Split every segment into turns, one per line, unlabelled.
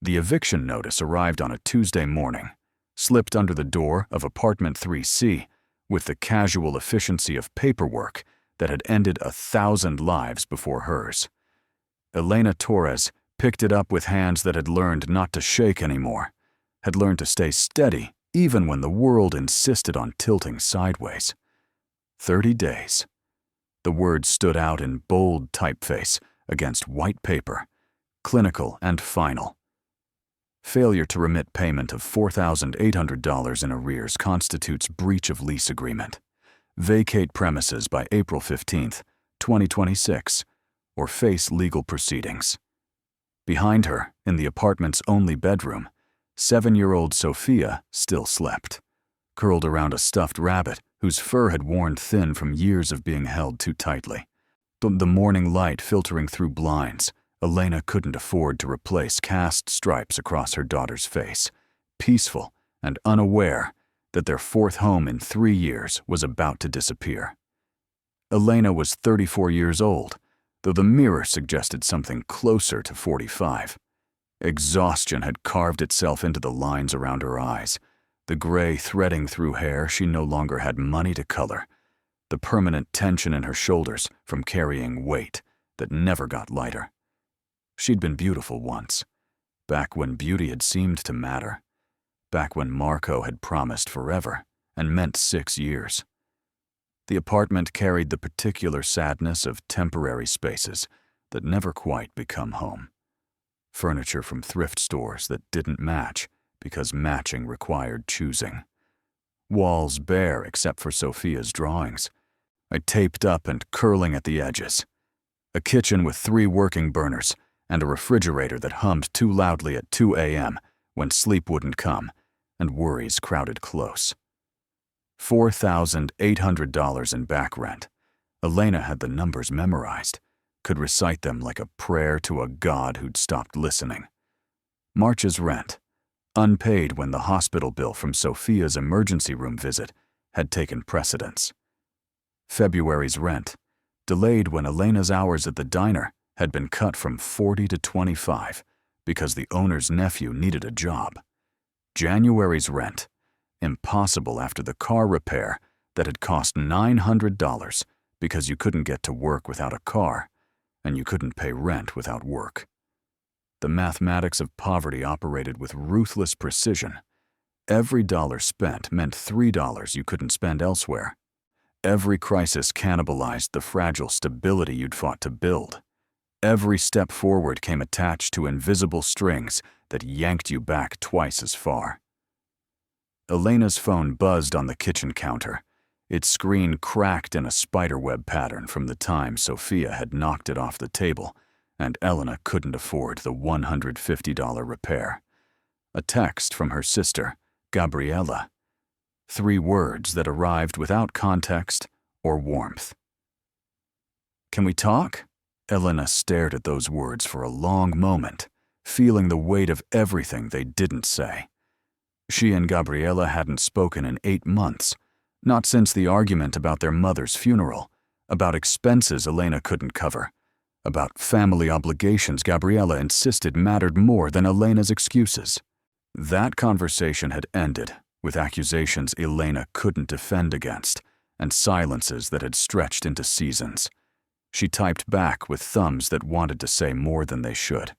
The eviction notice arrived on a Tuesday morning, slipped under the door of apartment 3C with the casual efficiency of paperwork that had ended 1,000 lives before hers. Elena Torres picked it up with hands that had learned not to shake anymore, had learned to stay steady even when the world insisted on tilting sideways. 30 days. The words stood out in bold typeface against white paper, clinical and final. Failure to remit payment of $4,800 in arrears constitutes breach of lease agreement. Vacate premises by April 15, 2026, or face legal proceedings. Behind her, in the apartment's only bedroom, 7-year-old Sofia still slept, curled around a stuffed rabbit whose fur had worn thin from years of being held too tightly. The morning light filtering through blinds, Elena couldn't afford to replace cast stripes across her daughter's face, peaceful and unaware that their fourth home in 3 years was about to disappear. Elena was 34 years old, though the mirror suggested something closer to 45. Exhaustion had carved itself into the lines around her eyes, the gray threading through hair she no longer had money to color, the permanent tension in her shoulders from carrying weight that never got lighter. She'd been beautiful once, back when beauty had seemed to matter, back when Marco had promised forever and meant 6 years. The apartment carried the particular sadness of temporary spaces that never quite become home. Furniture from thrift stores that didn't match because matching required choosing. Walls bare except for Sofia's drawings, taped up and curling at the edges. A kitchen with 3 working burners and a refrigerator that hummed too loudly at 2 a.m. when sleep wouldn't come and worries crowded close. $4,800 in back rent. Elena had the numbers memorized, could recite them like a prayer to a god who'd stopped listening. March's rent, unpaid when the hospital bill from Sofia's emergency room visit had taken precedence. February's rent, delayed when Elena's hours at the diner had been cut from 40 to 25 because the owner's nephew needed a job. January's rent, impossible after the car repair that had cost $900 because you couldn't get to work without a car, and you couldn't pay rent without work. The mathematics of poverty operated with ruthless precision. Every dollar spent meant $3 you couldn't spend elsewhere. Every crisis cannibalized the fragile stability you'd fought to build. Every step forward came attached to invisible strings that yanked you back twice as far. Elena's phone buzzed on the kitchen counter, its screen cracked in a spiderweb pattern from the time Sofia had knocked it off the table, and Elena couldn't afford the $150 repair. A text from her sister, Gabriella. 3 words that arrived without context or warmth. "Can we talk?" Elena stared at those words for a long moment, feeling the weight of everything they didn't say. She and Gabriella hadn't spoken in 8 months, not since the argument about their mother's funeral, about expenses Elena couldn't cover, about family obligations Gabriella insisted mattered more than Elena's excuses. That conversation had ended with accusations Elena couldn't defend against and silences that had stretched into seasons. She typed back with thumbs that wanted to say more than they should.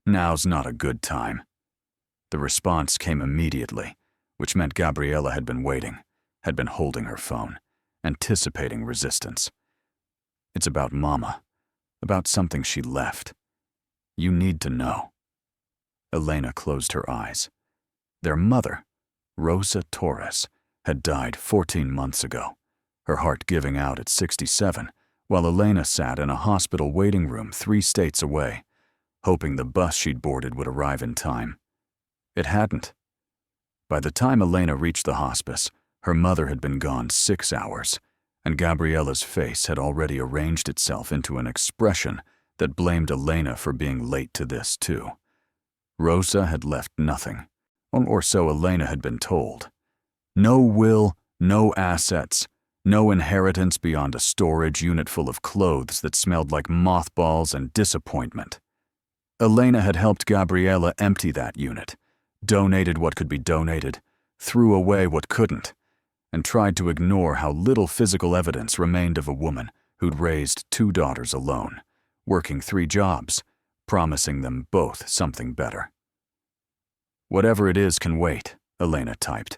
"Now's not a good time." The response came immediately, which meant Gabriella had been waiting, had been holding her phone, anticipating resistance. "It's about Mama, about something she left. You need to know." Elena closed her eyes. Their mother, Rosa Torres, had died 14 months ago, her heart giving out at 67, while Elena sat in a hospital waiting room 3 states away, hoping the bus she'd boarded would arrive in time. It hadn't. By the time Elena reached the hospice, her mother had been gone 6 hours, and Gabriella's face had already arranged itself into an expression that blamed Elena for being late to this too. Rosa had left nothing, or so Elena had been told. No will, no assets, no inheritance beyond a storage unit full of clothes that smelled like mothballs and disappointment. Elena had helped Gabriella empty that unit, donated what could be donated, threw away what couldn't, and tried to ignore how little physical evidence remained of a woman who'd raised 2 daughters alone, working 3 jobs, promising them both something better. "Whatever it is can wait," Elena typed,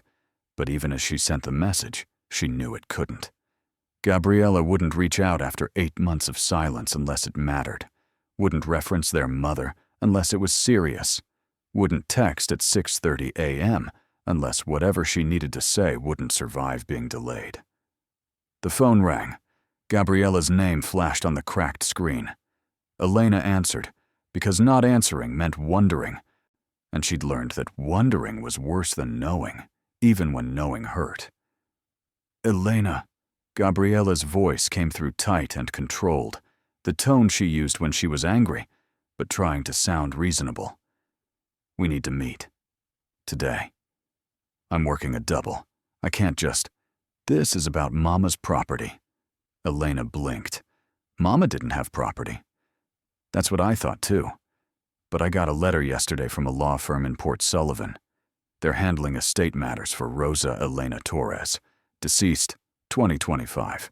but even as she sent the message, she knew it couldn't. Gabriella wouldn't reach out after 8 months of silence unless it mattered, wouldn't reference their mother unless it was serious, wouldn't text at 6:30 a.m. unless whatever she needed to say wouldn't survive being delayed. The phone rang. Gabriella's name flashed on the cracked screen. Elena answered, because not answering meant wondering, and she'd learned that wondering was worse than knowing, even when knowing hurt. "Elena." Gabriella's voice came through tight and controlled, the tone she used when she was angry, but trying to sound reasonable. "We need to meet. Today. I'm working a double. I can't just... This is about Mama's property." Elena blinked. Mama didn't have property. That's what I thought too. But I got a letter yesterday from a law firm in Port Sullivan. They're handling estate matters for Rosa Elena Torres, deceased 2025.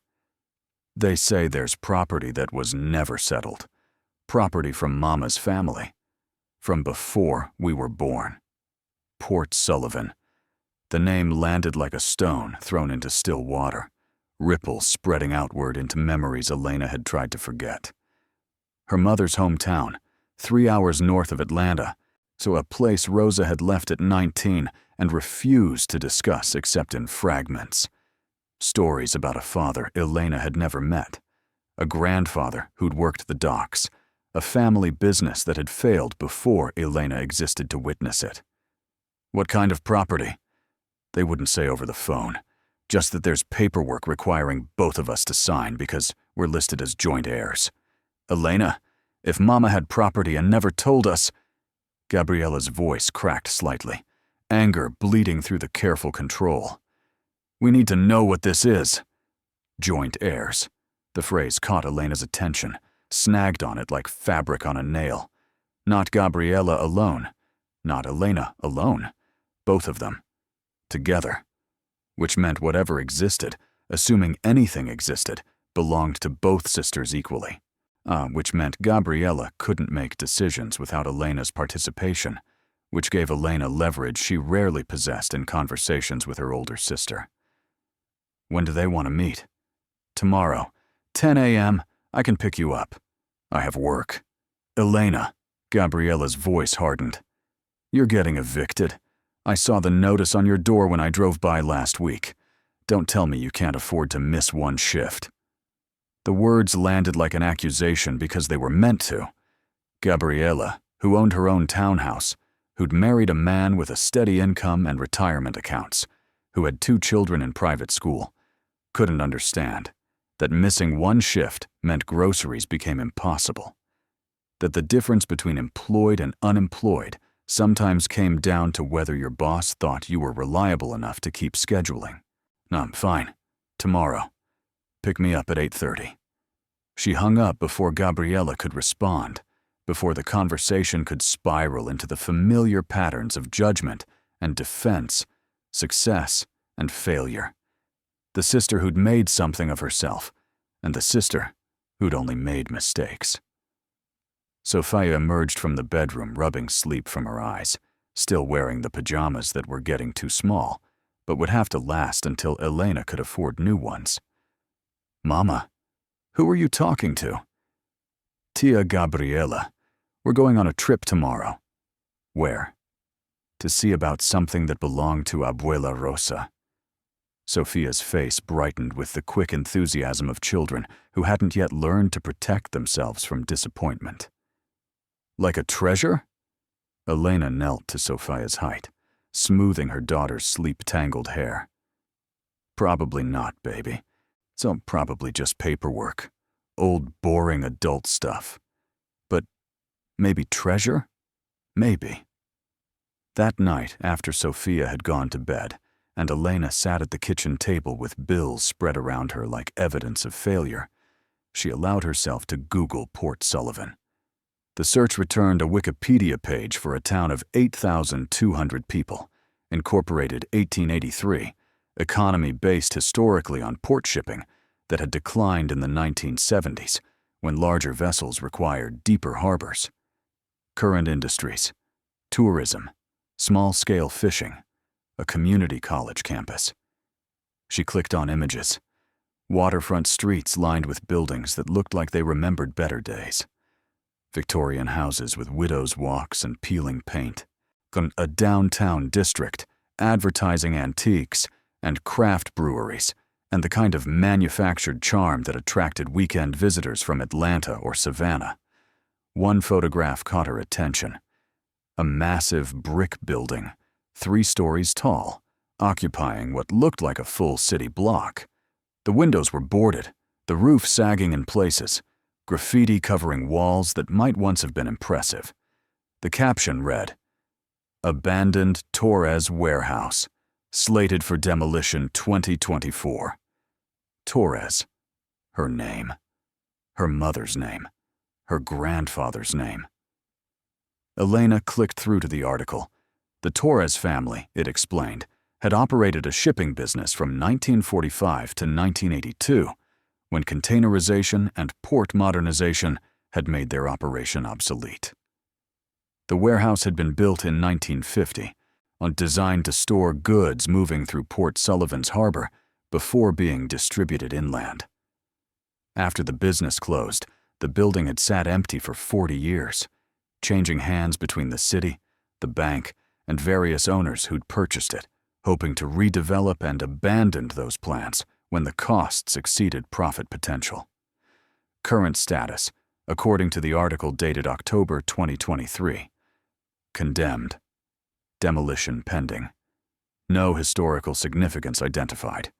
They say there's property that was never settled. Property from Mama's family. From before we were born. Port Sullivan. The name landed like a stone thrown into still water, ripples spreading outward into memories Elena had tried to forget. Her mother's hometown, 3 hours north of Atlanta, so a place Rosa had left at 19 and refused to discuss except in fragments. Stories about a father Elena had never met, a grandfather who'd worked the docks, a family business that had failed before Elena existed to witness it. What kind of property? They wouldn't say over the phone, just that there's paperwork requiring both of us to sign because we're listed as joint heirs. Elena, if Mama had property and never told us... Gabriella's voice cracked slightly, anger bleeding through the careful control. "We need to know what this is." Joint heirs. The phrase caught Elena's attention, snagged on it like fabric on a nail. Not Gabriella alone. Not Elena alone. Both of them. Together. Which meant whatever existed, assuming anything existed, belonged to both sisters equally. Which meant Gabriella couldn't make decisions without Elena's participation, which gave Elena leverage she rarely possessed in conversations with her older sister. "When do they want to meet?" "Tomorrow, 10 a.m. I can pick you up. I have work." "Elena," Gabriella's voice hardened. "You're getting evicted. I saw the notice on your door when I drove by last week. Don't tell me you can't afford to miss one shift." The words landed like an accusation because they were meant to. Gabriella, who owned her own townhouse, who'd married a man with a steady income and retirement accounts, who had 2 children in private school, couldn't understand that missing one shift meant groceries became impossible. That the difference between employed and unemployed sometimes came down to whether your boss thought you were reliable enough to keep scheduling. Fine. Tomorrow. Pick me up at 8:30. She hung up before Gabriella could respond, before the conversation could spiral into the familiar patterns of judgment and defense, success and failure. The sister who'd made something of herself, and the sister who'd only made mistakes. Sofia emerged from the bedroom, rubbing sleep from her eyes, still wearing the pajamas that were getting too small, but would have to last until Elena could afford new ones. "Mama, who are you talking to?" "Tia Gabriella. We're going on a trip tomorrow." "Where?" "To see about something that belonged to Abuela Rosa." Sofia's face brightened with the quick enthusiasm of children who hadn't yet learned to protect themselves from disappointment. "Like a treasure?" Elena knelt to Sofia's height, smoothing her daughter's sleep-tangled hair. "Probably not, baby. So probably just paperwork. Old, boring adult stuff. But maybe treasure? Maybe." That night, after Sofia had gone to bed, and Elena sat at the kitchen table with bills spread around her like evidence of failure, she allowed herself to Google Port Sullivan. The search returned a Wikipedia page for a town of 8,200 people, incorporated 1883, economy based historically on port shipping that had declined in the 1970s when larger vessels required deeper harbors. Current industries: tourism, small-scale fishing, a community college campus. She clicked on images. Waterfront streets lined with buildings that looked like they remembered better days. Victorian houses with widows' walks and peeling paint. A downtown district, advertising antiques and craft breweries, and the kind of manufactured charm that attracted weekend visitors from Atlanta or Savannah. One photograph caught her attention. A massive brick building, 3 stories tall, occupying what looked like a full city block. The windows were boarded, the roof sagging in places, graffiti covering walls that might once have been impressive. The caption read, "Abandoned Torres Warehouse, slated for demolition 2024. Torres, her name, her mother's name, her grandfather's name. Elena clicked through to the article. The Torres family, it explained, had operated a shipping business from 1945 to 1982, when containerization and port modernization had made their operation obsolete. The warehouse had been built in 1950, designed to store goods moving through Port Sullivan's harbor before being distributed inland. After the business closed, the building had sat empty for 40 years, changing hands between the city, the bank, and various owners who'd purchased it, hoping to redevelop and abandoned those plants when the costs exceeded profit potential. Current status, according to the article dated October 2023. Condemned. Demolition pending. No historical significance identified.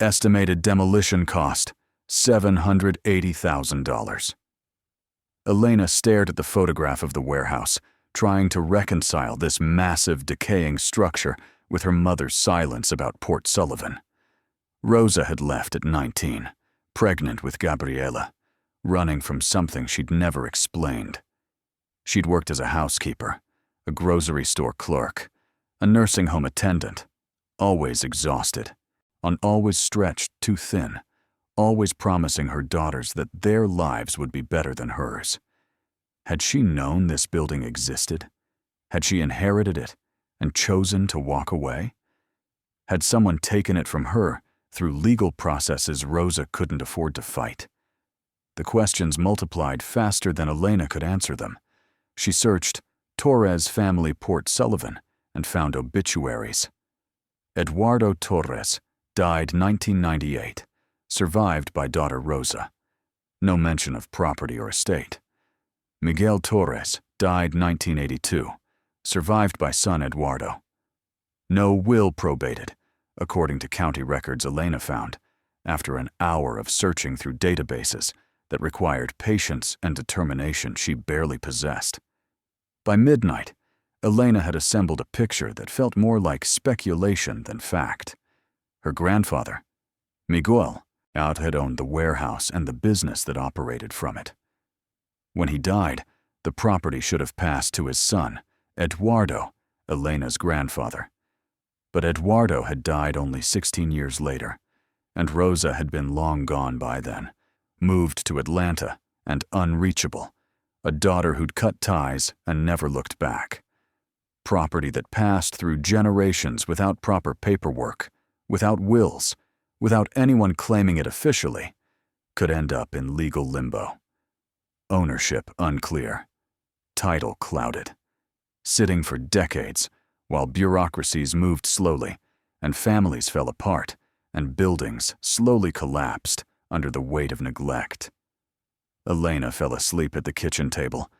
Estimated demolition cost, $780,000. Elena stared at the photograph of the warehouse, trying to reconcile this massive, decaying structure with her mother's silence about Port Sullivan. Rosa had left at 19, pregnant with Gabriela, running from something she'd never explained. She'd worked as a housekeeper, a grocery store clerk, a nursing home attendant, always exhausted, always stretched too thin, always promising her daughters that their lives would be better than hers. Had she known this building existed? Had she inherited it and chosen to walk away? Had someone taken it from her through legal processes Rosa couldn't afford to fight? The questions multiplied faster than Elena could answer them. She searched Torres family Port Sullivan and found obituaries. Eduardo Torres died 1998, survived by daughter Rosa. No mention of property or estate. Miguel Torres died 1982, survived by son Eduardo. No will probated, according to county records Elena found, after an hour of searching through databases that required patience and determination she barely possessed. By midnight, Elena had assembled a picture that felt more like speculation than fact. Her grandfather, Miguel, had owned the warehouse and the business that operated from it. When he died, the property should have passed to his son, Eduardo, Elena's grandfather. But Eduardo had died only 16 years later, and Rosa had been long gone by then, moved to Atlanta and unreachable, a daughter who'd cut ties and never looked back. Property that passed through generations without proper paperwork, without wills, without anyone claiming it officially, could end up in legal limbo. Ownership unclear. Title clouded. Sitting for decades, while bureaucracies moved slowly, and families fell apart, and buildings slowly collapsed under the weight of neglect. Elena fell asleep at the kitchen table,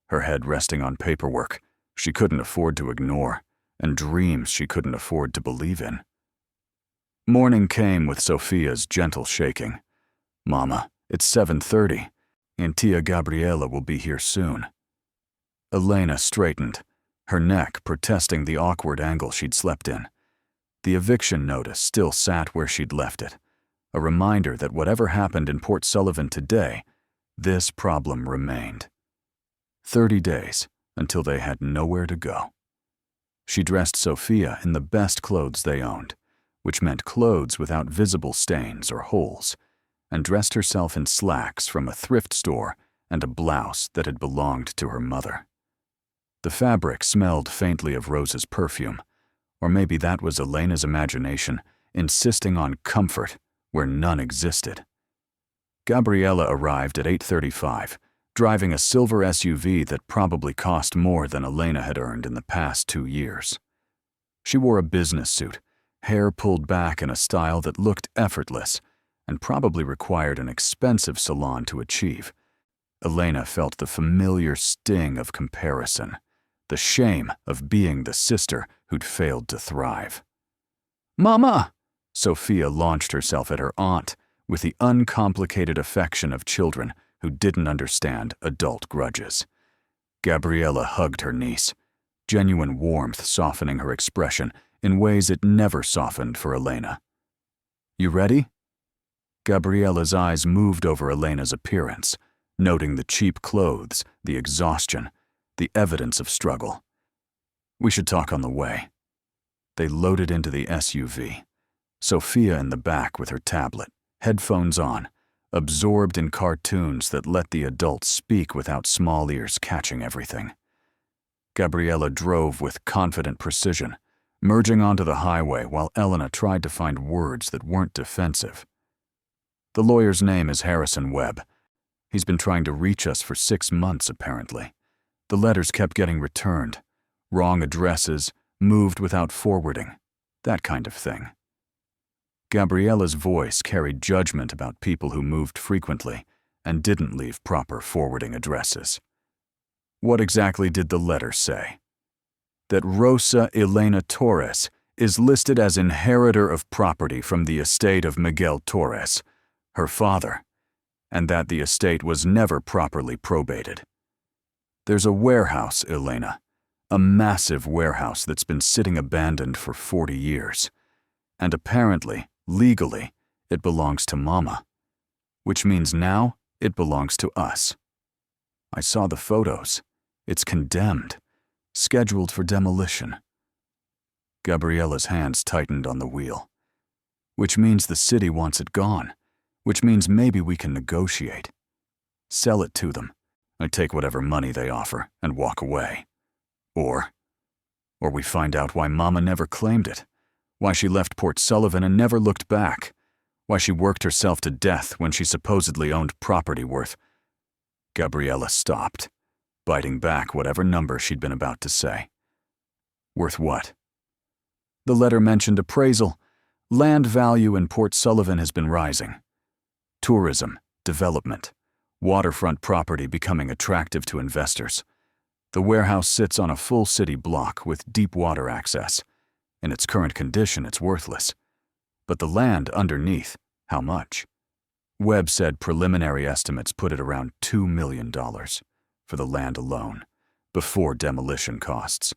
her head resting on paperwork she couldn't afford to ignore, and dreams she couldn't afford to believe in. Morning came with Sofia's gentle shaking. "Mama, it's 7:30, and Tia Gabriela will be here soon." Elena straightened, her neck protesting the awkward angle she'd slept in. The eviction notice still sat where she'd left it, a reminder that whatever happened in Port Sullivan today, this problem remained. 30 days until they had nowhere to go. She dressed Sofia in the best clothes they owned, which meant clothes without visible stains or holes, and dressed herself in slacks from a thrift store and a blouse that had belonged to her mother. The fabric smelled faintly of Rose's perfume, or maybe that was Elena's imagination insisting on comfort where none existed. Gabriella arrived at 8:35, driving a silver SUV that probably cost more than Elena had earned in the past 2 years. She wore a business suit, hair pulled back in a style that looked effortless and probably required an expensive salon to achieve. Elena felt the familiar sting of comparison, the shame of being the sister who'd failed to thrive. "Mama!" Sofia launched herself at her aunt with the uncomplicated affection of children who didn't understand adult grudges. Gabriella hugged her niece, genuine warmth softening her expression in ways it never softened for Elena. "You ready?" Gabriella's eyes moved over Elena's appearance, noting the cheap clothes, the exhaustion, the evidence of struggle. "We should talk on the way." They loaded into the SUV, Sofia in the back with her tablet, headphones on, absorbed in cartoons that let the adults speak without small ears catching everything. Gabriella drove with confident precision, merging onto the highway while Elena tried to find words that weren't defensive. "The lawyer's name is Harrison Webb. He's been trying to reach us for 6 months, apparently. The letters kept getting returned. Wrong addresses, moved without forwarding. That kind of thing." Gabriella's voice carried judgment about people who moved frequently and didn't leave proper forwarding addresses. "What exactly did the letter say?" "That Rosa Elena Torres is listed as inheritor of property from the estate of Miguel Torres, her father, and that the estate was never properly probated. There's a warehouse, Elena, a massive warehouse that's been sitting abandoned for 40 years, and apparently, legally, it belongs to Mama, which means now it belongs to us. I saw the photos. It's condemned, scheduled for demolition." Gabriella's hands tightened on the wheel. "Which means the city wants it gone, which means maybe we can negotiate. Sell it to them. I take whatever money they offer and walk away. Or we find out why Mama never claimed it, why she left Port Sullivan and never looked back, why she worked herself to death when she supposedly owned property worth—" Gabriella stopped, biting back whatever number she'd been about to say. "Worth what?" "The letter mentioned appraisal. Land value in Port Sullivan has been rising. Tourism, development, waterfront property becoming attractive to investors. The warehouse sits on a full city block with deep water access. In its current condition, it's worthless. But the land underneath, how much?" Webb said preliminary estimates put it around $2 million for the land alone, before demolition costs.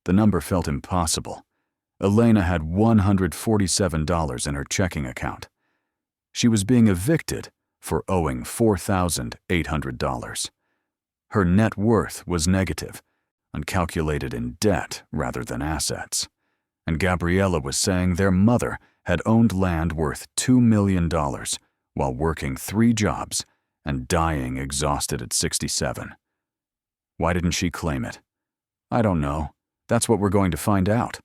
The number felt impossible. Elena had $147 in her checking account. She was being evicted for owing $4,800. Her net worth was negative, and calculated in debt rather than assets. And Gabriella was saying their mother had owned land worth $2 million while working 3 jobs and dying exhausted at 67. Why didn't she claim it? I don't know. That's what we're going to find out.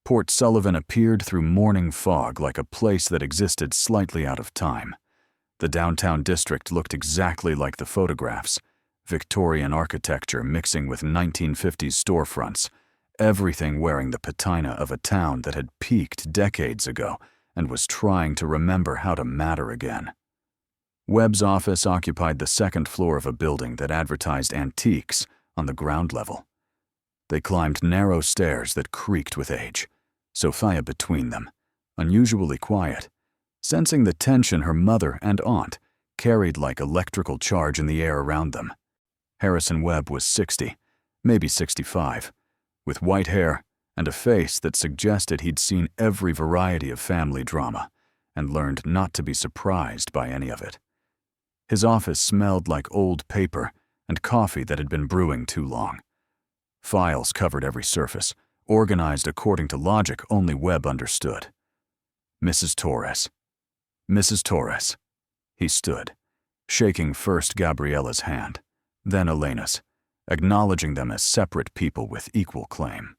Port Sullivan appeared through morning fog like a place that existed slightly out of time. The downtown district looked exactly like the photographs, Victorian architecture mixing with 1950s storefronts, everything wearing the patina of a town that had peaked decades ago and was trying to remember how to matter again. Webb's office occupied the 2nd floor of a building that advertised antiques on the ground level. They climbed narrow stairs that creaked with age, Sofia between them, unusually quiet, sensing the tension her mother and aunt carried like electrical charge in the air around them. Harrison Webb was 60, maybe 65, with white hair and a face that suggested he'd seen every variety of family drama and learned not to be surprised by any of it. His office smelled like old paper and coffee that had been brewing too long. Files covered every surface, organized according to logic only Webb understood. Mrs. Torres. Mrs. Torres. He stood, shaking first Gabriella's hand, then Elena's, acknowledging them as separate people with equal claim.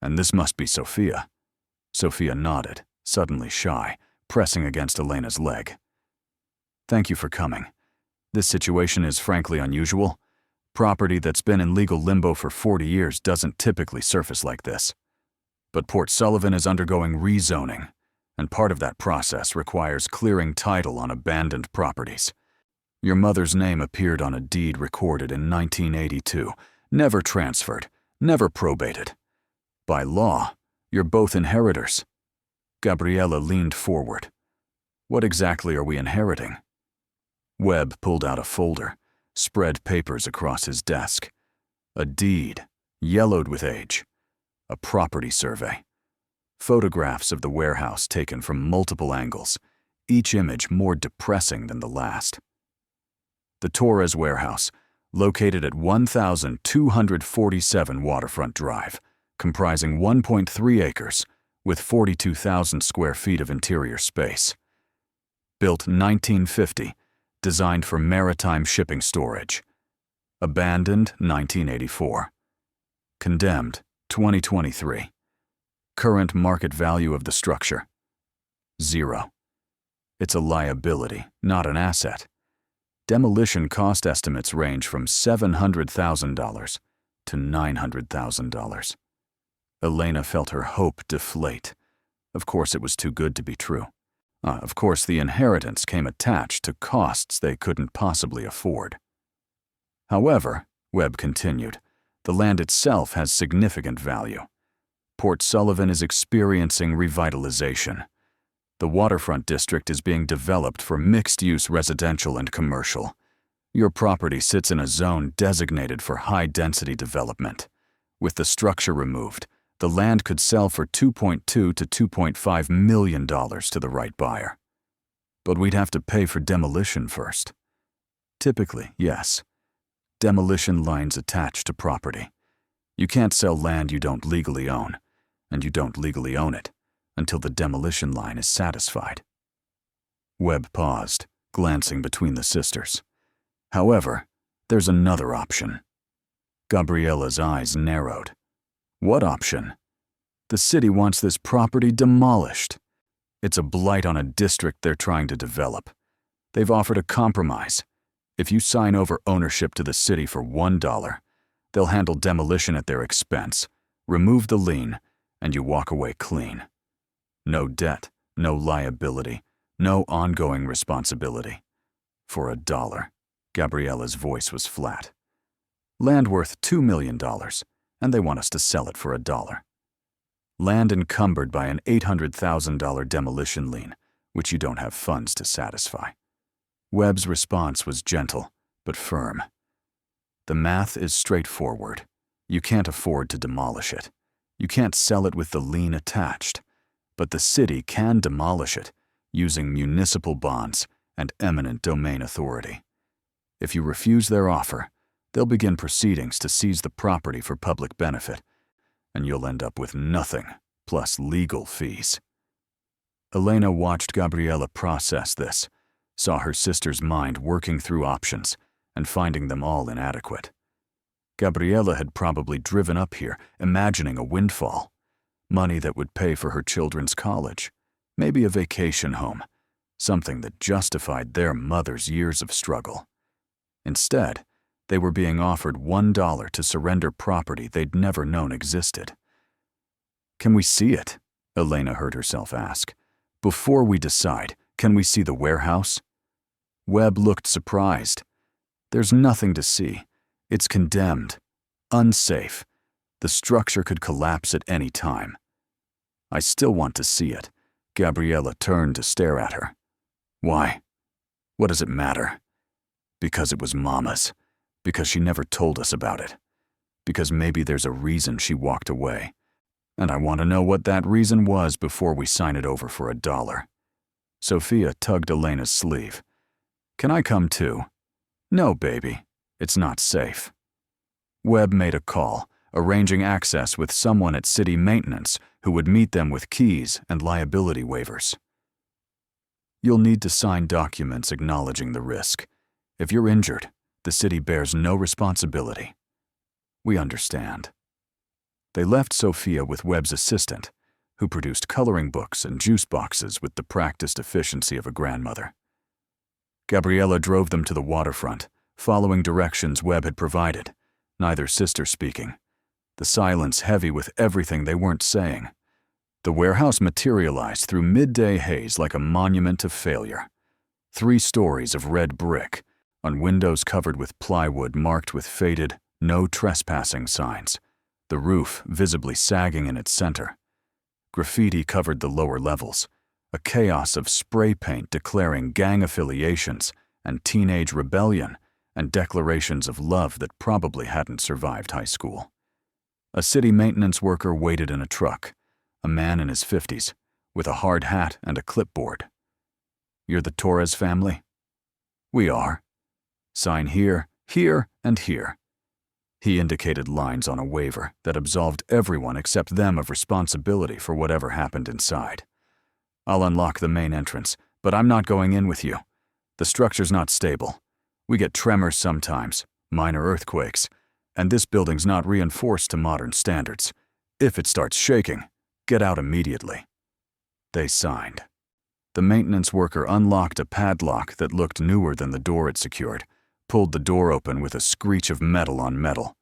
And this must be Sofia. Sofia nodded, suddenly shy, pressing against Elena's leg. Thank you for coming. This situation is frankly unusual. Property that's been in legal limbo for 40 years doesn't typically surface like this. But Port Sullivan is undergoing rezoning, and part of that process requires clearing title on abandoned properties. Your mother's name appeared on a deed recorded in 1982, never transferred, never probated. By law, you're both inheritors. Gabriella leaned forward. What exactly are we inheriting? Webb pulled out a folder, spread papers across his desk. A deed, yellowed with age. A property survey. Photographs of the warehouse taken from multiple angles, each image more depressing than the last. The Torres warehouse, located at 1,247 Waterfront Drive, comprising 1.3 acres, with 42,000 square feet of interior space. Built 1950, designed for maritime shipping storage. Abandoned 1984. Condemned 2023. Current market value of the structure: 0. It's a liability, not an asset. Demolition cost estimates range from $700,000 to $900,000. Elena felt her hope deflate. Of course it was too good to be true. Of course the inheritance came attached to costs they couldn't possibly afford. However, Webb continued, the land itself has significant value. Port Sullivan is experiencing revitalization. The waterfront district is being developed for mixed-use residential and commercial. Your property sits in a zone designated for high-density development. With the structure removed, the land could sell for $2.2 to $2.5 million to the right buyer. But we'd have to pay for demolition first. Typically, yes. Demolition lines attached to property. You can't sell land you don't legally own, and you don't legally own it until the demolition line is satisfied. Webb paused, glancing between the sisters. However, there's another option. Gabriella's eyes narrowed. What option? The city wants this property demolished. It's a blight on a district they're trying to develop. They've offered a compromise. If you sign over ownership to the city for $1, they'll handle demolition at their expense, remove the lien, and you walk away clean. No debt, no liability, no ongoing responsibility. For $1, Gabriella's voice was flat. Land worth $2 million, and they want us to sell it for $1. Land encumbered by an $800,000 demolition lien, which you don't have funds to satisfy. Webb's response was gentle, but firm. The math is straightforward. You can't afford to demolish it. You can't sell it with the lien attached. But the city can demolish it, using municipal bonds and eminent domain authority. If you refuse their offer, they'll begin proceedings to seize the property for public benefit, and you'll end up with nothing, plus legal fees. Elena watched Gabriella process this, saw her sister's mind working through options and finding them all inadequate. Gabriella had probably driven up here, imagining a windfall. Money that would pay for her children's college, maybe a vacation home, something that justified their mother's years of struggle. Instead, they were being offered $1 to surrender property they'd never known existed. Can we see it? Elena heard herself ask. Before we decide, can we see the warehouse? Webb looked surprised. There's nothing to see. It's condemned, unsafe. The structure could collapse at any time. I still want to see it. Gabriella turned to stare at her. Why? What does it matter? Because it was Mama's. Because she never told us about it. Because maybe there's a reason she walked away. And I want to know what that reason was before we sign it over for $1. Sofia tugged Elena's sleeve. Can I come too? No, baby. It's not safe. Webb made a call, arranging access with someone at city maintenance who would meet them with keys and liability waivers. You'll need to sign documents acknowledging the risk. If you're injured, the city bears no responsibility. We understand. They left Sofia with Webb's assistant, who produced coloring books and juice boxes with the practiced efficiency of a grandmother. Gabriella drove them to the waterfront, following directions Webb had provided, neither sister speaking, the silence heavy with everything they weren't saying. The warehouse materialized through midday haze like a monument of failure. 3 stories of red brick, on windows covered with plywood marked with faded, "No trespassing" signs, the roof visibly sagging in its center. Graffiti covered the lower levels, a chaos of spray paint declaring gang affiliations and teenage rebellion and declarations of love that probably hadn't survived high school. A city maintenance worker waited in a truck, a man in his 50s, with a hard hat and a clipboard. "You're the Torres family?" "We are." "Sign here, here, and here." He indicated lines on a waiver that absolved everyone except them of responsibility for whatever happened inside. "I'll unlock the main entrance, but I'm not going in with you. The structure's not stable. We get tremors sometimes, minor earthquakes, and this building's not reinforced to modern standards. If it starts shaking, get out immediately." They signed. The maintenance worker unlocked a padlock that looked newer than the door it secured, pulled the door open with a screech of metal on metal.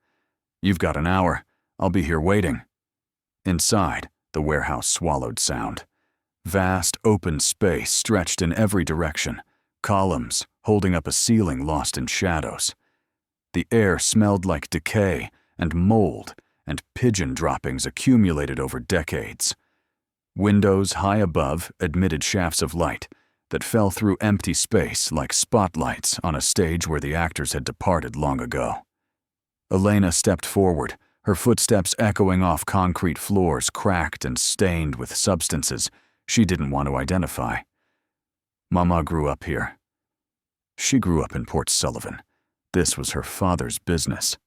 "You've got an hour. I'll be here waiting." Inside, the warehouse swallowed sound. Vast, open space stretched in every direction, columns holding up a ceiling lost in shadows. The air smelled like decay and mold, and pigeon droppings accumulated over decades. Windows high above admitted shafts of light that fell through empty space like spotlights on a stage where the actors had departed long ago. Elena stepped forward, her footsteps echoing off concrete floors cracked and stained with substances she didn't want to identify. Mama grew up here. She grew up in Port Sullivan. This was her father's business.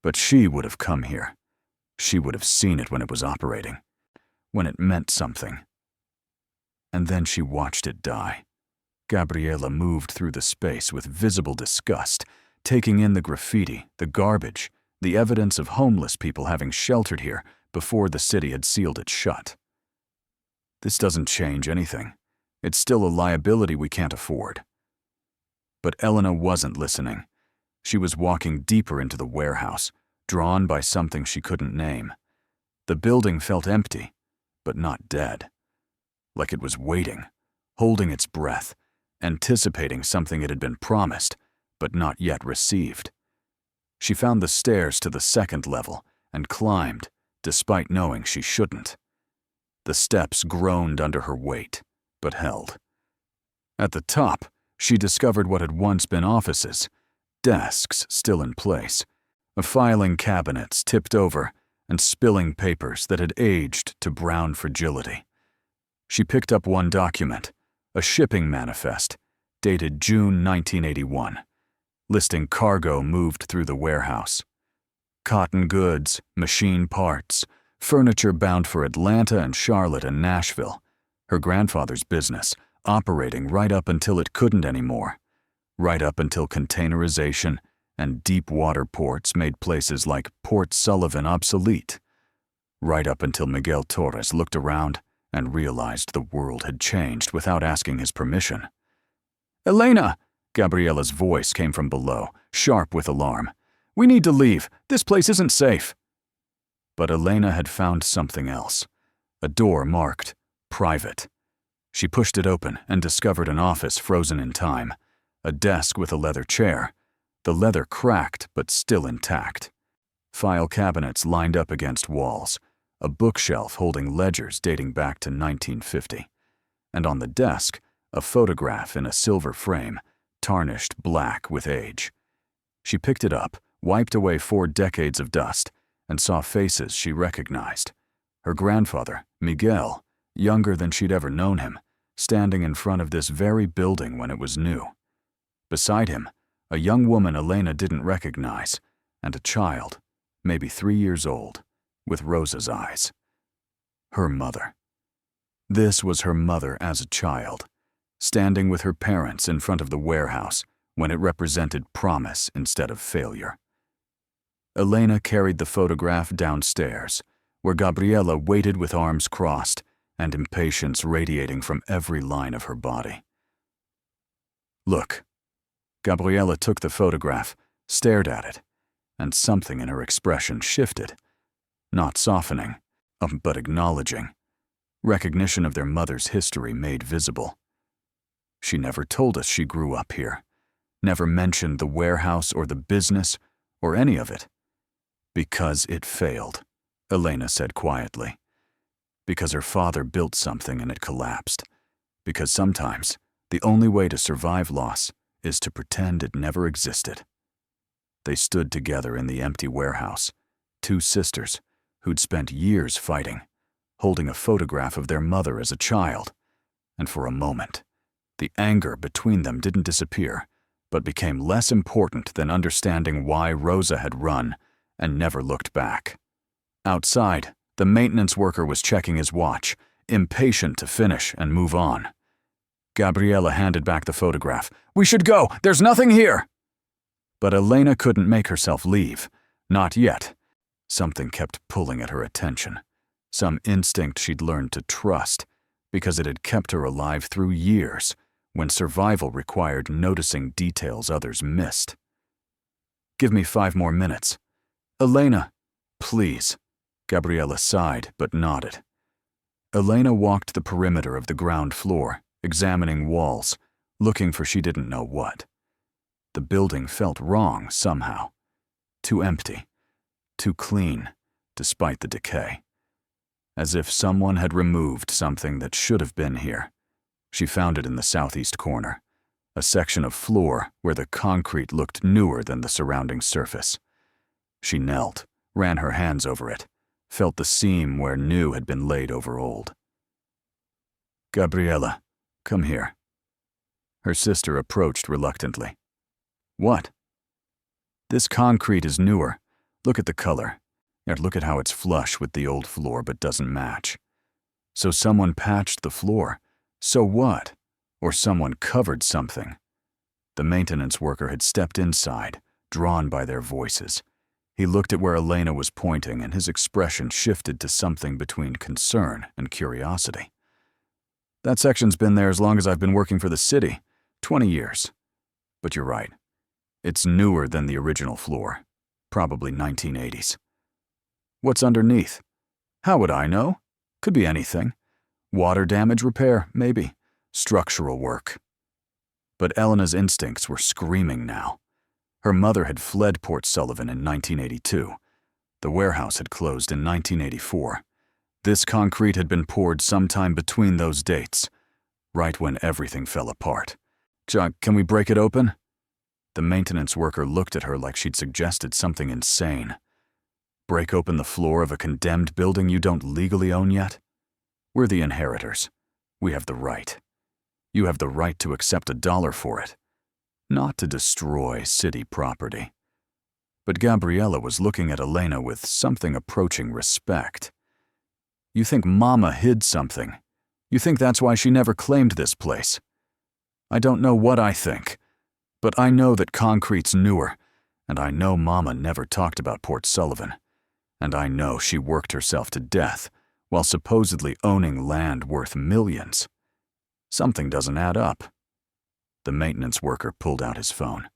But she would have come here. She would have seen it when it was operating, when it meant something. And then she watched it die. Gabriella moved through the space with visible disgust, taking in the graffiti, the garbage, the evidence of homeless people having sheltered here before the city had sealed it shut. This doesn't change anything. It's still a liability we can't afford. But Elena wasn't listening. She was walking deeper into the warehouse, drawn by something she couldn't name. The building felt empty, but not dead. Like it was waiting, holding its breath, anticipating something it had been promised, but not yet received. She found the stairs to the second level and climbed, despite knowing she shouldn't. The steps groaned under her weight, but held. At the top, she discovered what had once been offices, desks still in place, filing cabinets tipped over and spilling papers that had aged to brown fragility. She picked up one document, a shipping manifest, dated June 1981, listing cargo moved through the warehouse. Cotton goods, machine parts, furniture bound for Atlanta and Charlotte and Nashville, her grandfather's business, operating right up until it couldn't anymore, right up until containerization and deep water ports made places like Port Sullivan obsolete, right up until Miguel Torres looked around and realized the world had changed without asking his permission. "Elena!" Gabriella's voice came from below, sharp with alarm. "We need to leave. This place isn't safe." But Elena had found something else. A door marked private. She pushed it open and discovered an office frozen in time, a desk with a leather chair, the leather cracked but still intact. File cabinets lined up against walls, a bookshelf holding ledgers dating back to 1950, and on the desk, a photograph in a silver frame, tarnished black with age. She picked it up, wiped away 4 decades of dust, and saw faces she recognized. Her grandfather, Miguel, younger than she'd ever known him, standing in front of this very building when it was new. Beside him, a young woman Elena didn't recognize, and a child, maybe 3 years old, with Rosa's eyes. Her mother. This was her mother as a child, standing with her parents in front of the warehouse when it represented promise instead of failure. Elena carried the photograph downstairs, where Gabriela waited with arms crossed and impatience radiating from every line of her body. Look. Gabriela took the photograph, stared at it, and something in her expression shifted, not softening, but acknowledging, recognition of their mother's history made visible. She never told us she grew up here, never mentioned the warehouse or the business or any of it. Because it failed, Elena said quietly. Because her father built something and it collapsed. Because sometimes the only way to survive loss is to pretend it never existed. They stood together in the empty warehouse, two sisters who'd spent years fighting, holding a photograph of their mother as a child, and for a moment, the anger between them didn't disappear, but became less important than understanding why Rosa had run and never looked back. Outside, the maintenance worker was checking his watch, impatient to finish and move on. Gabriela handed back the photograph. "We should go! There's nothing here!" But Elena couldn't make herself leave. Not yet. Something kept pulling at her attention. Some instinct she'd learned to trust, because it had kept her alive through years, when survival required noticing details others missed. "Give me 5 more minutes." "Elena, please." Gabriela sighed but nodded. Elena walked the perimeter of the ground floor, examining walls, looking for she didn't know what. The building felt wrong somehow. Too empty, too clean, despite the decay. As if someone had removed something that should have been here. She found it in the southeast corner, a section of floor where the concrete looked newer than the surrounding surface. She knelt, ran her hands over it, felt the seam where new had been laid over old. "Gabriela, come here." Her sister approached reluctantly. "What?" "This concrete is newer. Look at the color. And look at how it's flush with the old floor but doesn't match. So someone patched the floor. So what? Or someone covered something." The maintenance worker had stepped inside, drawn by their voices. He looked at where Elena was pointing, and his expression shifted to something between concern and curiosity. "That section's been there as long as I've been working for the city, 20 years. But you're right. It's newer than the original floor, probably 1980s. What's underneath? How would I know? Could be anything. Water damage repair, maybe. Structural work." But Elena's instincts were screaming now. Her mother had fled Port Sullivan in 1982. The warehouse had closed in 1984. This concrete had been poured sometime between those dates, right when everything fell apart. "Can we break it open?" The maintenance worker looked at her like she'd suggested something insane. Break open the floor of a condemned building you don't legally own yet? We're the inheritors. We have the right. You have the right to accept $1 for it, not to destroy city property. But Gabriela was looking at Elena with something approaching respect. "You think Mama hid something. You think that's why she never claimed this place. I don't know what I think, but I know that concrete's newer, and I know Mama never talked about Port Sullivan. And I know she worked herself to death while supposedly owning land worth millions. Something doesn't add up." The maintenance worker pulled out his phone.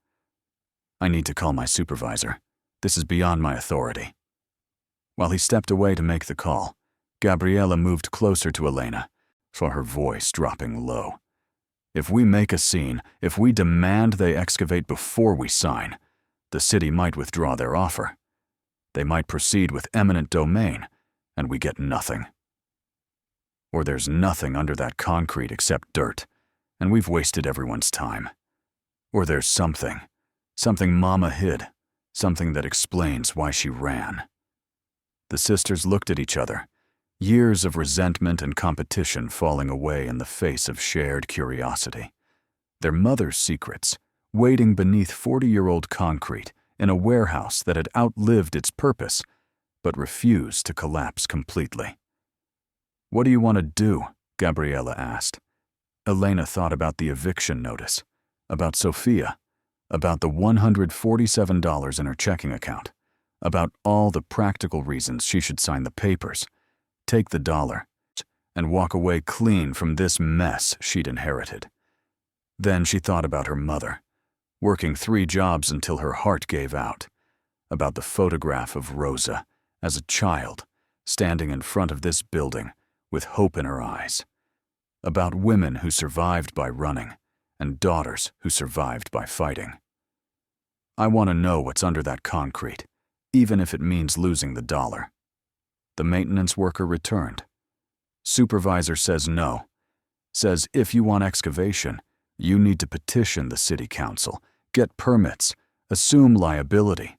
"I need to call my supervisor. This is beyond my authority." While he stepped away to make the call, Gabriela moved closer to Elena, for her voice dropping low. "If we make a scene, if we demand they excavate before we sign, the city might withdraw their offer. They might proceed with eminent domain, and we get nothing. Or there's nothing under that concrete except dirt, and we've wasted everyone's time. Or there's something Mama hid, something that explains why she ran." The sisters looked at each other, years of resentment and competition falling away in the face of shared curiosity. Their mother's secrets, waiting beneath 40-year-old concrete in a warehouse that had outlived its purpose, but refused to collapse completely. "What do you want to do?" Gabriella asked. Elena thought about the eviction notice, about Sofia, about the $147 in her checking account, about all the practical reasons she should sign the papers, take the dollar, and walk away clean from this mess she'd inherited. Then she thought about her mother, working 3 jobs until her heart gave out, about the photograph of Rosa as a child standing in front of this building with hope in her eyes, about women who survived by running and daughters who survived by fighting. "I want to know what's under that concrete, even if it means losing the dollar." The maintenance worker returned. "Supervisor says no. Says if you want excavation, you need to petition the city council, get permits, assume liability.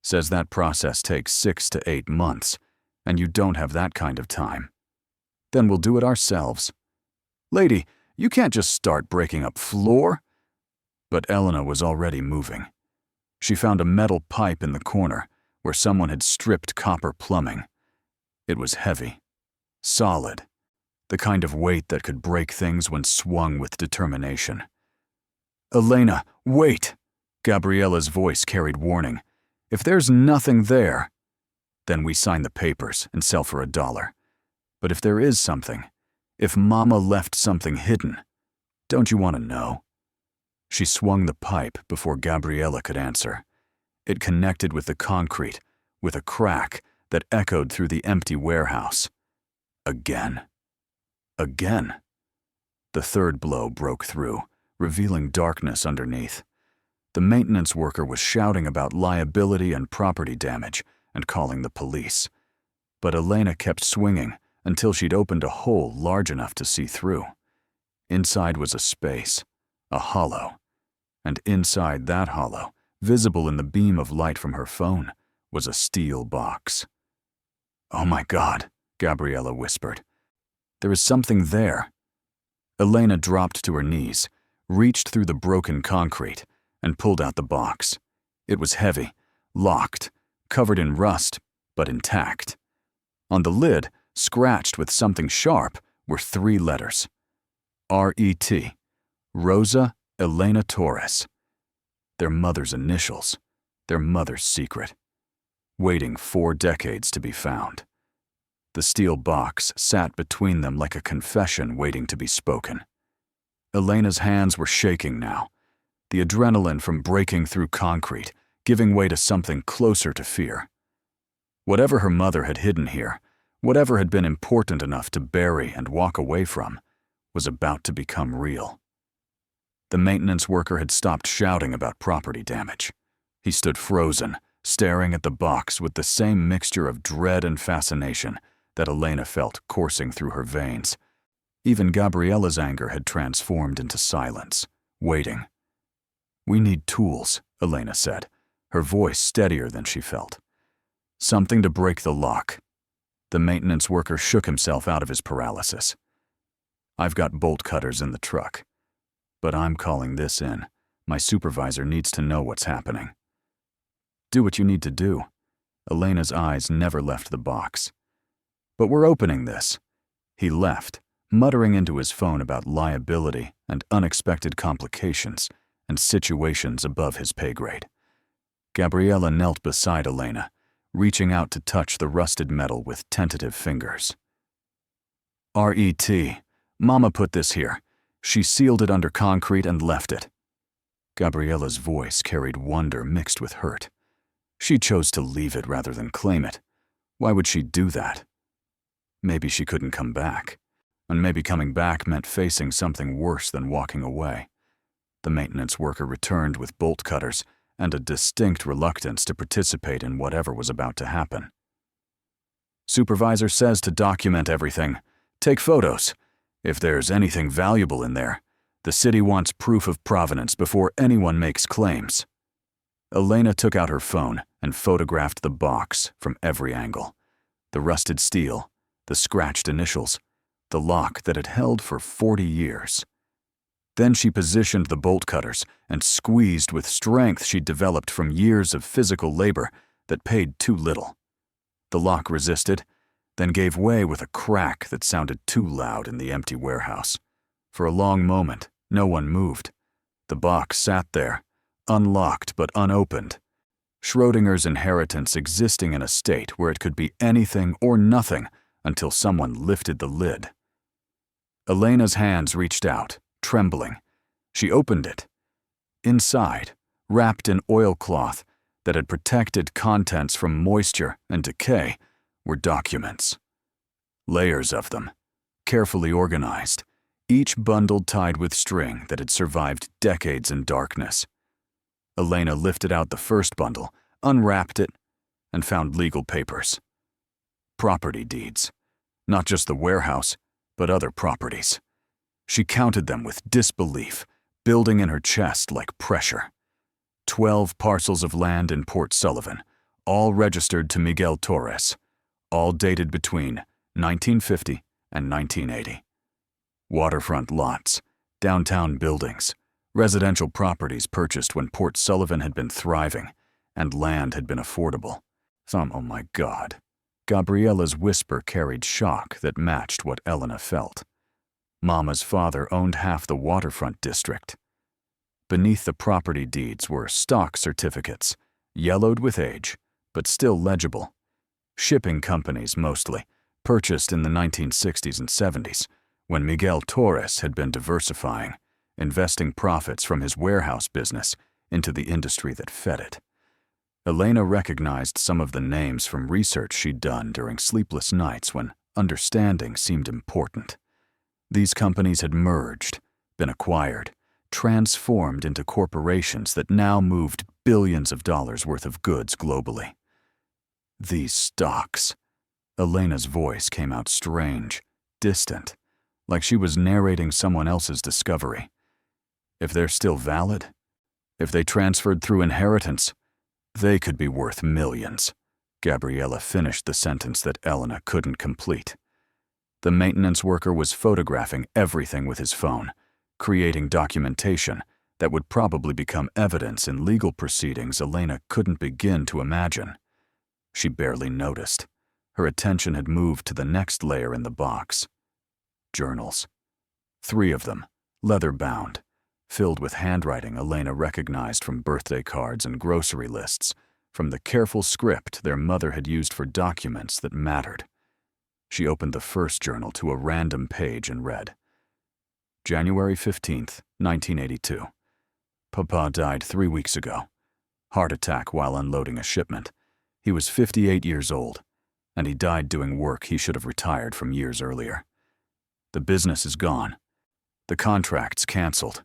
Says that process takes 6 to 8 months, and you don't have that kind of time. Then we'll do it ourselves." "Lady, you can't just start breaking up floor." But Elena was already moving. She found a metal pipe in the corner where someone had stripped copper plumbing. It was heavy, solid, the kind of weight that could break things when swung with determination. "Elena, wait!" Gabriella's voice carried warning. "If there's nothing there, then we sign the papers and sell for $1. But if there is something, if Mama left something hidden, don't you want to know?" She swung the pipe before Gabriella could answer. It connected with the concrete, with a crack that echoed through the empty warehouse. Again. Again. The third blow broke through, revealing darkness underneath. The maintenance worker was shouting about liability and property damage and calling the police. But Elena kept swinging until she'd opened a hole large enough to see through. Inside was a space, a hollow. And inside that hollow, visible in the beam of light from her phone, was a steel box. "Oh my God," Gabriella whispered. "There is something there." Elena dropped to her knees, reached through the broken concrete, and pulled out the box. It was heavy, locked, covered in rust, but intact. On the lid, scratched with something sharp, were 3 letters. R-E-T, Rosa Elena Torres. Their mother's initials, their mother's secret, waiting 4 decades to be found. The steel box sat between them like a confession waiting to be spoken. Elena's hands were shaking now, the adrenaline from breaking through concrete, giving way to something closer to fear. Whatever her mother had hidden here, whatever had been important enough to bury and walk away from, was about to become real. The maintenance worker had stopped shouting about property damage. He stood frozen, staring at the box with the same mixture of dread and fascination that Elena felt coursing through her veins. Even Gabriella's anger had transformed into silence, waiting. "We need tools," Elena said, her voice steadier than she felt. "Something to break the lock." The maintenance worker shook himself out of his paralysis. "I've got bolt cutters in the truck. But I'm calling this in. My supervisor needs to know what's happening." "Do what you need to do." Elena's eyes never left the box. "But we're opening this." He left, muttering into his phone about liability and unexpected complications and situations above his pay grade. Gabriella knelt beside Elena, reaching out to touch the rusted metal with tentative fingers. "R-E-T. Mama put this here. She sealed it under concrete and left it." Gabriella's voice carried wonder mixed with hurt. She chose to leave it rather than claim it. Why would she do that? Maybe she couldn't come back, and maybe coming back meant facing something worse than walking away. The maintenance worker returned with bolt cutters and a distinct reluctance to participate in whatever was about to happen. "Supervisor says to document everything. Take photos. If there's anything valuable in there, the city wants proof of provenance before anyone makes claims." Elena took out her phone and photographed the box from every angle. The rusted steel, the scratched initials, the lock that had held for 40 years. Then she positioned the bolt cutters and squeezed with strength she'd developed from years of physical labor that paid too little. The lock resisted, then gave way with a crack that sounded too loud in the empty warehouse. For a long moment, no one moved. The box sat there, unlocked but unopened. Schrodinger's inheritance existing in a state where it could be anything or nothing until someone lifted the lid. Elena's hands reached out, trembling. She opened it. Inside, wrapped in oilcloth that had protected contents from moisture and decay, were documents. Layers of them, carefully organized, each bundle tied with string that had survived decades in darkness. Elena lifted out the first bundle, unwrapped it, and found legal papers. Property deeds. Not just the warehouse, but other properties. She counted them with disbelief, building in her chest like pressure. 12 parcels of land in Port Sullivan, all registered to Miguel Torres, all dated between 1950 and 1980. Waterfront lots, downtown buildings, residential properties purchased when Port Sullivan had been thriving and land had been affordable. Oh my God. Gabriella's whisper carried shock that matched what Elena felt. Mama's father owned half the waterfront district. Beneath the property deeds were stock certificates, yellowed with age, but still legible. Shipping companies mostly, purchased in the 1960s and 70s, when Miguel Torres had been diversifying, investing profits from his warehouse business into the industry that fed it. Elena recognized some of the names from research she'd done during sleepless nights when understanding seemed important. These companies had merged, been acquired, transformed into corporations that now moved billions of dollars worth of goods globally. These stocks. Elena's voice came out strange, distant, like she was narrating someone else's discovery. If they're still valid, if they transferred through inheritance, they could be worth millions. Gabriella finished the sentence that Elena couldn't complete. The maintenance worker was photographing everything with his phone, creating documentation that would probably become evidence in legal proceedings Elena couldn't begin to imagine. She barely noticed. Her attention had moved to the next layer in the box. Journals. 3 of them, leather-bound, filled with handwriting Elena recognized from birthday cards and grocery lists, from the careful script their mother had used for documents that mattered. She opened the first journal to a random page and read, January 15th, 1982. Papa died 3 weeks ago. Heart attack while unloading a shipment. He was 58 years old, and he died doing work he should have retired from years earlier. The business is gone. The contract's canceled.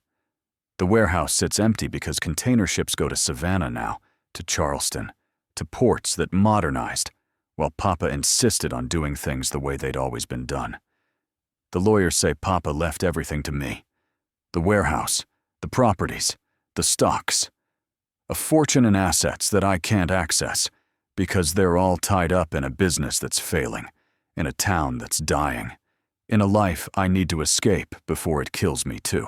The warehouse sits empty because container ships go to Savannah now, to Charleston, to ports that modernized, while Papa insisted on doing things the way they'd always been done. The lawyers say Papa left everything to me. The warehouse, the properties, the stocks. A fortune in assets that I can't access because they're all tied up in a business that's failing, in a town that's dying, in a life I need to escape before it kills me too.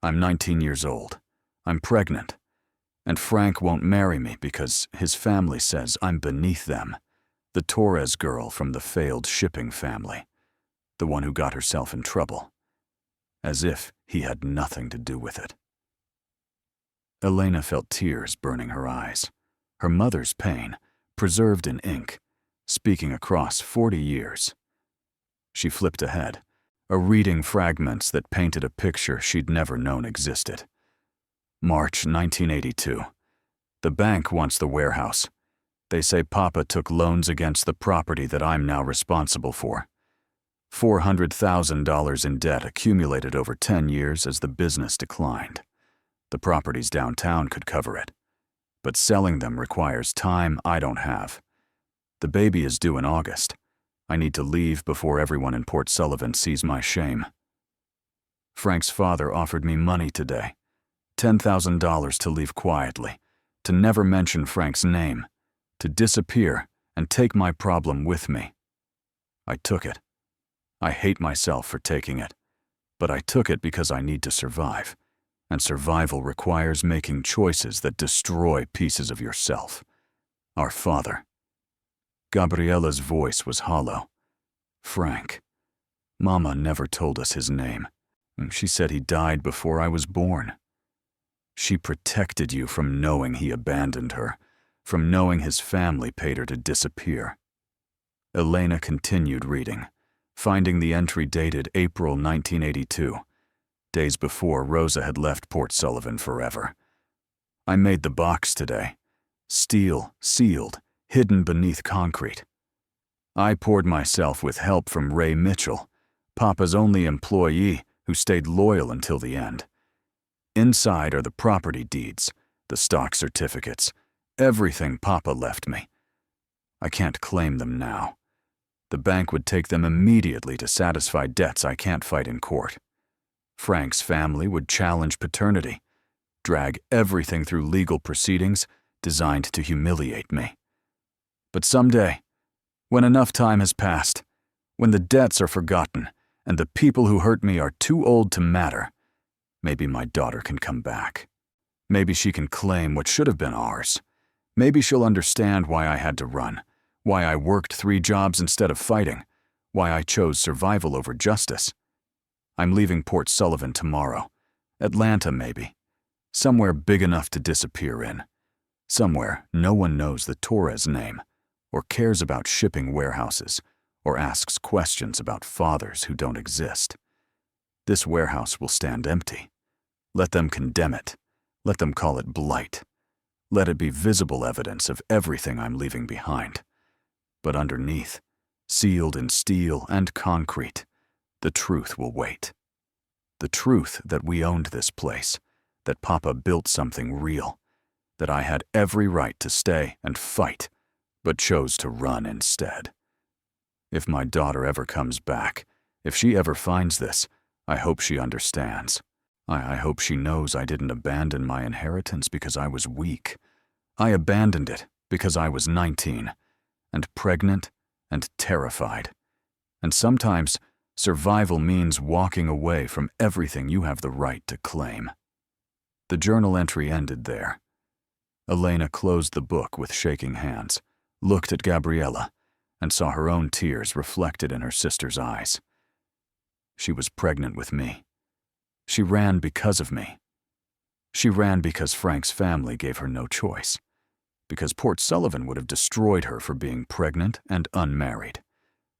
I'm 19 years old. I'm pregnant. And Frank won't marry me because his family says I'm beneath them. The Torres girl from the failed shipping family. The one who got herself in trouble. As if he had nothing to do with it. Elena felt tears burning her eyes. Her mother's pain, preserved in ink, speaking across 40 years. She flipped ahead, reading fragments that painted a picture she'd never known existed. March 1982. The bank wants the warehouse. They say Papa took loans against the property that I'm now responsible for. $400,000 in debt accumulated over 10 years as the business declined. The properties downtown could cover it. But selling them requires time I don't have. The baby is due in August. I need to leave before everyone in Port Sullivan sees my shame. Frank's father offered me money today. $10,000 to leave quietly, to never mention Frank's name, to disappear and take my problem with me. I took it. I hate myself for taking it. But I took it because I need to survive, and survival requires making choices that destroy pieces of yourself. Our father. Gabriella's voice was hollow. Frank. Mama never told us his name. She said he died before I was born. She protected you from knowing he abandoned her, from knowing his family paid her to disappear. Elena continued reading, finding the entry dated April 1982, days before Rosa had left Port Sullivan forever. I made the box today. Steel, sealed, hidden beneath concrete. I poured myself with help from Ray Mitchell, Papa's only employee who stayed loyal until the end. Inside are the property deeds, the stock certificates, everything Papa left me. I can't claim them now. The bank would take them immediately to satisfy debts I can't fight in court. Frank's family would challenge paternity, drag everything through legal proceedings designed to humiliate me. But someday, when enough time has passed, when the debts are forgotten and the people who hurt me are too old to matter, maybe my daughter can come back. Maybe she can claim what should have been ours. Maybe she'll understand why I had to run, why I worked 3 jobs instead of fighting, why I chose survival over justice. I'm leaving Port Sullivan tomorrow. Atlanta, maybe. Somewhere big enough to disappear in. Somewhere no one knows the Torres name, or cares about shipping warehouses, or asks questions about fathers who don't exist. This warehouse will stand empty. Let them condemn it. Let them call it blight. Let it be visible evidence of everything I'm leaving behind. But underneath, sealed in steel and concrete, the truth will wait. The truth that we owned this place, that Papa built something real, that I had every right to stay and fight, but chose to run instead. If my daughter ever comes back, if she ever finds this, I hope she understands. I hope she knows I didn't abandon my inheritance because I was weak. I abandoned it because I was 19, and pregnant and terrified. And sometimes, survival means walking away from everything you have the right to claim. The journal entry ended there. Elena closed the book with shaking hands, looked at Gabriella, and saw her own tears reflected in her sister's eyes. She was pregnant with me. She ran because of me. She ran because Frank's family gave her no choice, because Port Sullivan would have destroyed her for being pregnant and unmarried,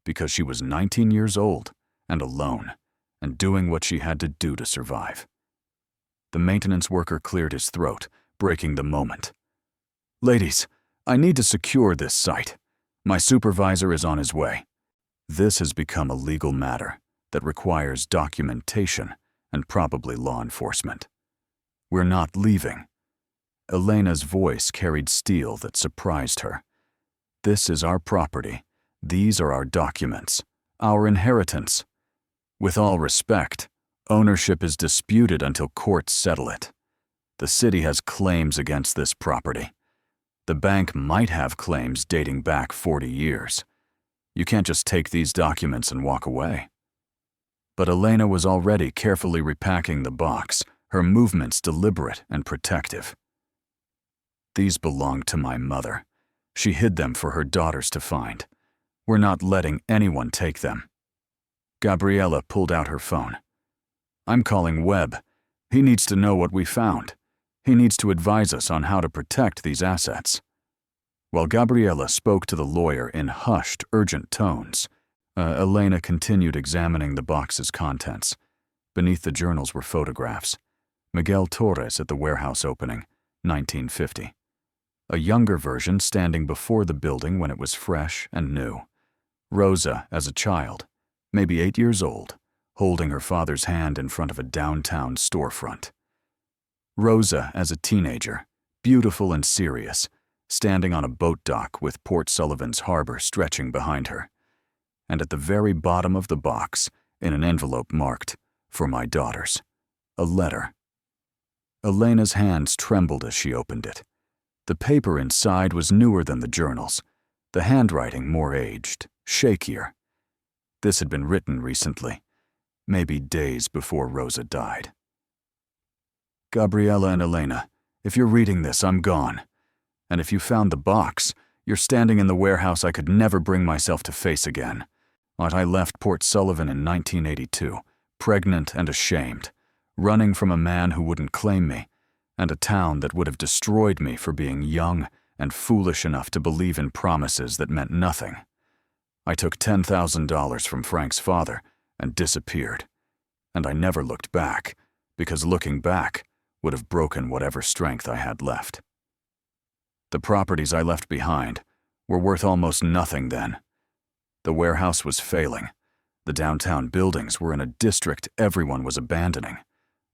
because she was 19 years old and alone and doing what she had to do to survive. The maintenance worker cleared his throat, breaking the moment. "Ladies, I need to secure this site. My supervisor is on his way." This has become a legal matter that requires documentation and probably law enforcement. We're not leaving. Elena's voice carried steel that surprised her. This is our property. These are our documents, our inheritance. With all respect, ownership is disputed until courts settle it. The city has claims against this property. The bank might have claims dating back 40 years. You can't just take these documents and walk away. But Elena was already carefully repacking the box, her movements deliberate and protective. These belong to my mother. She hid them for her daughters to find. We're not letting anyone take them. Gabriella pulled out her phone. "I'm calling Webb. He needs to know what we found. He needs to advise us on how to protect these assets." While Gabriella spoke to the lawyer in hushed, urgent tones, Elena continued examining the box's contents. Beneath the journals were photographs. Miguel Torres at the warehouse opening, 1950. A younger version standing before the building when it was fresh and new. Rosa as a child, maybe 8 years old, holding her father's hand in front of a downtown storefront. Rosa as a teenager, beautiful and serious, standing on a boat dock with Port Sullivan's harbor stretching behind her. And at the very bottom of the box, in an envelope marked, "For my daughters," a letter. Elena's hands trembled as she opened it. The paper inside was newer than the journals, the handwriting more aged, shakier. This had been written recently. maybe days before Rosa died. Gabriella and Elena, if you're reading this, I'm gone. And if you found the box, you're standing in the warehouse I could never bring myself to face again. But I left Port Sullivan in 1982, pregnant and ashamed, running from a man who wouldn't claim me, and a town that would have destroyed me for being young and foolish enough to believe in promises that meant nothing. I took $10,000 from Frank's father and disappeared, and I never looked back, because looking back would have broken whatever strength I had left. The properties I left behind were worth almost nothing then. The warehouse was failing. The downtown buildings were in a district everyone was abandoning.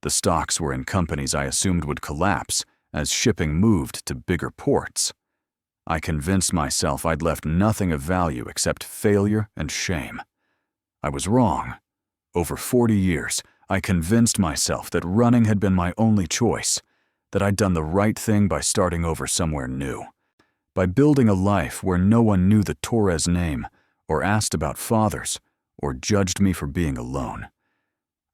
The stocks were in companies I assumed would collapse as shipping moved to bigger ports. I convinced myself I'd left nothing of value except failure and shame. I was wrong. Over 40 years, I convinced myself that running had been my only choice, that I'd done the right thing by starting over somewhere new, by building a life where no one knew the Torres name, or asked about fathers, or judged me for being alone.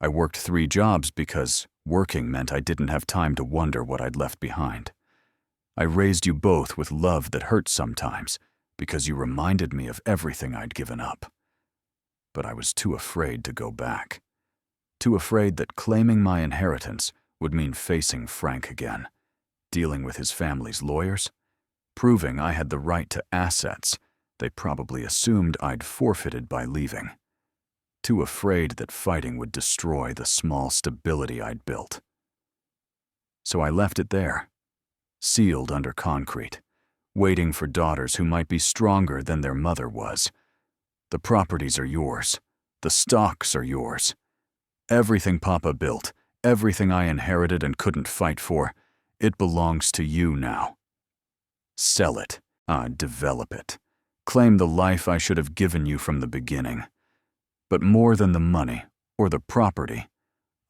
I worked 3 jobs because working meant I didn't have time to wonder what I'd left behind. I raised you both with love that hurt sometimes because you reminded me of everything I'd given up. But I was too afraid to go back. Too afraid that claiming my inheritance would mean facing Frank again, dealing with his family's lawyers, proving I had the right to assets they probably assumed I'd forfeited by leaving. Too afraid that fighting would destroy the small stability I'd built. So I left it there, sealed under concrete, waiting for daughters who might be stronger than their mother was. The properties are yours. The stocks are yours. Everything Papa built, everything I inherited and couldn't fight for, it belongs to you now. Sell it. Develop it. Claim the life I should have given you from the beginning. But more than the money or the property,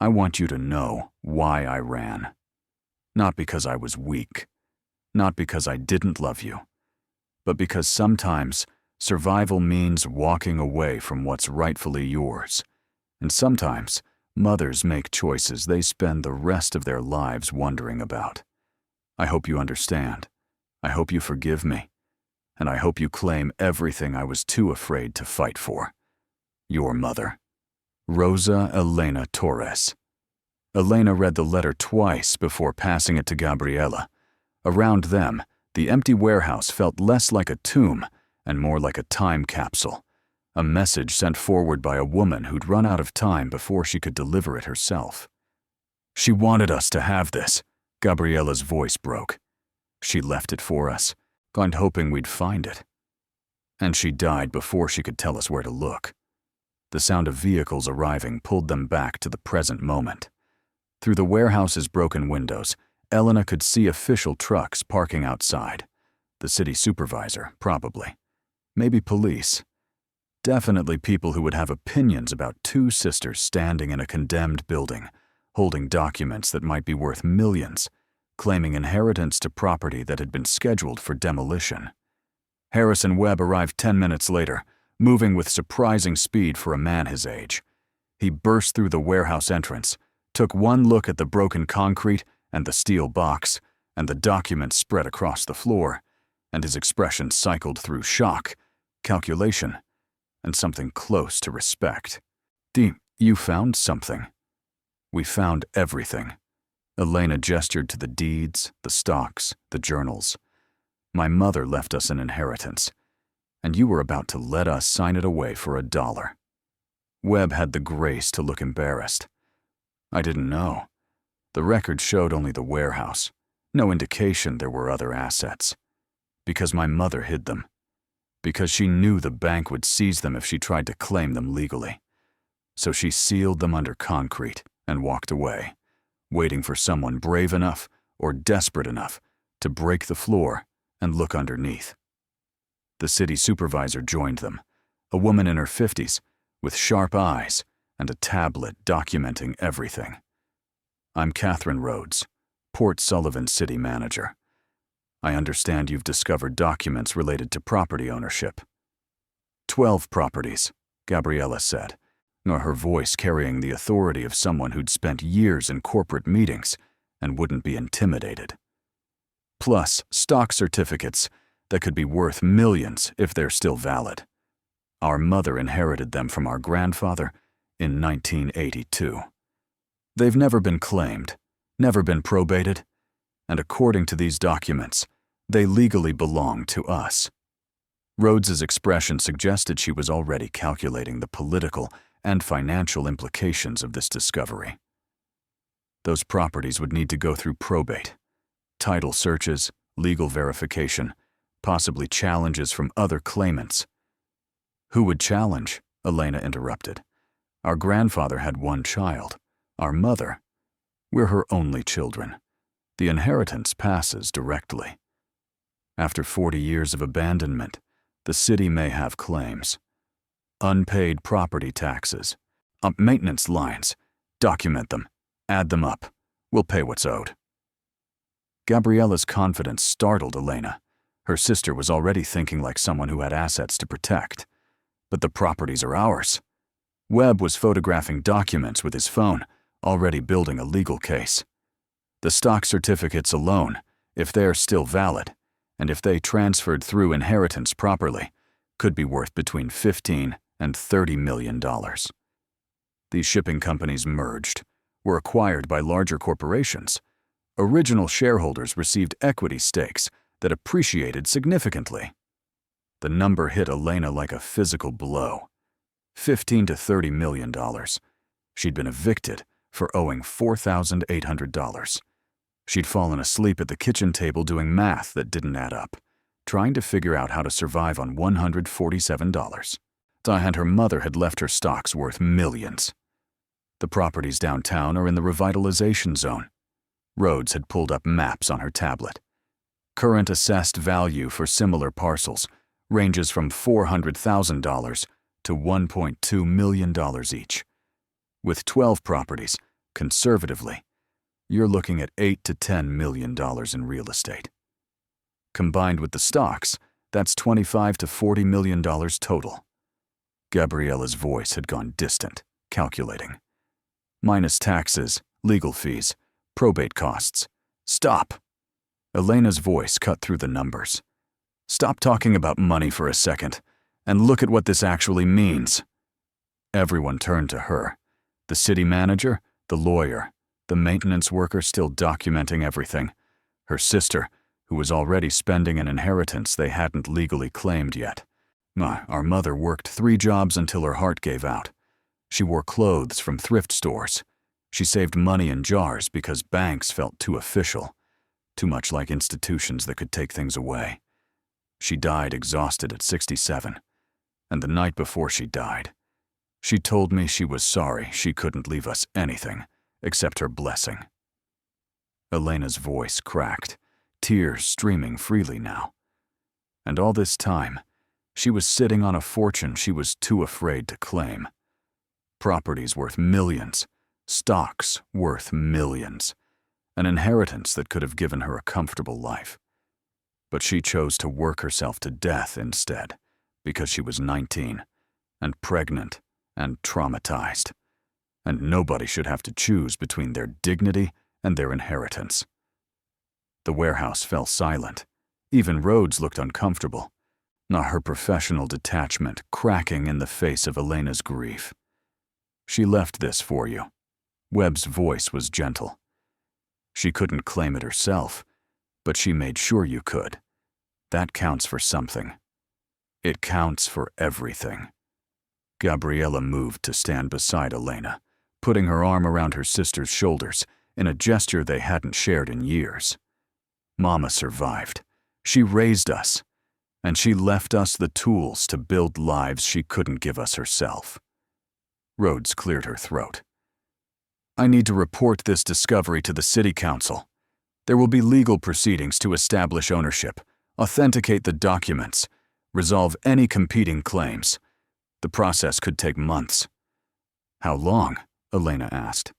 I want you to know why I ran. Not because I was weak, not because I didn't love you, but because sometimes survival means walking away from what's rightfully yours. And sometimes mothers make choices they spend the rest of their lives wondering about. I hope you understand. I hope you forgive me. And I hope you claim everything I was too afraid to fight for. Your mother, Rosa Elena Torres. Elena read the letter twice before passing it to Gabriella. Around them, the empty warehouse felt less like a tomb and more like a time capsule, a message sent forward by a woman who'd run out of time before she could deliver it herself. She wanted us to have this, Gabriella's voice broke. She left it for us, kind hoping we'd find it. And she died before she could tell us where to look. The sound of vehicles arriving pulled them back to the present moment. Through the warehouse's broken windows, Elena could see official trucks parking outside. The city supervisor, probably. Maybe police. Definitely people who would have opinions about 2 sisters standing in a condemned building, holding documents that might be worth millions, claiming inheritance to property that had been scheduled for demolition. Harrison Webb arrived 10 minutes later, moving with surprising speed for a man his age. He burst through the warehouse entrance, took one look at the broken concrete and the steel box, and the documents spread across the floor, and his expression cycled through shock, calculation, and something close to respect. You found something. We found everything. Elena gestured to the deeds, the stocks, the journals. My mother left us an inheritance, and you were about to let us sign it away for $1. Webb had the grace to look embarrassed. I didn't know. The record showed only the warehouse, no indication there were other assets. Because my mother hid them. Because she knew the bank would seize them if she tried to claim them legally. So she sealed them under concrete and walked away, waiting for someone brave enough or desperate enough to break the floor and look underneath. The city supervisor joined them, a woman in her 50s, with sharp eyes and a tablet documenting everything. I'm Catherine Rhodes, Port Sullivan city manager. I understand you've discovered documents related to property ownership. 12 properties, Gabriella said, nor her voice carrying the authority of someone who'd spent years in corporate meetings and wouldn't be intimidated. Plus, stock certificates that could be worth millions if they're still valid. Our mother inherited them from our grandfather in 1982. They've never been claimed, never been probated, and according to these documents, they legally belong to us. Rhodes's expression suggested she was already calculating the political and financial implications of this discovery. Those properties would need to go through probate, title searches, legal verification, possibly challenges from other claimants. Who would challenge? Elena interrupted. Our grandfather had one child, our mother. We're her only children. The inheritance passes directly. After 40 years of abandonment, the city may have claims. Unpaid property taxes, maintenance lines. Document them, add them up. We'll pay what's owed. Gabriella's confidence startled Elena. Her sister was already thinking like someone who had assets to protect. But the properties are ours. Webb was photographing documents with his phone, already building a legal case. The stock certificates alone, if they're still valid, and if they transferred through inheritance properly, could be worth between $15 and $30 million. These shipping companies merged, were acquired by larger corporations. Original shareholders received equity stakes that appreciated significantly. The number hit Elena like a physical blow. $15 to $30 million. She'd been evicted for owing $4,800. She'd fallen asleep at the kitchen table doing math that didn't add up, trying to figure out how to survive on $147. And her mother had left her stocks worth millions. The properties downtown are in the revitalization zone. Rhodes had pulled up maps on her tablet. Current assessed value for similar parcels ranges from $400,000 to $1.2 million each. With 12 properties, conservatively, you're looking at $8 to $10 million in real estate. Combined with the stocks, that's $25 to $40 million total. Gabriella's voice had gone distant, calculating. Minus taxes, legal fees, probate costs. Stop! Elena's voice cut through the numbers. Stop talking about money for a second, and look at what this actually means. Everyone turned to her. The city manager, the lawyer, the maintenance worker still documenting everything, her sister, who was already spending an inheritance they hadn't legally claimed yet. Our mother worked 3 jobs until her heart gave out. She wore clothes from thrift stores. She saved money in jars because banks felt too official, too much like institutions that could take things away. She died exhausted at 67, and the night before she died, she told me she was sorry she couldn't leave us anything except her blessing. Elena's voice cracked, tears streaming freely now. And all this time, she was sitting on a fortune she was too afraid to claim. Properties worth millions, stocks worth millions, an inheritance that could have given her a comfortable life. But she chose to work herself to death instead, because she was 19, and pregnant, and traumatized. And nobody should have to choose between their dignity and their inheritance. The warehouse fell silent. Even Rhodes looked uncomfortable, her professional detachment cracking in the face of Elena's grief. She left this for you. Webb's voice was gentle. She couldn't claim it herself, but she made sure you could. That counts for something. It counts for everything. Gabriella moved to stand beside Elena, putting her arm around her sister's shoulders in a gesture they hadn't shared in years. Mama survived. She raised us, and she left us the tools to build lives she couldn't give us herself. Rhodes cleared her throat. I need to report this discovery to the city council. There will be legal proceedings to establish ownership, authenticate the documents, resolve any competing claims. The process could take months. How long? Elena asked.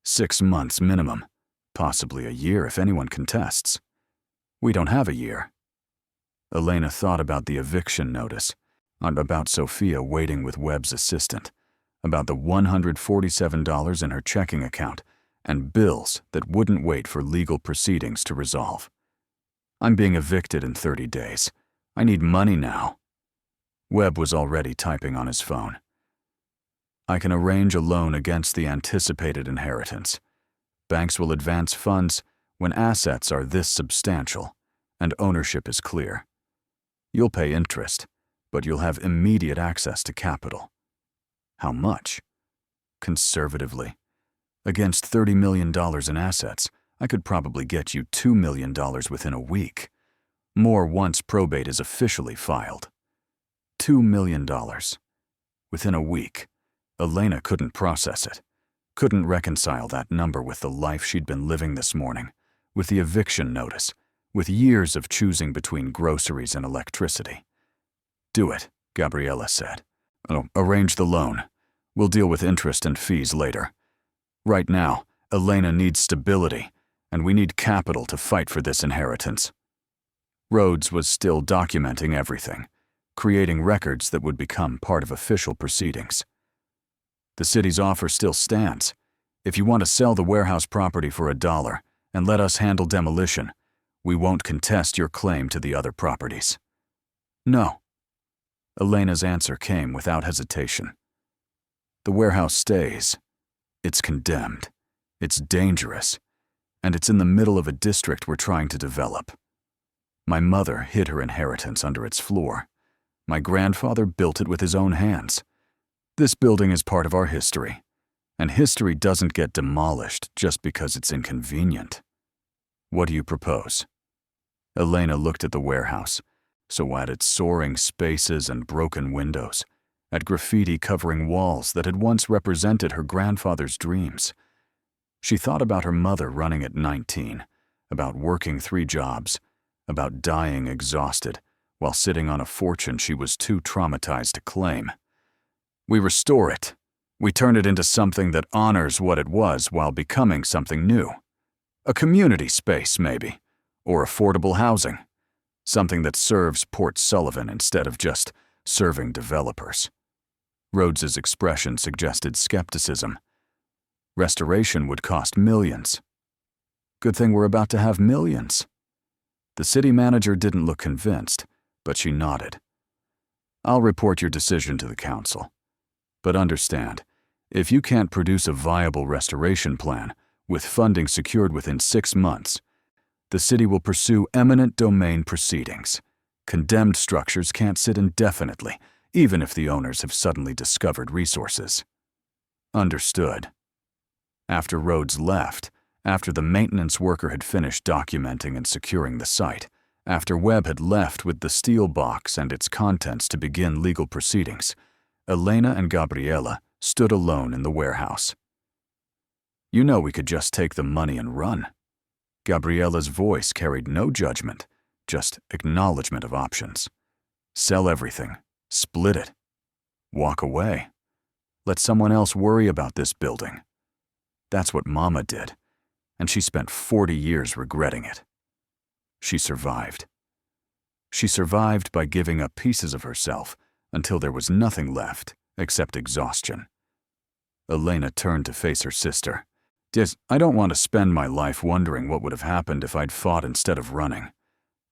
6 months minimum, possibly a year if anyone contests. We don't have a year. Elena thought about the eviction notice, and about Sofia waiting with Webb's assistant, about the $147 in her checking account, and bills that wouldn't wait for legal proceedings to resolve. I'm being evicted in 30 days. I need money now. Webb was already typing on his phone. I can arrange a loan against the anticipated inheritance. Banks will advance funds when assets are this substantial and ownership is clear. You'll pay interest, but you'll have immediate access to capital. How much? Conservatively, against $30 million in assets, I could probably get you $2 million within a week. More once probate is officially filed. $2 million. Within a week. Elena couldn't process it. Couldn't reconcile that number with the life she'd been living this morning, with the eviction notice, with years of choosing between groceries and electricity. Do it, Gabriella said. Arrange the loan. We'll deal with interest and fees later. Right now, Elena needs stability, and we need capital to fight for this inheritance. Rhodes was still documenting everything, creating records that would become part of official proceedings. The city's offer still stands. If you want to sell the warehouse property for $1 and let us handle demolition, we won't contest your claim to the other properties. No. Elena's answer came without hesitation. The warehouse stays. It's condemned. It's dangerous. And it's in the middle of a district we're trying to develop. My mother hid her inheritance under its floor. My grandfather built it with his own hands. This building is part of our history, and history doesn't get demolished just because it's inconvenient. What do you propose? Elena looked at the warehouse, so at its soaring spaces and broken windows, at graffiti covering walls that had once represented her grandfather's dreams. She thought about her mother running at 19, about working 3 jobs, about dying exhausted while sitting on a fortune she was too traumatized to claim. We restore it. We turn it into something that honors what it was while becoming something new. A community space, maybe, or affordable housing. Something that serves Port Sullivan instead of just serving developers. Rhodes's expression suggested skepticism. Restoration would cost millions. Good thing we're about to have millions. The city manager didn't look convinced, but she nodded. I'll report your decision to the council. But understand, if you can't produce a viable restoration plan with funding secured within 6 months, the city will pursue eminent domain proceedings. Condemned structures can't sit indefinitely, even if the owners have suddenly discovered resources. Understood. After Rhodes left, after the maintenance worker had finished documenting and securing the site, after Webb had left with the steel box and its contents to begin legal proceedings, Elena and Gabriella stood alone in the warehouse. You know we could just take the money and run. Gabriella's voice carried no judgment, just acknowledgement of options. Sell everything, split it, walk away. Let someone else worry about this building. That's what Mama did, and she spent 40 years regretting it. She survived. She survived by giving up pieces of herself until there was nothing left except exhaustion. Elena turned to face her sister. I don't want to spend my life wondering what would have happened if I'd fought instead of running.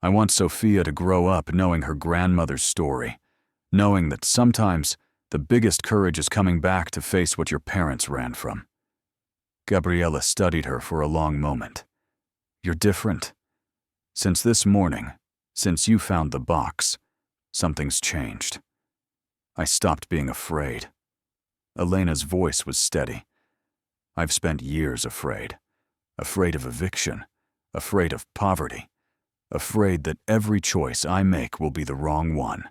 I want Sofia to grow up knowing her grandmother's story, knowing that sometimes the biggest courage is coming back to face what your parents ran from. Gabriella studied her for a long moment. You're different. Since this morning, since you found the box, something's changed. I stopped being afraid. Elena's voice was steady. I've spent years afraid. Afraid of eviction. Afraid of poverty. Afraid that every choice I make will be the wrong one.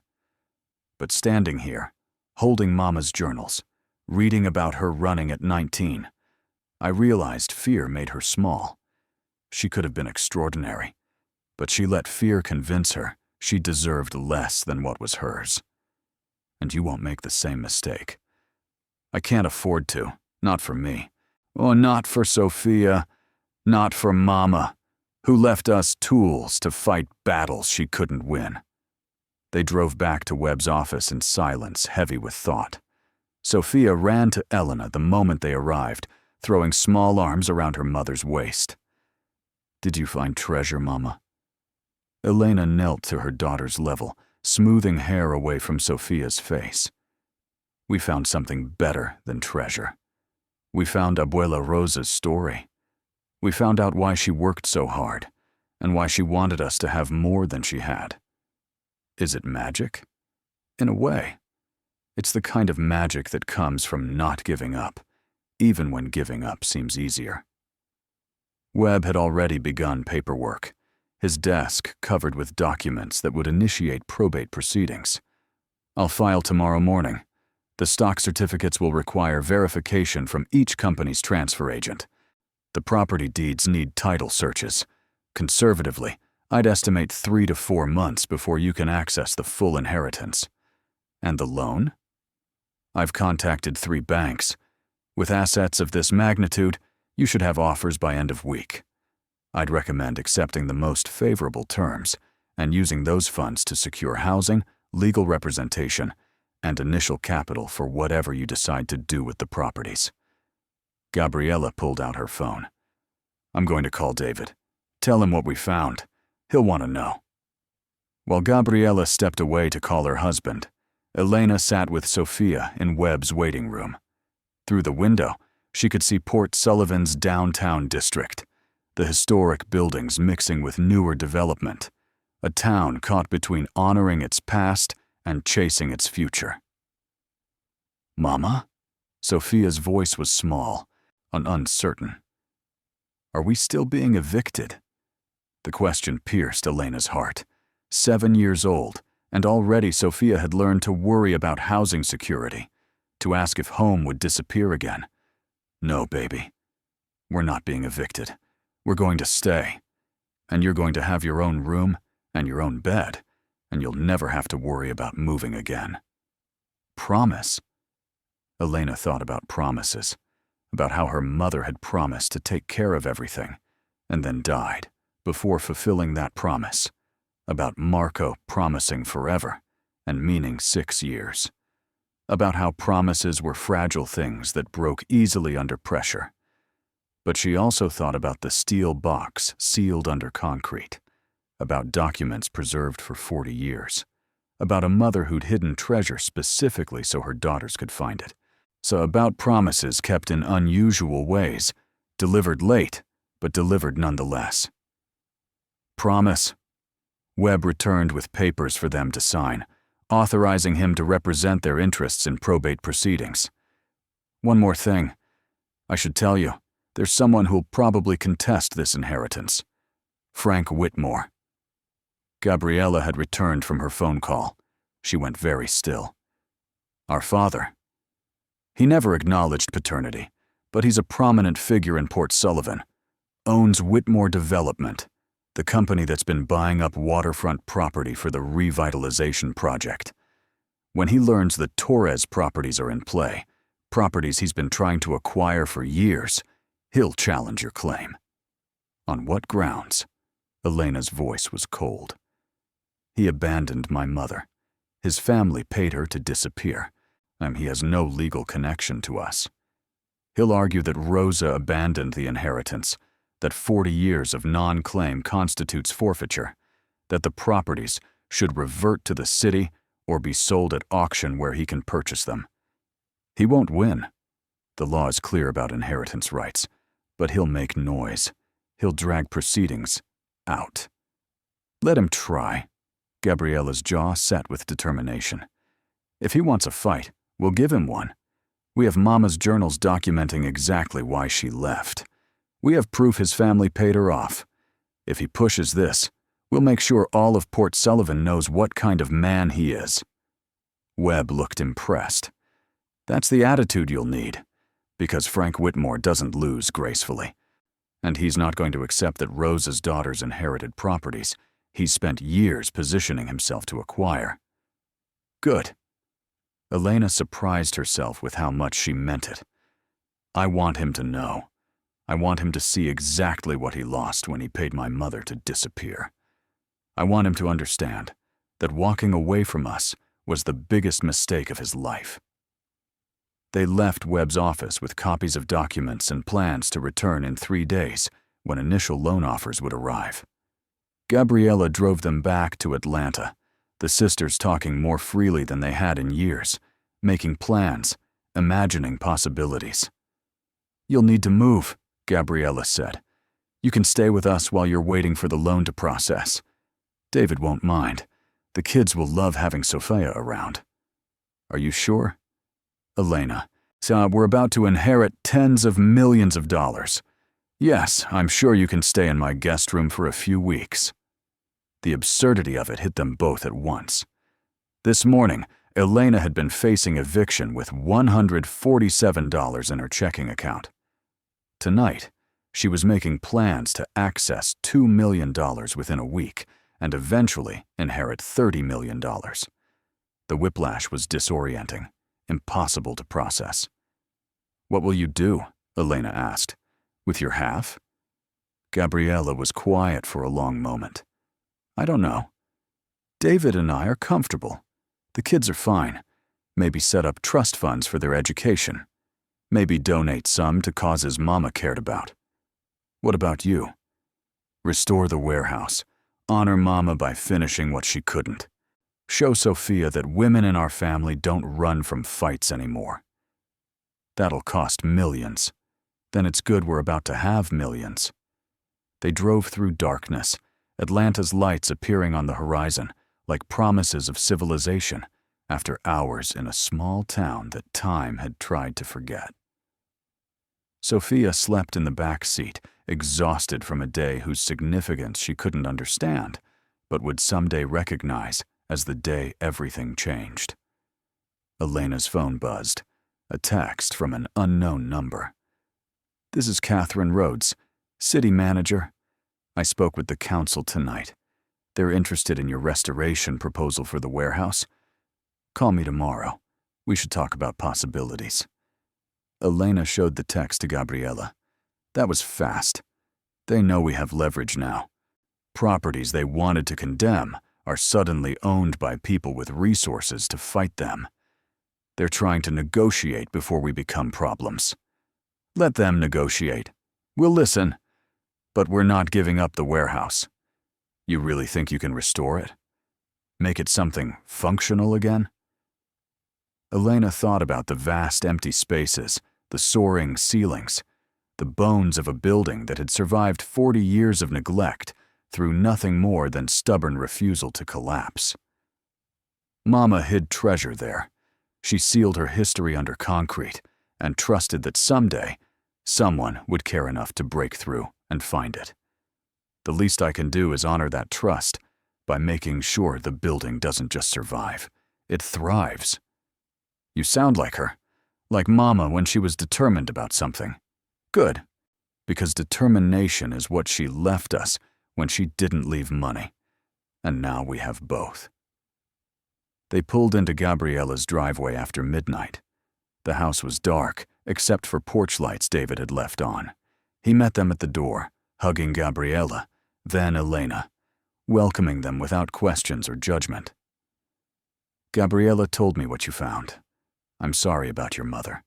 But standing here, holding Mama's journals, reading about her running at 19, I realized fear made her small. She could have been extraordinary, but she let fear convince her she deserved less than what was hers. And you won't make the same mistake. I can't afford to, not for me. Oh, not for Sofia, not for Mama, who left us tools to fight battles she couldn't win. They drove back to Webb's office in silence, heavy with thought. Sofia ran to Elena the moment they arrived, throwing small arms around her mother's waist. "Did you find treasure, Mama?" Elena knelt to her daughter's level, smoothing hair away from Sofia's face. "We found something better than treasure. We found Abuela Rosa's story. We found out why she worked so hard, and why she wanted us to have more than she had. Is it magic? In a way. It's the kind of magic that comes from not giving up, even when giving up seems easier." Webb had already begun paperwork, his desk covered with documents that would initiate probate proceedings. "I'll file tomorrow morning. The stock certificates will require verification from each company's transfer agent. The property deeds need title searches. Conservatively, I'd estimate 3 to 4 months before you can access the full inheritance. And the loan? I've contacted 3 banks. With assets of this magnitude, you should have offers by end of week. I'd recommend accepting the most favorable terms and using those funds to secure housing, legal representation, and initial capital for whatever you decide to do with the properties." Gabriella pulled out her phone. "I'm going to call David. Tell him what we found. He'll want to know." While Gabriella stepped away to call her husband, Elena sat with Sofia in Webb's waiting room. Through the window, she could see Port Sullivan's downtown district, the historic buildings mixing with newer development, a town caught between honoring its past and chasing its future. "Mama?" Sofia's voice was small and uncertain. "Are we still being evicted?" The question pierced Elena's heart. 7 years old, and already Sofia had learned to worry about housing security, to ask if home would disappear again. "No, baby. We're not being evicted. We're going to stay. And you're going to have your own room and your own bed, and you'll never have to worry about moving again." Promise? Elena thought about promises, about how her mother had promised to take care of everything, and then died before fulfilling that promise, about Marco promising forever and meaning 6 years, about how promises were fragile things that broke easily under pressure. But she also thought about the steel box sealed under concrete, about documents preserved for 40 years, about a mother who'd hidden treasure specifically so her daughters could find it, so about promises kept in unusual ways, delivered late, but delivered nonetheless. "Promise." Webb returned with papers for them to sign, authorizing him to represent their interests in probate proceedings. "One more thing. I should tell you, there's someone who'll probably contest this inheritance. Frank Whitmore." Gabriella had returned from her phone call. She went very still. "Our father. He never acknowledged paternity, but he's a prominent figure in Port Sullivan. Owns Whitmore Development, the company that's been buying up waterfront property for the revitalization project. When he learns the Torres properties are in play, properties he's been trying to acquire for years, he'll challenge your claim." "On what grounds?" Elena's voice was cold. "He abandoned my mother. His family paid her to disappear, and he has no legal connection to us. He'll argue that Rosa abandoned the inheritance, that 40 years of non-claim constitutes forfeiture, that the properties should revert to the city or be sold at auction where he can purchase them. He won't win. The law is clear about inheritance rights, but he'll make noise. He'll drag proceedings out. Let him try." Gabriella's jaw set with determination. "If he wants a fight, we'll give him one. We have Mama's journals documenting exactly why she left. We have proof his family paid her off. If he pushes this, we'll make sure all of Port Sullivan knows what kind of man he is." Webb looked impressed. "That's the attitude you'll need, because Frank Whitmore doesn't lose gracefully. And he's not going to accept that Rosa's daughters inherited properties he's spent years positioning himself to acquire." "Good." Elena surprised herself with how much she meant it. "I want him to know. I want him to see exactly what he lost when he paid my mother to disappear. I want him to understand that walking away from us was the biggest mistake of his life." They left Webb's office with copies of documents and plans to return in 3 days when initial loan offers would arrive. Gabriella drove them back to Atlanta, the sisters talking more freely than they had in years, making plans, imagining possibilities. "You'll need to move," Gabriella said. "You can stay with us while you're waiting for the loan to process. David won't mind. The kids will love having Sofia around." "Are you sure?" "Elena, so we're about to inherit tens of millions of dollars. Yes, I'm sure you can stay in my guest room for a few weeks." The absurdity of it hit them both at once. This morning, Elena had been facing eviction with $147 in her checking account. Tonight, she was making plans to access $2 million within a week and eventually inherit $30 million. The whiplash was disorienting, impossible to process. "What will you do?" Elena asked. "With your half?" Gabriella was quiet for a long moment. "I don't know. David and I are comfortable. The kids are fine. Maybe set up trust funds for their education. Maybe donate some to causes Mama cared about. What about you?" "Restore the warehouse. Honor Mama by finishing what she couldn't. Show Sofia that women in our family don't run from fights anymore. That'll cost millions. Then it's good we're about to have millions." They drove through darkness, Atlanta's lights appearing on the horizon like promises of civilization after hours in a small town that time had tried to forget. Sofia slept in the back seat, exhausted from a day whose significance she couldn't understand, but would someday recognize as the day everything changed. Elena's phone buzzed, a text from an unknown number. "This is Catherine Rhodes, city manager. I spoke with the council tonight. They're interested in your restoration proposal for the warehouse. Call me tomorrow. We should talk about possibilities." Elena showed the text to Gabriella. "That was fast. They know we have leverage now. Properties they wanted to condemn are suddenly owned by people with resources to fight them. They're trying to negotiate before we become problems. Let them negotiate. We'll listen. But we're not giving up the warehouse. You really think you can restore it? Make it something functional again?" Elena thought about the vast empty spaces, the soaring ceilings, the bones of a building that had survived 40 years of neglect through nothing more than stubborn refusal to collapse. Mama hid treasure there. She sealed her history under concrete and trusted that someday someone would care enough to break through and find it. The least I can do is honor that trust by making sure the building doesn't just survive, it thrives. You sound like her, like Mama when she was determined about something. Good, because determination is what she left us when she didn't leave money, and now we have both. They pulled into Gabriella's driveway after midnight. The house was dark, except for porch lights David had left on. He met them at the door, hugging Gabriella, then Elena, welcoming them without questions or judgment. "Gabriella told me what you found. I'm sorry about your mother,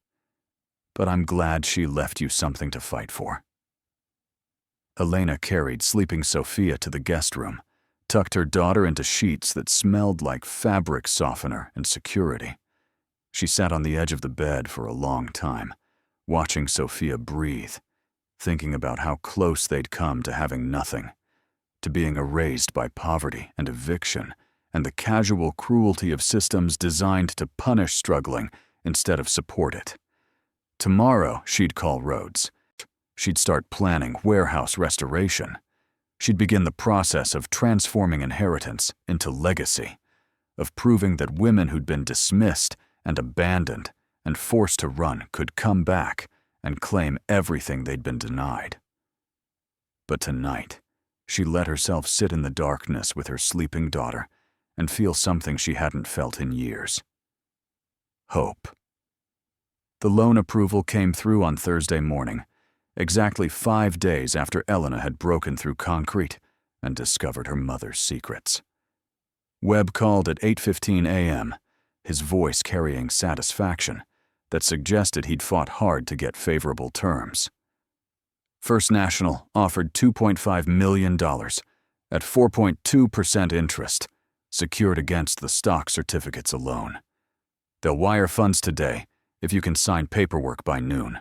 but I'm glad she left you something to fight for." Elena carried sleeping Sofia to the guest room, tucked her daughter into sheets that smelled like fabric softener and security. She sat on the edge of the bed for a long time, watching Sofia breathe, thinking about how close they'd come to having nothing, to being erased by poverty and eviction, and the casual cruelty of systems designed to punish struggling instead of support it. Tomorrow, she'd call Rhodes. She'd start planning warehouse restoration. She'd begin the process of transforming inheritance into legacy, of proving that women who'd been dismissed and abandoned and forced to run could come back and claim everything they'd been denied. But tonight, she let herself sit in the darkness with her sleeping daughter and feel something she hadn't felt in years. Hope. The loan approval came through on Thursday morning, exactly 5 days after Elena had broken through concrete and discovered her mother's secrets. Webb called at 8:15 a.m., his voice carrying satisfaction, that suggested he'd fought hard to get favorable terms. First National offered $2.5 million at 4.2% interest, secured against the stock certificates alone. They'll wire funds today if you can sign paperwork by noon.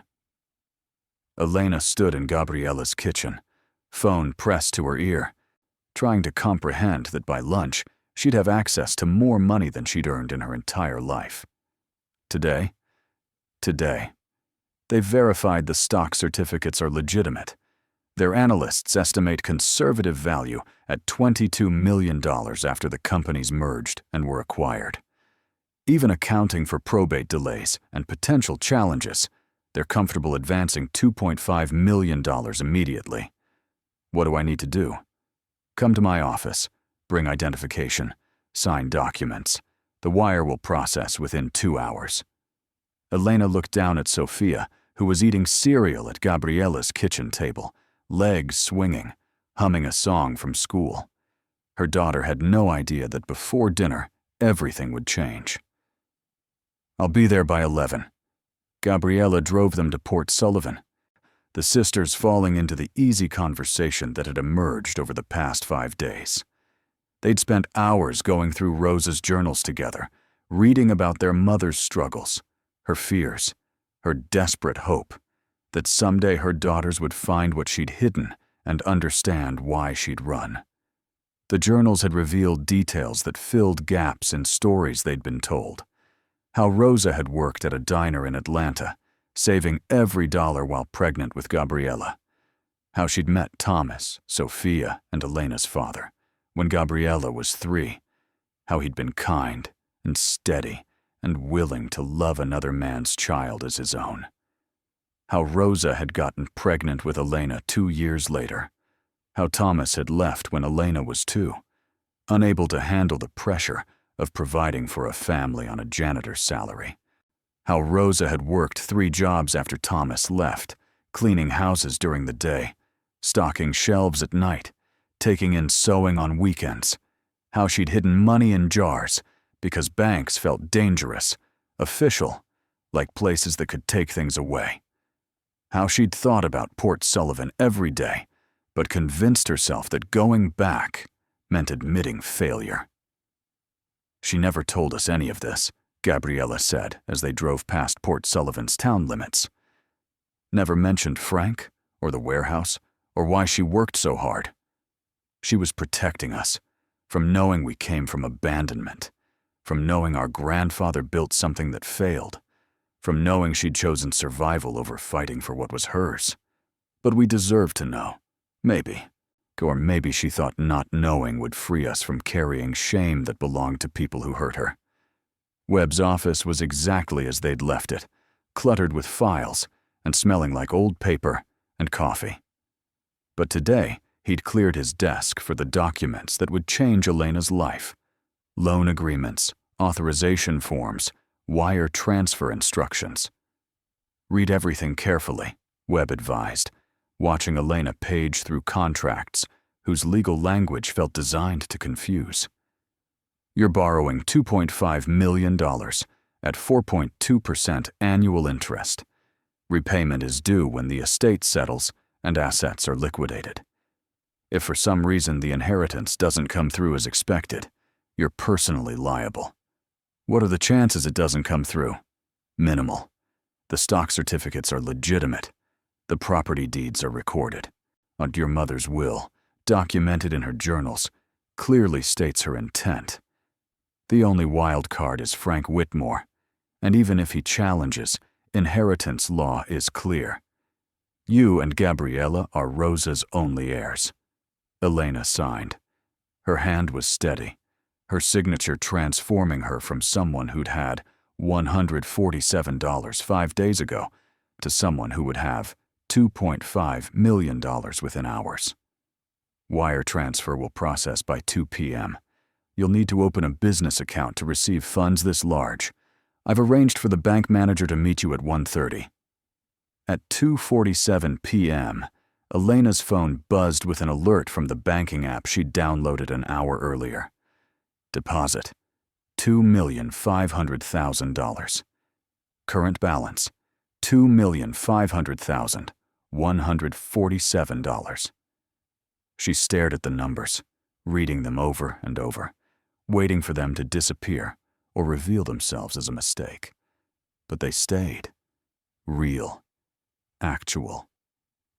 Elena stood in Gabriella's kitchen, phone pressed to her ear, trying to comprehend that by lunch she'd have access to more money than she'd earned in her entire life. Today, they've verified the stock certificates are legitimate. Their analysts estimate conservative value at $22 million after the companies merged and were acquired. Even accounting for probate delays and potential challenges, they're comfortable advancing $2.5 million immediately. What do I need to do? Come to my office, bring identification, sign documents. The wire will process within 2 hours. Elena looked down at Sofia, who was eating cereal at Gabriella's kitchen table, legs swinging, humming a song from school. Her daughter had no idea that before dinner, everything would change. I'll be there by 11. Gabriella drove them to Port Sullivan, the sisters falling into the easy conversation that had emerged over the past 5 days. They'd spent hours going through Rosa's journals together, reading about their mother's struggles, her fears, her desperate hope that someday her daughters would find what she'd hidden and understand why she'd run. The journals had revealed details that filled gaps in stories they'd been told. How Rosa had worked at a diner in Atlanta, saving every dollar while pregnant with Gabriella. How she'd met Thomas, Sofia, and Elena's father when Gabriella was 3. How he'd been kind and steady and willing to love another man's child as his own. How Rosa had gotten pregnant with Elena 2 years later. How Thomas had left when Elena was 2, unable to handle the pressure of providing for a family on a janitor's salary. How Rosa had worked 3 jobs after Thomas left, cleaning houses during the day, stocking shelves at night, taking in sewing on weekends. How she'd hidden money in jars because banks felt dangerous, official, like places that could take things away. How she'd thought about Port Sullivan every day, but convinced herself that going back meant admitting failure. She never told us any of this, Gabriella said as they drove past Port Sullivan's town limits. Never mentioned Frank, or the warehouse, or why she worked so hard. She was protecting us, from knowing we came from abandonment, from knowing our grandfather built something that failed, from knowing she'd chosen survival over fighting for what was hers. But we deserved to know. Maybe. Or maybe she thought not knowing would free us from carrying shame that belonged to people who hurt her. Webb's office was exactly as they'd left it, cluttered with files and smelling like old paper and coffee. But today, he'd cleared his desk for the documents that would change Elena's life. Loan agreements, authorization forms, wire transfer instructions. Read everything carefully, Webb advised, watching Elena page through contracts whose legal language felt designed to confuse. You're borrowing $2.5 million at 4.2% annual interest. Repayment is due when the estate settles and assets are liquidated. If for some reason the inheritance doesn't come through as expected, you're personally liable. What are the chances it doesn't come through? Minimal. The stock certificates are legitimate. The property deeds are recorded. And your mother's will, documented in her journals, clearly states her intent. The only wild card is Frank Whitmore, and even if he challenges, inheritance law is clear. You and Gabriella are Rosa's only heirs. Elena signed. Her hand was steady, her signature transforming her from someone who'd had $147 5 days ago to someone who would have $2.5 million within hours. Wire transfer will process by 2 p.m. You'll need to open a business account to receive funds this large. I've arranged for the bank manager to meet you at 1:30. At 2:47 p.m., Elena's phone buzzed with an alert from the banking app she'd downloaded an hour earlier. Deposit, $2,500,000. Current balance, $2,500,147. She stared at the numbers, reading them over and over, waiting for them to disappear or reveal themselves as a mistake. But they stayed. Real. Actual.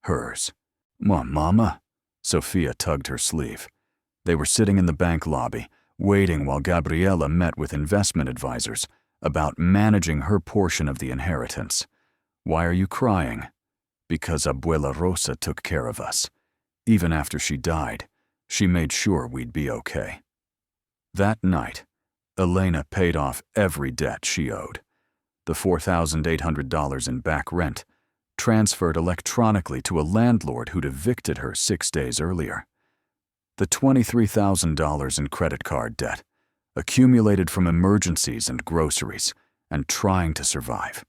Hers. Mama? Sofia tugged her sleeve. They were sitting in the bank lobby, waiting while Gabriela met with investment advisors about managing her portion of the inheritance. Why are you crying? Because Abuela Rosa took care of us. Even after she died, she made sure we'd be okay. That night, Elena paid off every debt she owed. The $4,800 in back rent, transferred electronically to a landlord who'd evicted her 6 days earlier. The $23,000 in credit card debt, accumulated from emergencies and groceries and trying to survive.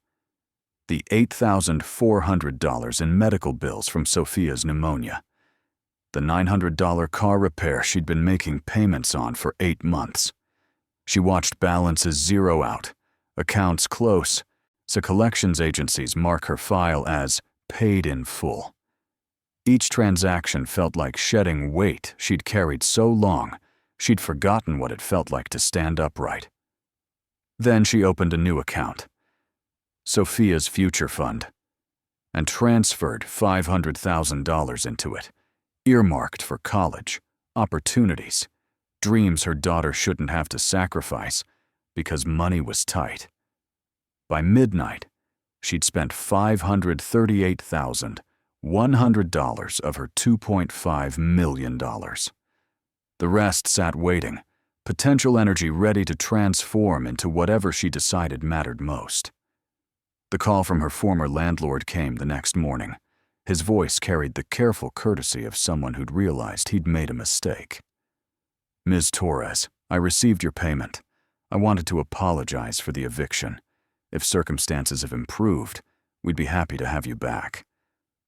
The $8,400 in medical bills from Sofia's pneumonia. The $900 car repair she'd been making payments on for 8 months. She watched balances zero out, accounts close, so collections agencies mark her file as paid in full. Each transaction felt like shedding weight she'd carried so long, she'd forgotten what it felt like to stand upright. Then she opened a new account, Sofia's future fund, and transferred $500,000 into it, earmarked for college, opportunities, dreams her daughter shouldn't have to sacrifice because money was tight. By midnight, she'd spent $538,100 of her $2.5 million. The rest sat waiting, potential energy ready to transform into whatever she decided mattered most. The call from her former landlord came the next morning. His voice carried the careful courtesy of someone who'd realized he'd made a mistake. Ms. Torres, I received your payment. I wanted to apologize for the eviction. If circumstances have improved, we'd be happy to have you back.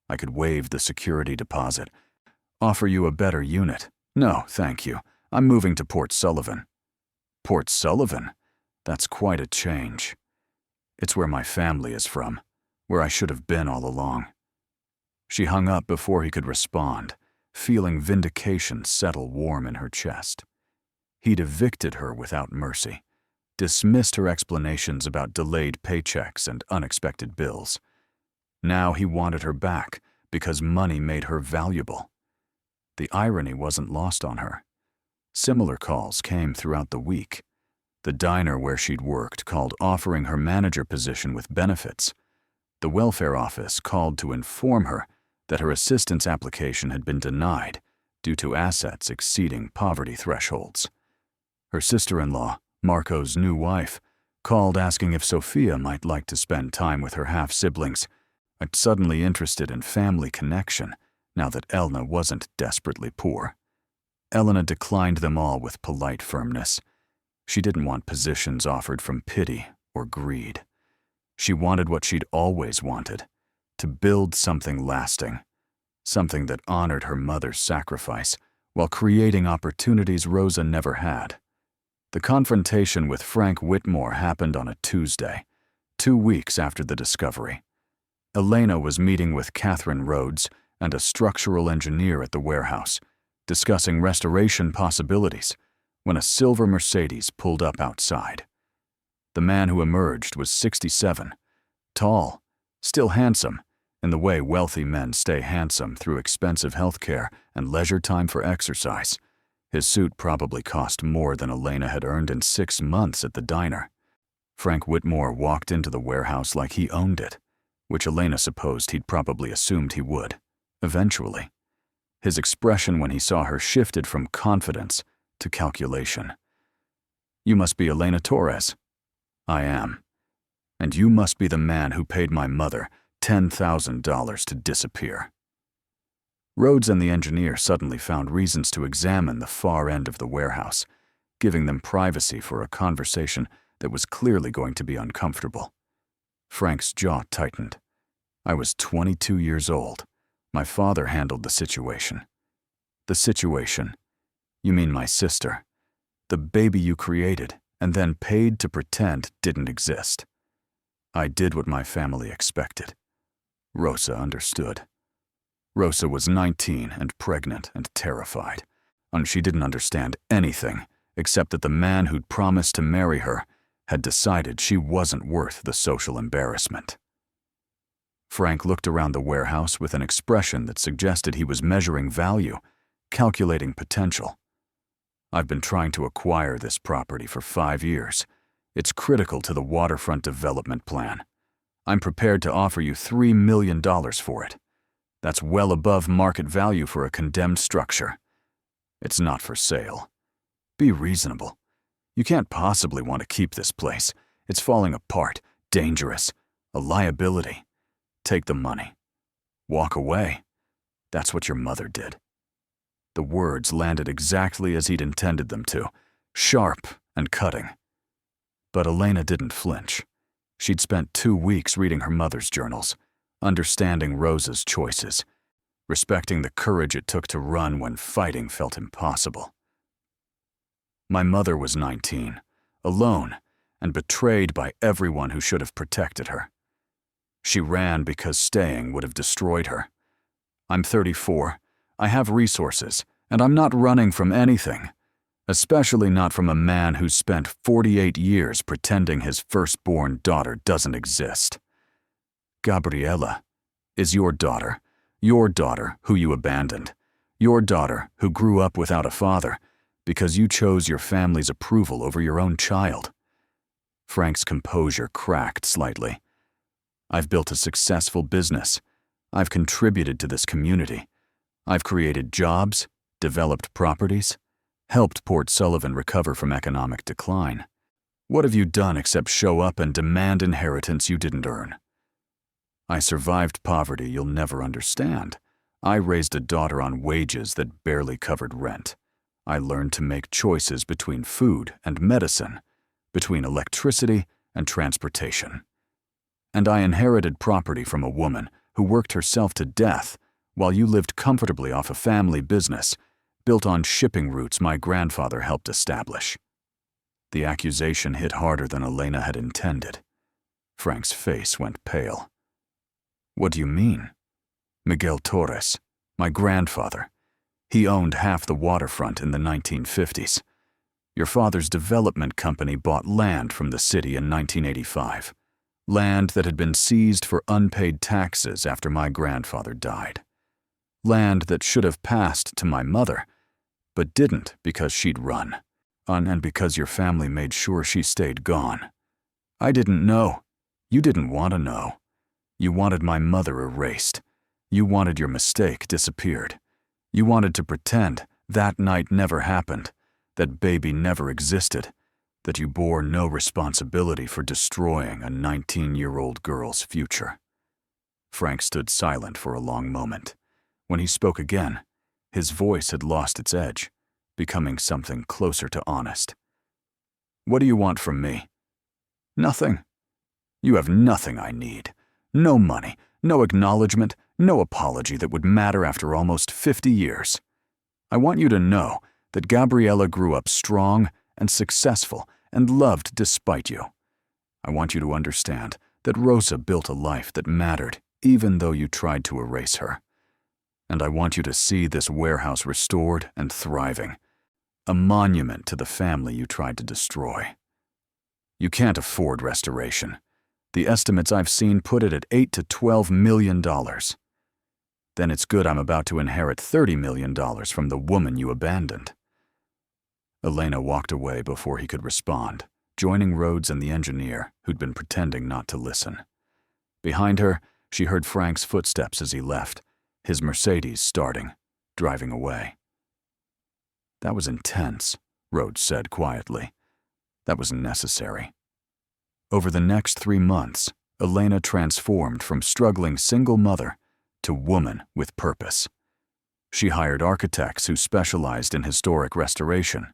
I could waive the security deposit, offer you a better unit. No, thank you. I'm moving to Port Sullivan. Port Sullivan? That's quite a change. It's where my family is from, where I should have been all along. She hung up before he could respond, feeling vindication settle warm in her chest. He'd evicted her without mercy, dismissed her explanations about delayed paychecks and unexpected bills. Now he wanted her back because money made her valuable. The irony wasn't lost on her. Similar calls came throughout the week. The diner where she'd worked called offering her manager position with benefits. The welfare office called to inform her that her assistance application had been denied due to assets exceeding poverty thresholds. Her sister-in-law, Marco's new wife, called asking if Sofia might like to spend time with her half-siblings, suddenly interested in family connection now that Elena wasn't desperately poor. Elena declined them all with polite firmness. She didn't want positions offered from pity or greed. She wanted what she'd always wanted, to build something lasting, something that honored her mother's sacrifice while creating opportunities Rosa never had. The confrontation with Frank Whitmore happened on a Tuesday, 2 weeks after the discovery. Elena was meeting with Catherine Rhodes and a structural engineer at the warehouse, discussing restoration possibilities, when a silver Mercedes pulled up outside. The man who emerged was 67, tall, still handsome, in the way wealthy men stay handsome through expensive health care and leisure time for exercise. His suit probably cost more than Elena had earned in 6 months at the diner. Frank Whitmore walked into the warehouse like he owned it, which Elena supposed he'd probably assumed he would, eventually. His expression when he saw her shifted from confidence to calculation. You must be Elena Torres. I am. And you must be the man who paid my mother $10,000 to disappear. Rhodes and the engineer suddenly found reasons to examine the far end of the warehouse, giving them privacy for a conversation that was clearly going to be uncomfortable. Frank's jaw tightened. I was 22 years old. My father handled the situation. The situation? You mean my sister. The baby you created and then paid to pretend didn't exist. I did what my family expected. Rosa understood. Rosa was 19 and pregnant and terrified, and she didn't understand anything except that the man who'd promised to marry her had decided she wasn't worth the social embarrassment. Frank looked around the warehouse with an expression that suggested he was measuring value, calculating potential. I've been trying to acquire this property for 5 years. It's critical to the waterfront development plan. I'm prepared to offer you $3 million for it. That's well above market value for a condemned structure. It's not for sale. Be reasonable. You can't possibly want to keep this place. It's falling apart, dangerous, a liability. Take the money. Walk away. That's what your mother did. The words landed exactly as he'd intended them to, sharp and cutting. But Elena didn't flinch. She'd spent 2 weeks reading her mother's journals, understanding Rosa's choices, respecting the courage it took to run when fighting felt impossible. My mother was 19, alone, and betrayed by everyone who should have protected her. She ran because staying would have destroyed her. I'm 34, I have resources, and I'm not running from anything, especially not from a man who's spent 48 years pretending his firstborn daughter doesn't exist. Gabriella is your daughter who you abandoned, your daughter who grew up without a father because you chose your family's approval over your own child. Frank's composure cracked slightly. I've built a successful business. I've contributed to this community. I've created jobs, developed properties, helped Port Sullivan recover from economic decline. What have you done except show up and demand inheritance you didn't earn? I survived poverty you'll never understand. I raised a daughter on wages that barely covered rent. I learned to make choices between food and medicine, between electricity and transportation. And I inherited property from a woman who worked herself to death while you lived comfortably off a family business built on shipping routes my grandfather helped establish. The accusation hit harder than Elena had intended. Frank's face went pale. What do you mean? Miguel Torres, my grandfather. He owned half the waterfront in the 1950s. Your father's development company bought land from the city in 1985. Land that had been seized for unpaid taxes after my grandfather died. Land that should have passed to my mother, but didn't because she'd run, and because your family made sure she stayed gone. I didn't know. You didn't want to know. You wanted my mother erased. You wanted your mistake disappeared. You wanted to pretend that night never happened, that baby never existed, that you bore no responsibility for destroying a 19-year-old girl's future. Frank stood silent for a long moment. When he spoke again, his voice had lost its edge, becoming something closer to honest. What do you want from me? Nothing. You have nothing I need. No money, no acknowledgement, no apology that would matter after almost 50 years. I want you to know that Gabriella grew up strong and successful and loved despite you. I want you to understand that Rosa built a life that mattered even though you tried to erase her. And I want you to see this warehouse restored and thriving, a monument to the family you tried to destroy. You can't afford restoration. The estimates I've seen put it at $8 to $12 million. Then it's good I'm about to inherit $30 million from the woman you abandoned. Elena walked away before he could respond, joining Rhodes and the engineer, who'd been pretending not to listen. Behind her, she heard Frank's footsteps as he left, his Mercedes starting, driving away. That was intense, Rhodes said quietly. That was necessary. Over the next 3 months, Elena transformed from struggling single mother to woman with purpose. She hired architects who specialized in historic restoration.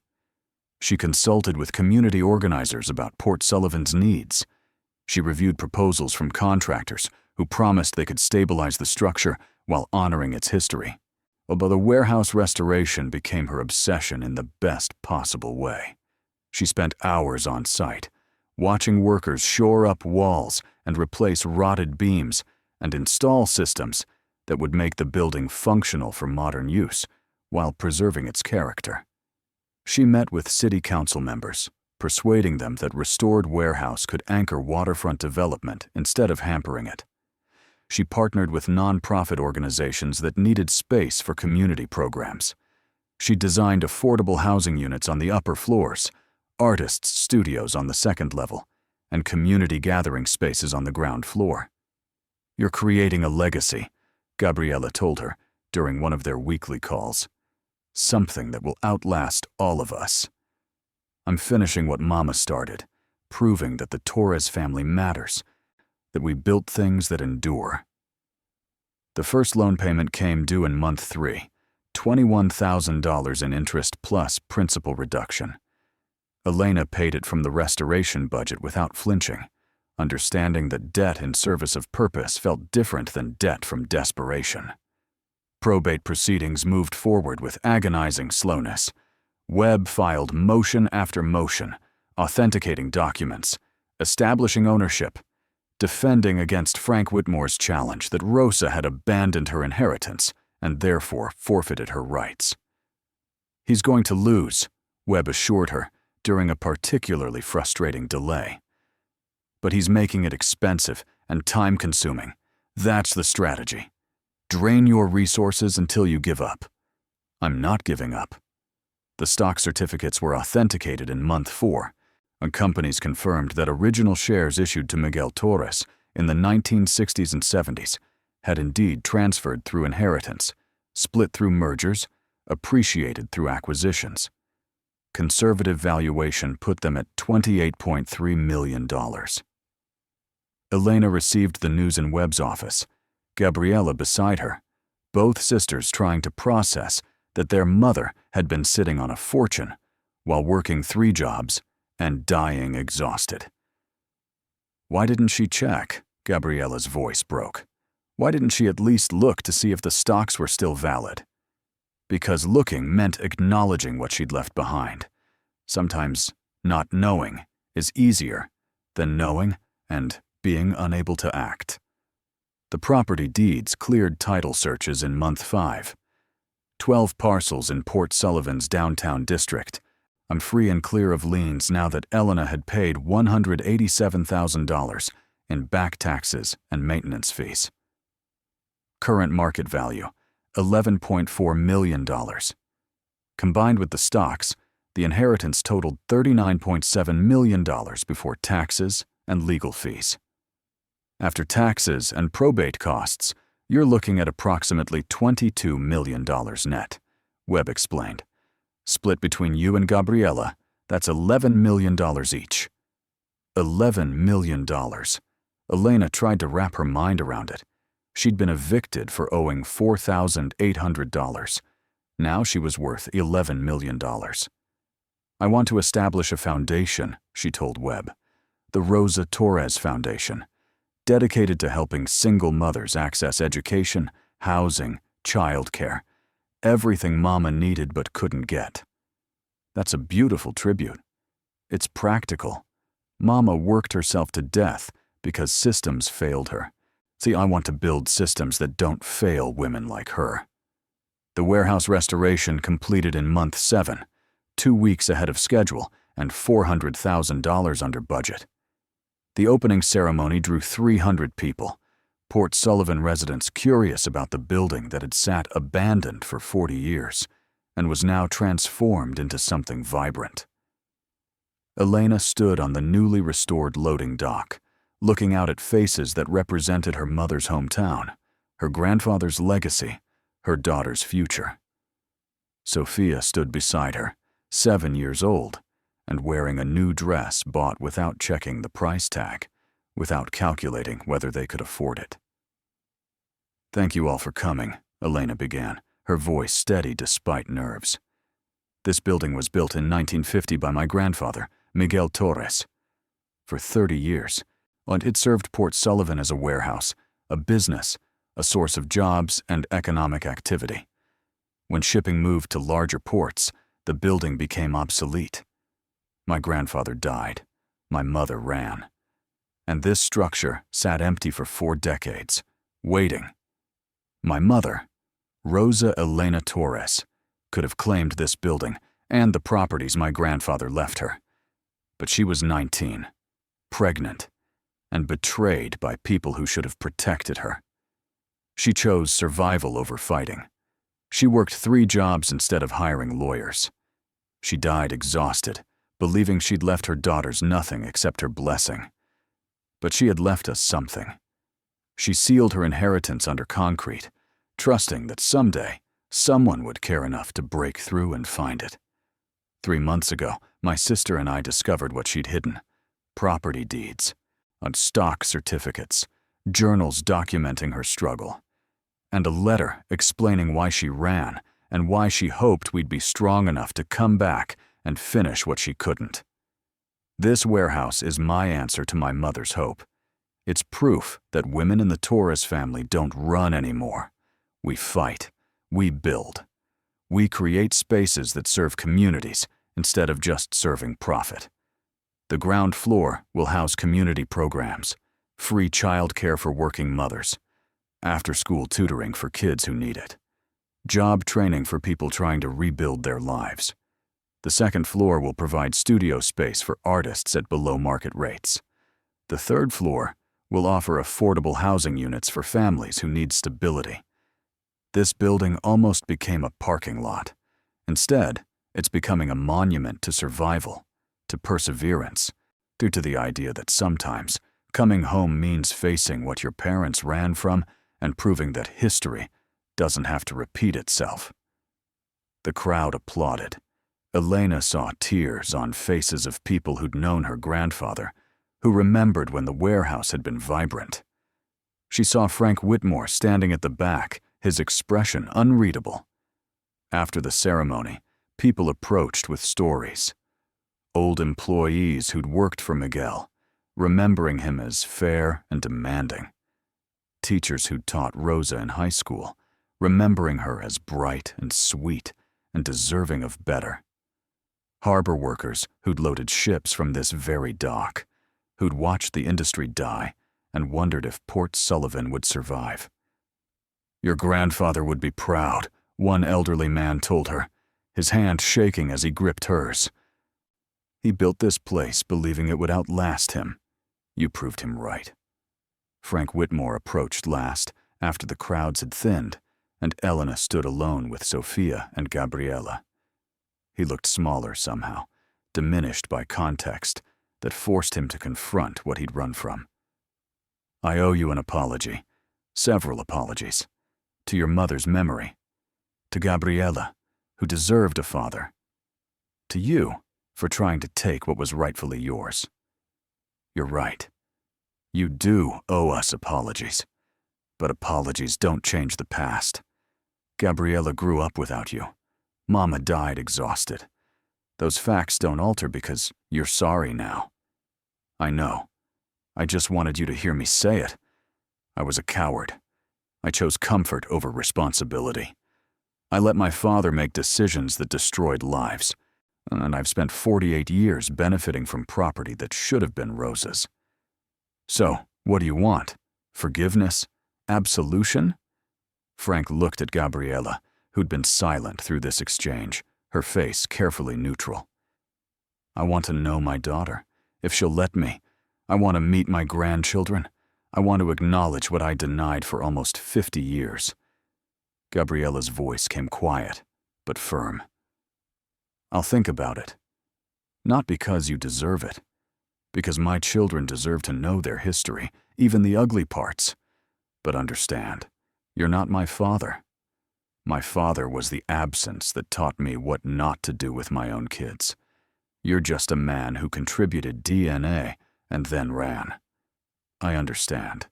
She consulted with community organizers about Port Sullivan's needs. She reviewed proposals from contractors who promised they could stabilize the structure while honoring its history. Although the warehouse restoration became her obsession in the best possible way. She spent hours on site, watching workers shore up walls and replace rotted beams and install systems that would make the building functional for modern use while preserving its character. She met with city council members, persuading them that restored warehouse could anchor waterfront development instead of hampering it. She partnered with non-profit organizations that needed space for community programs. She designed affordable housing units on the upper floors, artists' studios on the second level, and community gathering spaces on the ground floor. "You're creating a legacy," Gabriella told her during one of their weekly calls. "Something that will outlast all of us. I'm finishing what Mama started, proving that the Torres family matters, that we built things that endure." The first loan payment came due in month 3, $21,000 in interest plus principal reduction. Elena paid it from the restoration budget without flinching, understanding that debt in service of purpose felt different than debt from desperation. Probate proceedings moved forward with agonizing slowness. Webb filed motion after motion, authenticating documents, establishing ownership, defending against Frank Whitmore's challenge that Rosa had abandoned her inheritance and therefore forfeited her rights. "He's going to lose," Webb assured her during a particularly frustrating delay. "But he's making it expensive and time-consuming. That's the strategy. Drain your resources until you give up." "I'm not giving up." The stock certificates were authenticated in month 4, and companies confirmed that original shares issued to Miguel Torres in the 1960s and 70s had indeed transferred through inheritance, split through mergers, appreciated through acquisitions. Conservative valuation put them at $28.3 million. Elena received the news in Webb's office, Gabriella beside her, both sisters trying to process that their mother had been sitting on a fortune while working 3 jobs and dying exhausted. "Why didn't she check?" Gabriella's voice broke. "Why didn't she at least look to see if the stocks were still valid?" Because looking meant acknowledging what she'd left behind. Sometimes not knowing is easier than knowing and being unable to act. The property deeds cleared title searches in month 5. 12 parcels in Port Sullivan's downtown district. I'm free and clear of liens now that Elena had paid $187,000 in back taxes and maintenance fees. Current market value, $11.4 million. Combined with the stocks, the inheritance totaled $39.7 million before taxes and legal fees. After taxes and probate costs, you're looking at approximately $22 million net, Webb explained. Split between you and Gabriella, that's $11 million each. $11 million. Elena tried to wrap her mind around it. She'd been evicted for owing $4,800. Now she was worth $11 million. "I want to establish a foundation," she told Webb. "The Rosa Torres Foundation, dedicated to helping single mothers access education, housing, childcare, everything Mama needed but couldn't get." That's a beautiful tribute. It's practical. Mama worked herself to death because systems failed her. See, I want to build systems that don't fail women like her. The warehouse restoration completed in month 7, 2 weeks ahead of schedule and $400,000 under budget. The opening ceremony drew 300 people, Port Sullivan residents curious about the building that had sat abandoned for 40 years and was now transformed into something vibrant. Elena stood on the newly restored loading dock, looking out at faces that represented her mother's hometown, her grandfather's legacy, her daughter's future. Sofia stood beside her, 7 years old, and wearing a new dress bought without checking the price tag, without calculating whether they could afford it. "Thank you all for coming," Elena began, her voice steady despite nerves. "This building was built in 1950 by my grandfather, Miguel Torres. For 30 years, and it served Port Sullivan as a warehouse, a business, a source of jobs and economic activity. When shipping moved to larger ports, the building became obsolete. My grandfather died. My mother ran. And this structure sat empty for 4 decades, waiting. My mother, Rosa Elena Torres, could have claimed this building and the properties my grandfather left her. But she was 19, pregnant, and betrayed by people who should have protected her. She chose survival over fighting. She worked 3 jobs instead of hiring lawyers. She died exhausted, believing she'd left her daughters nothing except her blessing. But she had left us something. She sealed her inheritance under concrete, trusting that someday someone would care enough to break through and find it. 3 months ago, my sister and I discovered what she'd hidden: property deeds, on stock certificates, journals documenting her struggle, and a letter explaining why she ran and why she hoped we'd be strong enough to come back and finish what she couldn't. This warehouse is my answer to my mother's hope. It's proof that women in the Torres family don't run anymore. We fight. We build. We create spaces that serve communities instead of just serving profit. The ground floor will house community programs, free childcare for working mothers, after-school tutoring for kids who need it, job training for people trying to rebuild their lives. The 2nd floor will provide studio space for artists at below-market rates. The 3rd floor will offer affordable housing units for families who need stability. This building almost became a parking lot. Instead, it's becoming a monument to survival, to perseverance, due to the idea that sometimes coming home means facing what your parents ran from and proving that history doesn't have to repeat itself. The crowd applauded. Elena saw tears on faces of people who'd known her grandfather, who remembered when the warehouse had been vibrant. She saw Frank Whitmore standing at the back, his expression unreadable. After the ceremony, people approached with stories. Old employees who'd worked for Miguel, remembering him as fair and demanding. Teachers who'd taught Rosa in high school, remembering her as bright and sweet and deserving of better. Harbor workers who'd loaded ships from this very dock, who'd watched the industry die and wondered if Port Sullivan would survive. "Your grandfather would be proud," one elderly man told her, his hand shaking as he gripped hers. "He built this place believing it would outlast him. You proved him right." Frank Whitmore approached last, after the crowds had thinned, and Elena stood alone with Sofia and Gabriela. He looked smaller somehow, diminished by context, that forced him to confront what he'd run from. "I owe you an apology, several apologies, to your mother's memory, to Gabriela, who deserved a father, to you for trying to take what was rightfully yours. You're right. You do owe us apologies, but apologies don't change the past. Gabriela grew up without you. Mama died exhausted. Those facts don't alter because you're sorry now. I know. I just wanted you to hear me say it. I was a coward. I chose comfort over responsibility. I let my father make decisions that destroyed lives, and I've spent 48 years benefiting from property that should have been Rosa's. So, what do you want? Forgiveness? Absolution?" Frank looked at Gabriela, who'd been silent through this exchange, her face carefully neutral. "I want to know my daughter, if she'll let me. I want to meet my grandchildren. I want to acknowledge what I denied for almost 50 years. Gabriela's voice came quiet, but firm. "I'll think about it. Not because you deserve it. Because my children deserve to know their history, even the ugly parts. But understand, you're not my father. My father was the absence that taught me what not to do with my own kids. You're just a man who contributed DNA and then ran. I understand."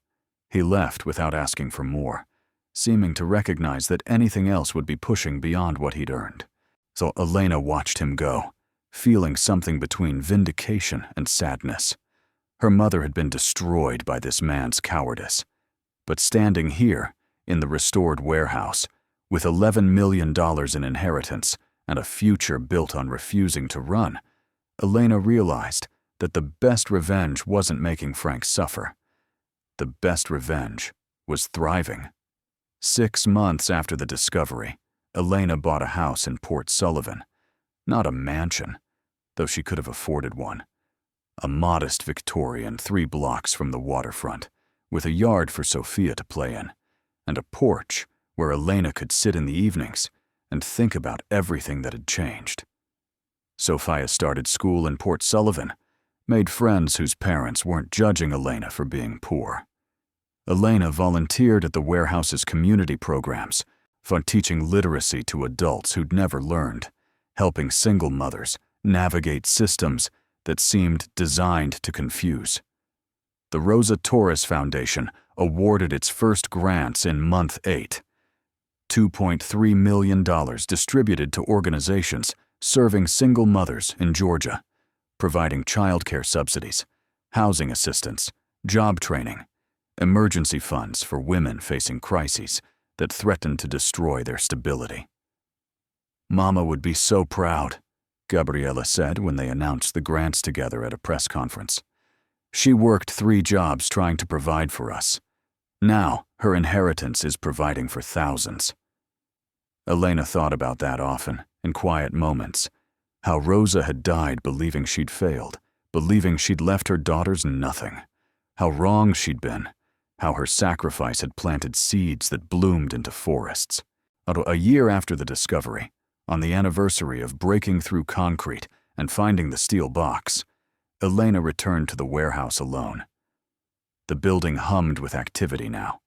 He left without asking for more, seeming to recognize that anything else would be pushing beyond what he'd earned. So Elena watched him go, feeling something between vindication and sadness. Her mother had been destroyed by this man's cowardice. But standing here, in the restored warehouse, with $11 million in inheritance and a future built on refusing to run, Elena realized that the best revenge wasn't making Frank suffer. The best revenge was thriving. 6 months after the discovery, Elena bought a house in Port Sullivan. Not a mansion, though she could have afforded one. A modest Victorian 3 blocks from the waterfront, with a yard for Sofia to play in, and a porch where Elena could sit in the evenings and think about everything that had changed. Sofia started school in Port Sullivan, made friends whose parents weren't judging Elena for being poor. Elena volunteered at the warehouse's community programs for teaching literacy to adults who'd never learned, helping single mothers navigate systems that seemed designed to confuse. The Elena Torres Foundation awarded its first grants in month 8. $2.3 million distributed to organizations serving single mothers in Georgia, providing childcare subsidies, housing assistance, job training, emergency funds for women facing crises that threatened to destroy their stability. "Mama would be so proud," Gabriela said when they announced the grants together at a press conference. "She worked 3 jobs trying to provide for us. Now, her inheritance is providing for thousands." Elena thought about that often, in quiet moments. How Rosa had died believing she'd failed, believing she'd left her daughters nothing. How wrong she'd been. How her sacrifice had planted seeds that bloomed into forests. A year after the discovery, on the anniversary of breaking through concrete and finding the steel box, Elena returned to the warehouse alone. The building hummed with activity now.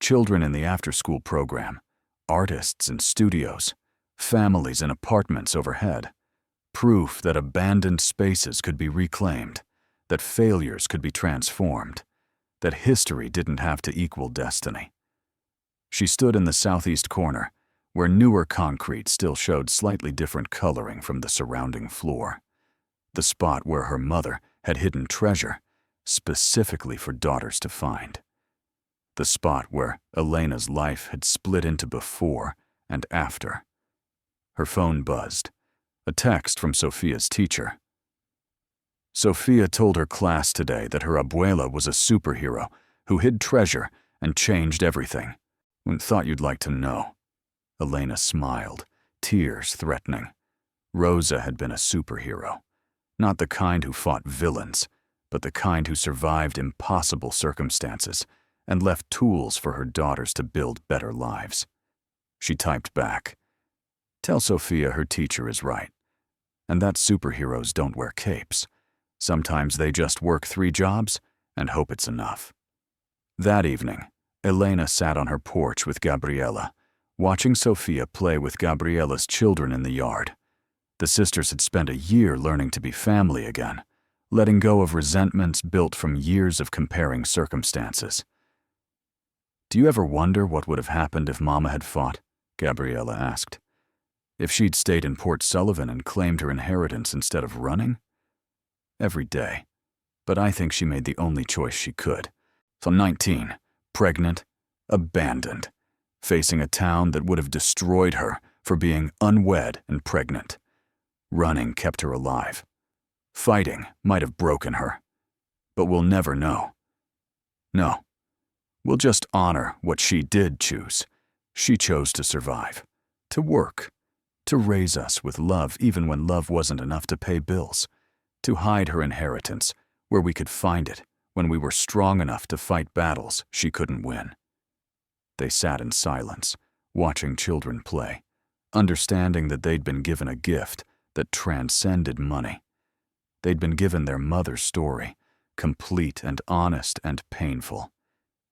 Children in the after-school program, artists in studios, families in apartments overhead. Proof that abandoned spaces could be reclaimed, that failures could be transformed, that history didn't have to equal destiny. She stood in the southeast corner, where newer concrete still showed slightly different coloring from the surrounding floor. The spot where her mother had hidden treasure, specifically for daughters to find. The spot where Elena's life had split into before and after. Her phone buzzed. A text from Sofia's teacher. Sofia told her class today that her abuela was a superhero who hid treasure and changed everything. Thought you'd like to know. Elena smiled, tears threatening. Rosa had been a superhero. Not the kind who fought villains, but the kind who survived impossible circumstances and left tools for her daughters to build better lives. She typed back, "Tell Sofia her teacher is right, and that superheroes don't wear capes. Sometimes they just work 3 jobs and hope it's enough." That evening, Elena sat on her porch with Gabriela, watching Sofia play with Gabriela's children in the yard. The sisters had spent a year learning to be family again, letting go of resentments built from years of comparing circumstances. "Do you ever wonder what would have happened if Mama had fought?" Gabriela asked. "If she'd stayed in Port Sullivan and claimed her inheritance instead of running?" "Every day. But I think she made the only choice she could. So 19, pregnant, abandoned, facing a town that would have destroyed her for being unwed and pregnant. Running kept her alive. Fighting might have broken her. But we'll never know. No. We'll just honor what she did choose. She chose to survive, to work, to raise us with love even when love wasn't enough to pay bills, to hide her inheritance where we could find it when we were strong enough to fight battles she couldn't win." They sat in silence, watching children play, understanding that they'd been given a gift that transcended money. They'd been given their mother's story, complete and honest and painful.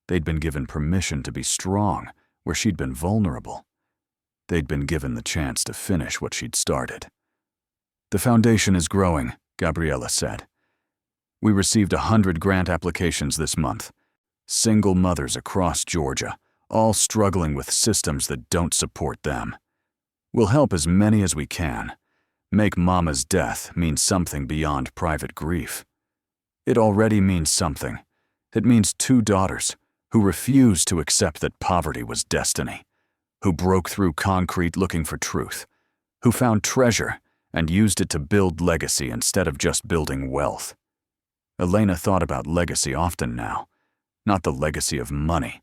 They'd been given permission to be strong where she'd been vulnerable. They'd been given the chance to finish what she'd started. "The foundation is growing," Gabriela said. "We received 100 grant applications this month. Single mothers across Georgia, all struggling with systems that don't support them. We'll help as many as we can. Make Mama's death mean something beyond private grief. It already means something. It means 2 daughters who refused to accept that poverty was destiny, who broke through concrete looking for truth, who found treasure and used it to build legacy instead of just building wealth. Elena thought about legacy often now. Not the legacy of money,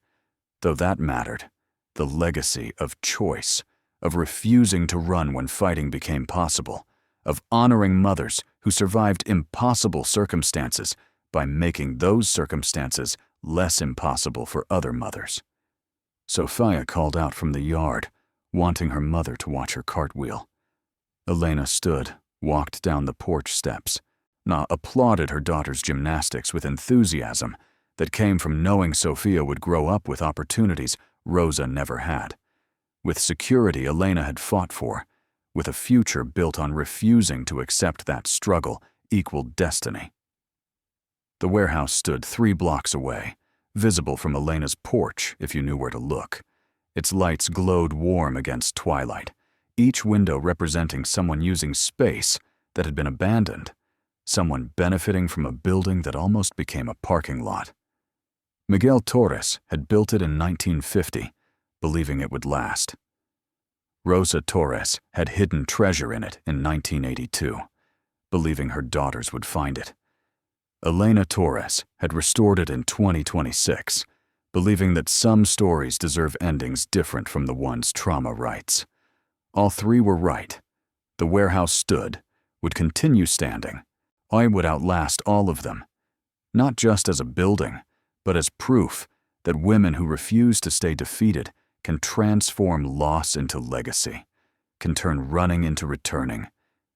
though that mattered. The legacy of choice, of refusing to run when fighting became possible, of honoring mothers who survived impossible circumstances by making those circumstances less impossible for other mothers. Sofia called out from the yard, wanting her mother to watch her cartwheel. Elena stood, walked down the porch steps, applauded her daughter's gymnastics with enthusiasm that came from knowing Sofia would grow up with opportunities Rosa never had, with security Elena had fought for, with a future built on refusing to accept that struggle equaled destiny. The warehouse stood 3 blocks away, visible from Elena's porch if you knew where to look. Its lights glowed warm against twilight, each window representing someone using space that had been abandoned, someone benefiting from a building that almost became a parking lot. Miguel Torres had built it in 1950, believing it would last. Rosa Torres had hidden treasure in it in 1982, believing her daughters would find it. Elena Torres had restored it in 2026, believing that some stories deserve endings different from the ones trauma writes. All 3 were right. The warehouse stood, would continue standing. I would outlast all of them, not just as a building, but as proof that women who refuse to stay defeated can transform loss into legacy, can turn running into returning,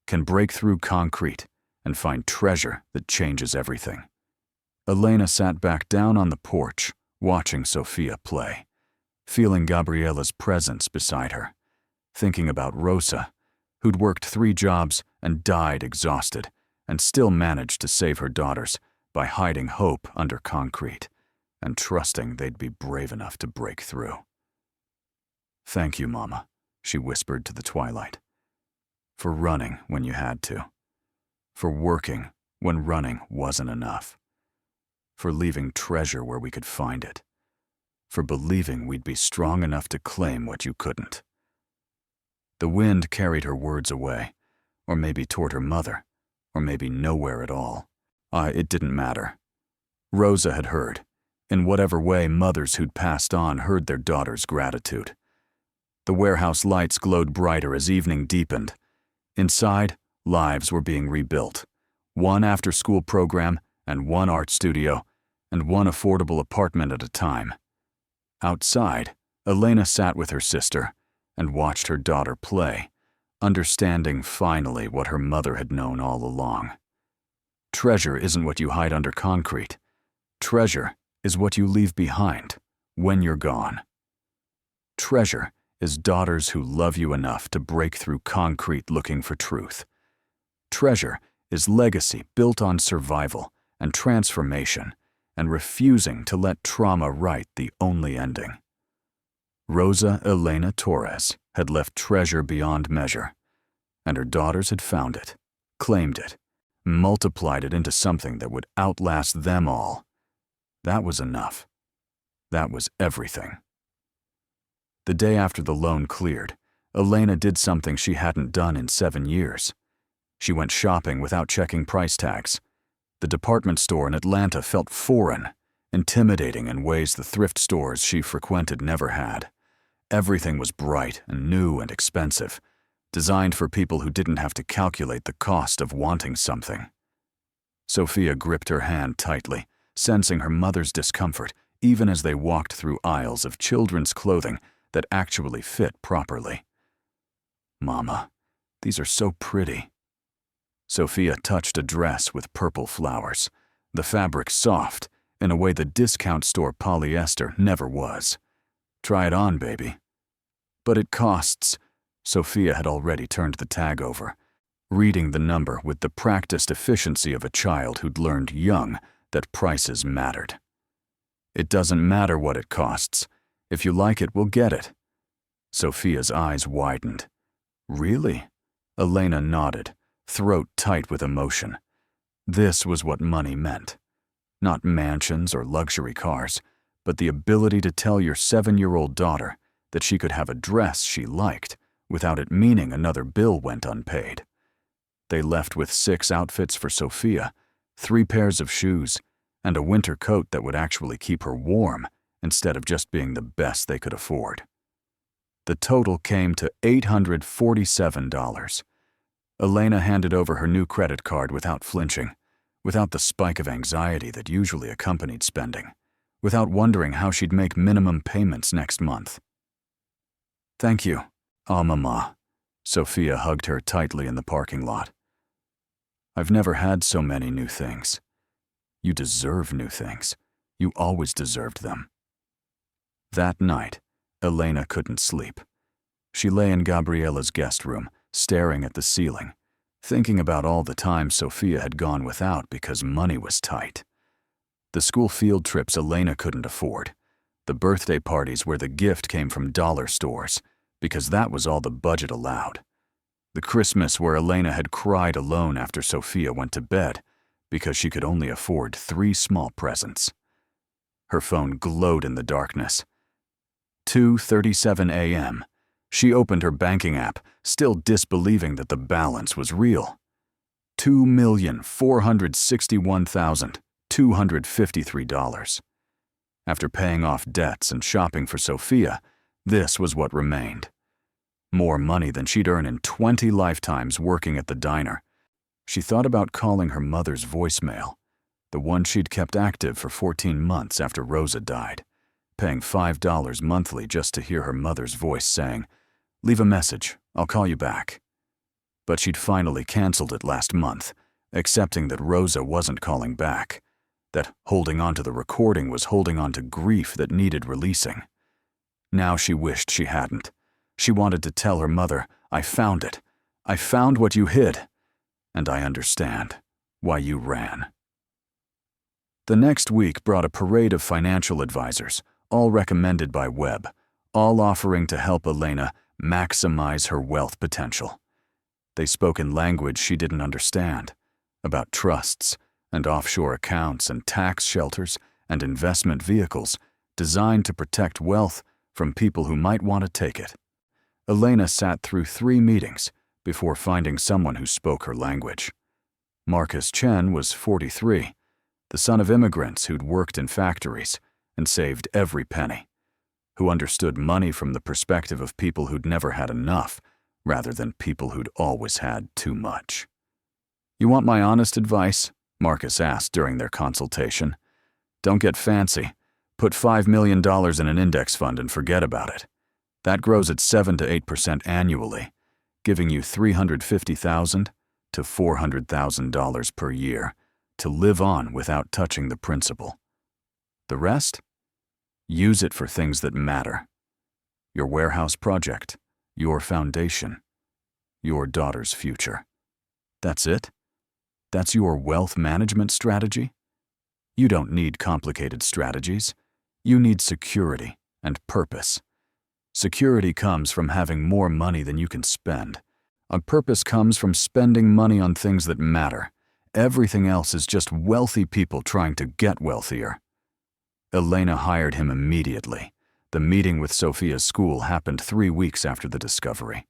can break through concrete and find treasure that changes everything. Elena sat back down on the porch, watching Sofia play, feeling Gabriela's presence beside her, thinking about Rosa, who'd worked 3 jobs and died exhausted, and still managed to save her daughters by hiding hope under concrete and trusting they'd be brave enough to break through. "Thank you, Mama," she whispered to the twilight, "for running when you had to, for working when running wasn't enough, for leaving treasure where we could find it, for believing we'd be strong enough to claim what you couldn't." The wind carried her words away, or maybe toward her mother, or maybe nowhere at all. It didn't matter. Rosa had heard, in whatever way mothers who'd passed on heard their daughters' gratitude. The warehouse lights glowed brighter as evening deepened. Inside, lives were being rebuilt. 1 after-school program and 1 art studio, and 1 affordable apartment at a time. Outside, Elena sat with her sister and watched her daughter play, understanding finally what her mother had known all along. Treasure isn't what you hide under concrete. Treasure is what you leave behind when you're gone. Treasure is daughters who love you enough to break through concrete looking for truth. Treasure is legacy built on survival and transformation and refusing to let trauma write the only ending. Rosa Elena Torres had left treasure beyond measure, and her daughters had found it, claimed it, multiplied it into something that would outlast them all. That was enough. That was everything. The day after the loan cleared, Elena did something she hadn't done in 7 years. She went shopping without checking price tags. The department store in Atlanta felt foreign, intimidating in ways the thrift stores she frequented never had. Everything was bright and new and expensive, designed for people who didn't have to calculate the cost of wanting something. Sofia gripped her hand tightly, sensing her mother's discomfort even as they walked through aisles of children's clothing that actually fit properly. "Mama, these are so pretty." Sofia touched a dress with purple flowers, the fabric soft in a way the discount store polyester never was. "Try it on, baby." "But it costs." Sofia had already turned the tag over, reading the number with the practiced efficiency of a child who'd learned young that prices mattered. "It doesn't matter what it costs. If you like it, we'll get it." Sofia's eyes widened. "Really?" Elena nodded, throat tight with emotion. This was what money meant. Not mansions or luxury cars, but the ability to tell your 7-year-old daughter that she could have a dress she liked without it meaning another bill went unpaid. They left with 6 outfits for Sofia 3 pairs of shoes, and a winter coat that would actually keep her warm instead of just being the best they could afford. The total came to $847. Elena handed over her new credit card without flinching, without the spike of anxiety that usually accompanied spending, without wondering how she'd make minimum payments next month. "Thank you, Mama." Sofia hugged her tightly in the parking lot. "I've never had so many new things. You deserve new things. You always deserved them." That night, Elena couldn't sleep. She lay in Gabriella's guest room, staring at the ceiling, thinking about all the time Sofia had gone without because money was tight. The school field trips Elena couldn't afford, the birthday parties where the gift came from dollar stores, because that was all the budget allowed. The Christmas where Elena had cried alone after Sofia went to bed because she could only afford 3 small presents. Her phone glowed in the darkness. 2:37 a.m. She opened her banking app, still disbelieving that the balance was real. $2,461,253. After paying off debts and shopping for Sofia, this was what remained. More money than she'd earn in 20 lifetimes working at the diner. She thought about calling her mother's voicemail, the one she'd kept active for 14 months after Rosa died, paying $5 monthly just to hear her mother's voice saying, "Leave a message, I'll call you back." But she'd finally canceled it last month, accepting that Rosa wasn't calling back, that holding on to the recording was holding on to grief that needed releasing. Now she wished she hadn't. She wanted to tell her mother, "I found it. I found what you hid. And I understand why you ran." The next week brought a parade of financial advisors, all recommended by Webb, all offering to help Elena maximize her wealth potential. They spoke in language she didn't understand, about trusts and offshore accounts and tax shelters and investment vehicles designed to protect wealth from people who might want to take it. Elena sat through 3 meetings before finding someone who spoke her language. Marcus Chen was 43, the son of immigrants who'd worked in factories and saved every penny, who understood money from the perspective of people who'd never had enough rather than people who'd always had too much. "You want my honest advice?" Marcus asked during their consultation. "Don't get fancy. Put $5 million in an index fund and forget about it. That grows at 7 to 8% annually, giving you $350,000 to $400,000 per year to live on without touching the principal. The rest? Use it for things that matter. Your warehouse project, your foundation, your daughter's future. That's it? That's your wealth management strategy? You don't need complicated strategies. You need security and purpose. Security comes from having more money than you can spend. A purpose comes from spending money on things that matter. Everything else is just wealthy people trying to get wealthier." Elena hired him immediately. The meeting with Sofia's school happened 3 weeks after the discovery.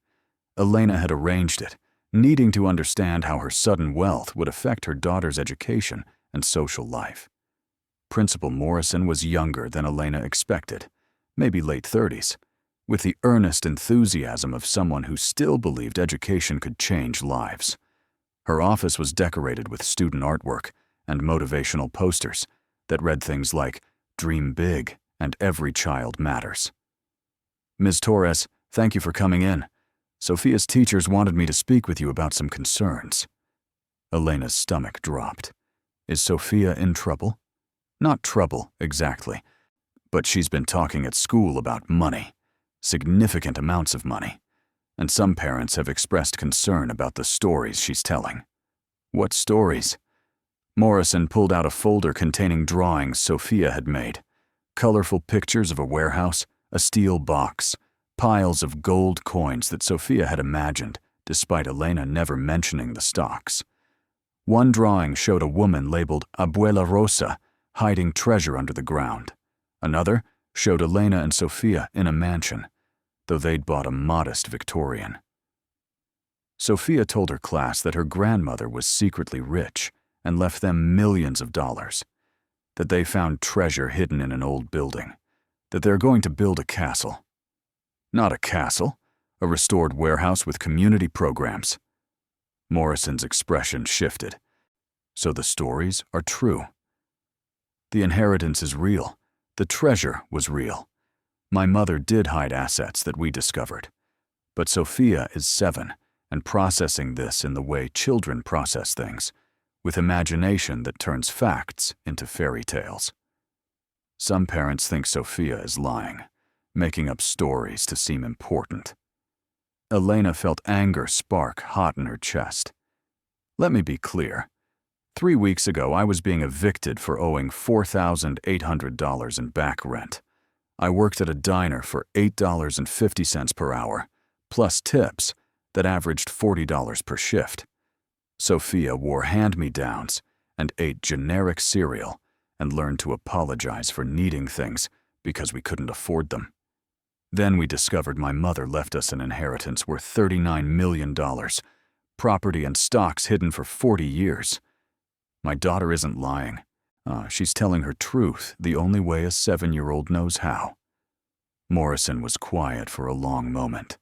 Elena had arranged it, needing to understand how her sudden wealth would affect her daughter's education and social life. Principal Morrison was younger than Elena expected, maybe late 30s, with the earnest enthusiasm of someone who still believed education could change lives. Her office was decorated with student artwork and motivational posters that read things like, "Dream big and every child matters." "Ms. Torres, thank you for coming in. Sofia's teachers wanted me to speak with you about some concerns." Elena's stomach dropped. Is Sofia in trouble? Not trouble, exactly, but she's been talking at school about money. Significant amounts of money, and some parents have expressed concern about the stories she's telling. What stories? Morrison pulled out a folder containing drawings Sofia had made, colorful pictures of a warehouse, a steel box, piles of gold coins that Sofia had imagined, despite Elena never mentioning the stocks. One drawing showed a woman labeled Abuela Rosa hiding treasure under the ground. Another showed Elena and Sofia in a mansion, though they'd bought a modest Victorian. Sofia told her class that her grandmother was secretly rich and left them millions of dollars. That they found treasure hidden in an old building. That they're going to build a castle. Not a castle, a restored warehouse with community programs. Morrison's expression shifted. So the stories are true. The inheritance is real. The treasure was real. My mother did hide assets that we discovered. But Sofia is 7 and processing this in the way children process things, with imagination that turns facts into fairy tales. Some parents think Sofia is lying, making up stories to seem important. Elena felt anger spark hot in her chest. Let me be clear. 3 weeks ago, I was being evicted for owing $4,800 in back rent. I worked at a diner for $8.50 per hour, plus tips that averaged $40 per shift. Sofia wore hand-me-downs and ate generic cereal and learned to apologize for needing things because we couldn't afford them. Then we discovered my mother left us an inheritance worth $39 million, property and stocks hidden for 40 years. My daughter isn't lying. She's telling her truth the only way a 7-year-old knows how. Morrison was quiet for a long moment.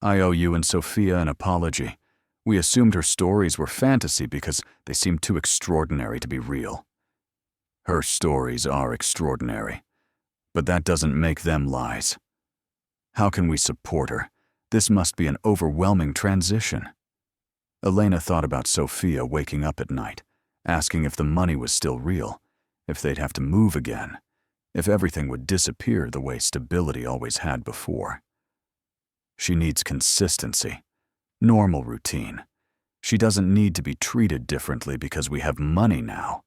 I owe you and Sofia an apology. We assumed her stories were fantasy because they seemed too extraordinary to be real. Her stories are extraordinary, but that doesn't make them lies. How can we support her? This must be an overwhelming transition. Elena thought about Sofia waking up at night, asking if the money was still real, if they'd have to move again, if everything would disappear the way stability always had before. She needs consistency, normal routine. She doesn't need to be treated differently because we have money now.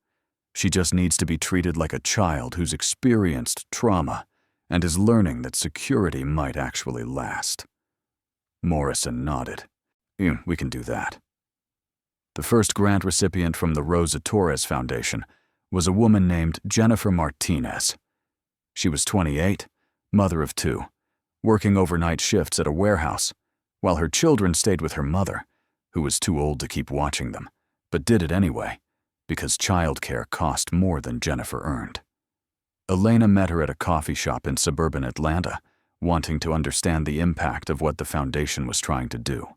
She just needs to be treated like a child who's experienced trauma and is learning that security might actually last. Morrison nodded. We can do that. The first grant recipient from the Elena Torres Foundation was a woman named Jennifer Martinez. She was 28, mother of 2, working overnight shifts at a warehouse, while her children stayed with her mother, who was too old to keep watching them, but did it anyway, because childcare cost more than Jennifer earned. Elena met her at a coffee shop in suburban Atlanta, wanting to understand the impact of what the foundation was trying to do.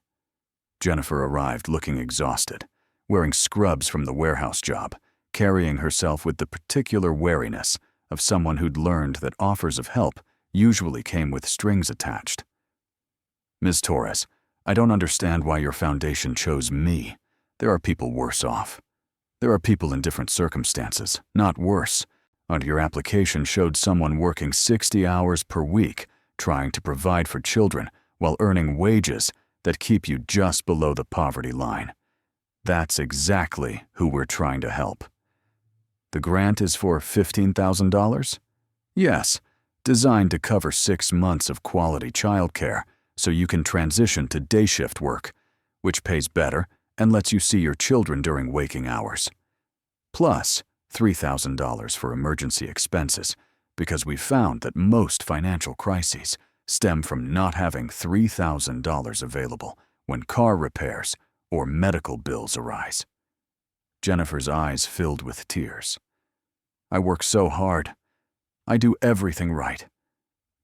Jennifer arrived looking exhausted, wearing scrubs from the warehouse job, carrying herself with the particular wariness of someone who'd learned that offers of help usually came with strings attached. Ms. Torres, I don't understand why your foundation chose me. There are people worse off. There are people in different circumstances, not worse. And your application showed someone working 60 hours per week, trying to provide for children while earning wages that keep you just below the poverty line. That's exactly who we're trying to help. The grant is for $15,000? Yes, designed to cover 6 months of quality childcare so you can transition to day shift work, which pays better and lets you see your children during waking hours. Plus, $3,000 for emergency expenses, because we found that most financial crises stem from not having $3,000 available when car repairs or medical bills arise. Jennifer's eyes filled with tears. I work so hard. I do everything right.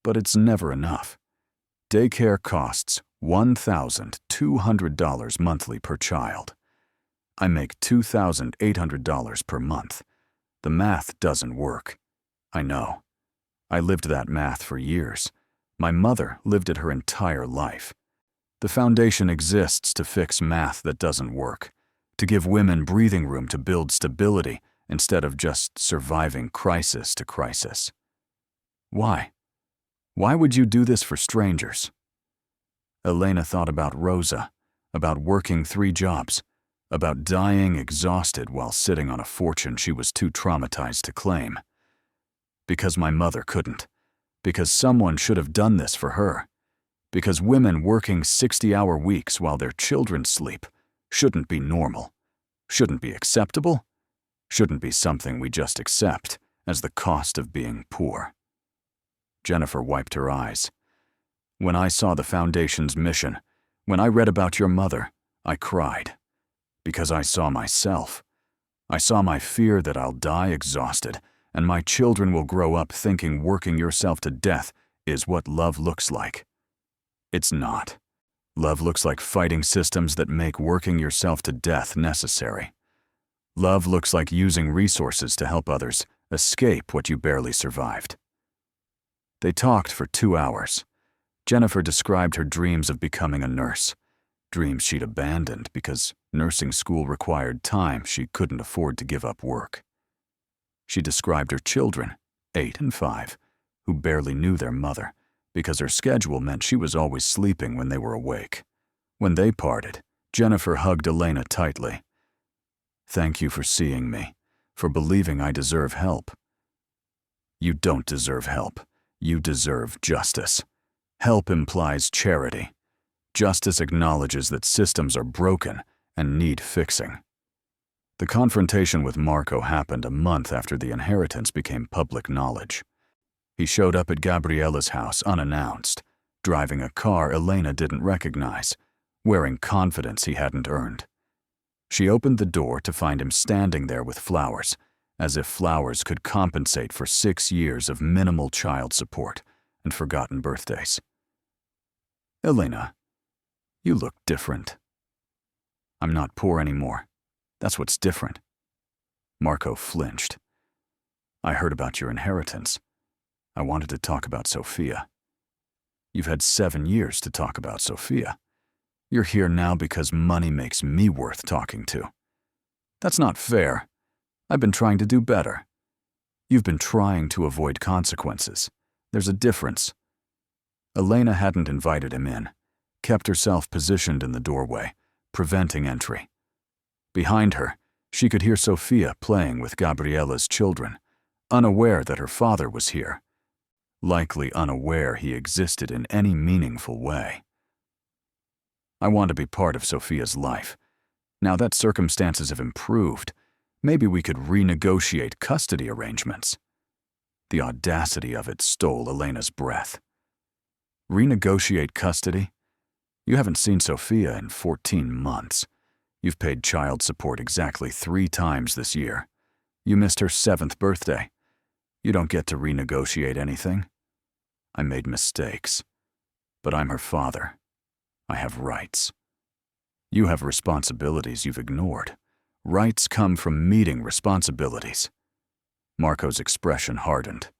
But it's never enough. Daycare costs $1,200 monthly per child. I make $2,800 per month. The math doesn't work. I know. I lived that math for years. My mother lived it her entire life. The foundation exists to fix math that doesn't work, to give women breathing room to build stability instead of just surviving crisis to crisis. Why? Why would you do this for strangers? Elena thought about Rosa, about working 3 jobs, about dying exhausted while sitting on a fortune she was too traumatized to claim. Because my mother couldn't. Because someone should have done this for her. Because women working 60-hour weeks while their children sleep shouldn't be normal, shouldn't be acceptable, shouldn't be something we just accept as the cost of being poor. Jennifer wiped her eyes. When I saw the foundation's mission, when I read about your mother, I cried. Because I saw myself. I saw my fear that I'll die exhausted, and my children will grow up thinking working yourself to death is what love looks like. It's not. Love looks like fighting systems that make working yourself to death necessary. Love looks like using resources to help others escape what you barely survived. They talked for 2 hours. Jennifer described her dreams of becoming a nurse, dreams she'd abandoned because nursing school required time she couldn't afford to give up work. She described her children, 8 and 5, who barely knew their mother because her schedule meant she was always sleeping when they were awake. When they parted, Jennifer hugged Elena tightly. "Thank you for seeing me, for believing I deserve help." "You don't deserve help. You deserve justice. Help implies charity. Justice acknowledges that systems are broken and need fixing." The confrontation with Marco happened a month after the inheritance became public knowledge. He showed up at Gabriella's house unannounced, driving a car Elena didn't recognize, wearing confidence he hadn't earned. She opened the door to find him standing there with flowers, as if flowers could compensate for 6 years of minimal child support and forgotten birthdays. "Elena, you look different." "I'm not poor anymore. That's what's different." Marco flinched. "I heard about your inheritance. I wanted to talk about Sofia." "You've had 7 years to talk about Sofia. You're here now because money makes me worth talking to." "That's not fair. I've been trying to do better." "You've been trying to avoid consequences. There's a difference." Elena hadn't invited him in, kept herself positioned in the doorway, preventing entry. Behind her, she could hear Sofia playing with Gabriella's children, unaware that her father was here, likely unaware he existed in any meaningful way. "I want to be part of Sofia's life. Now that circumstances have improved, maybe we could renegotiate custody arrangements." The audacity of it stole Elena's breath. "Renegotiate custody? You haven't seen Sofia in 14 months. You've paid child support exactly 3 times this year. You missed her 7th birthday. You don't get to renegotiate anything." "I made mistakes, but I'm her father. I have rights. You have responsibilities you've ignored. Rights come from meeting responsibilities." Marco's expression hardened.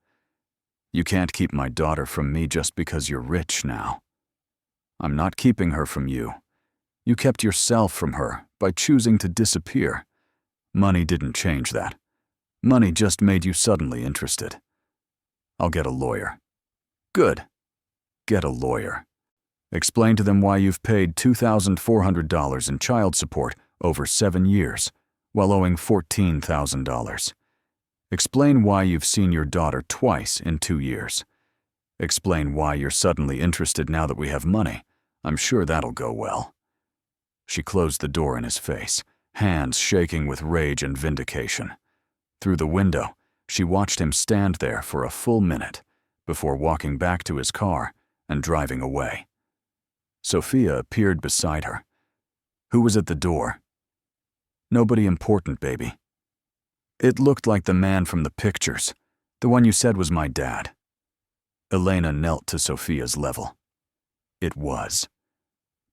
"You can't keep my daughter from me just because you're rich now." "I'm not keeping her from you. You kept yourself from her by choosing to disappear. Money didn't change that. Money just made you suddenly interested." "I'll get a lawyer." "Good. Get a lawyer. Explain to them why you've paid $2,400 in child support over 7 years, while owing $14,000. Explain why you've seen your daughter twice in 2 years. Explain why you're suddenly interested now that we have money. I'm sure that'll go well." She closed the door in his face, hands shaking with rage and vindication. Through the window, she watched him stand there for a full minute before walking back to his car and driving away. Sofia appeared beside her. "Who was at the door?" "Nobody important, baby." "It looked like the man from the pictures, the one you said was my dad." Elena knelt to Sofia's level. "It was.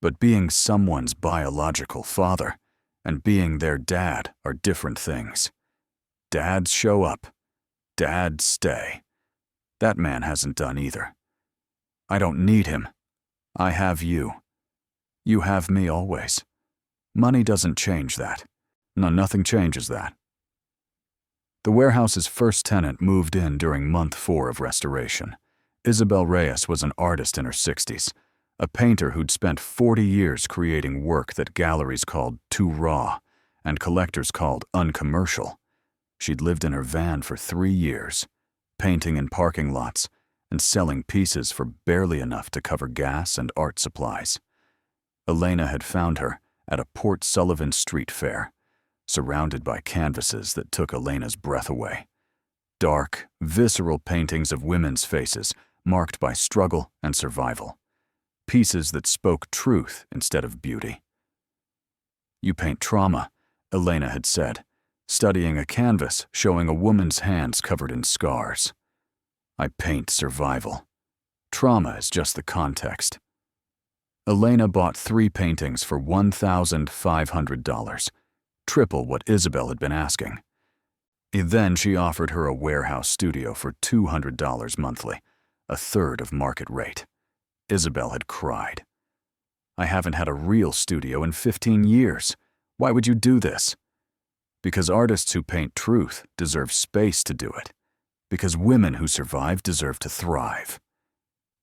But being someone's biological father and being their dad are different things. Dads show up. Dads stay. That man hasn't done either. I don't need him. I have you. You have me always. Money doesn't change that. No, nothing changes that." The warehouse's first tenant moved in during month 4 of restoration. Isabel Reyes was an artist in her 60s, a painter who'd spent 40 years creating work that galleries called too raw and collectors called uncommercial. She'd lived in her van for 3 years, painting in parking lots and selling pieces for barely enough to cover gas and art supplies. Elena had found her at a Port Sullivan street fair, surrounded by canvases that took Elena's breath away. Dark, visceral paintings of women's faces marked by struggle and survival. Pieces that spoke truth instead of beauty. "You paint trauma," Elena had said, studying a canvas showing a woman's hands covered in scars. I paint survival. Trauma is just the context. Elena bought 3 paintings for $1,500, triple what Isabel had been asking. Then she offered her a warehouse studio for $200 monthly, a third of market rate. Isabel had cried. I haven't had a real studio in 15 years. Why would you do this? Because artists who paint truth deserve space to do it. Because women who survive deserve to thrive.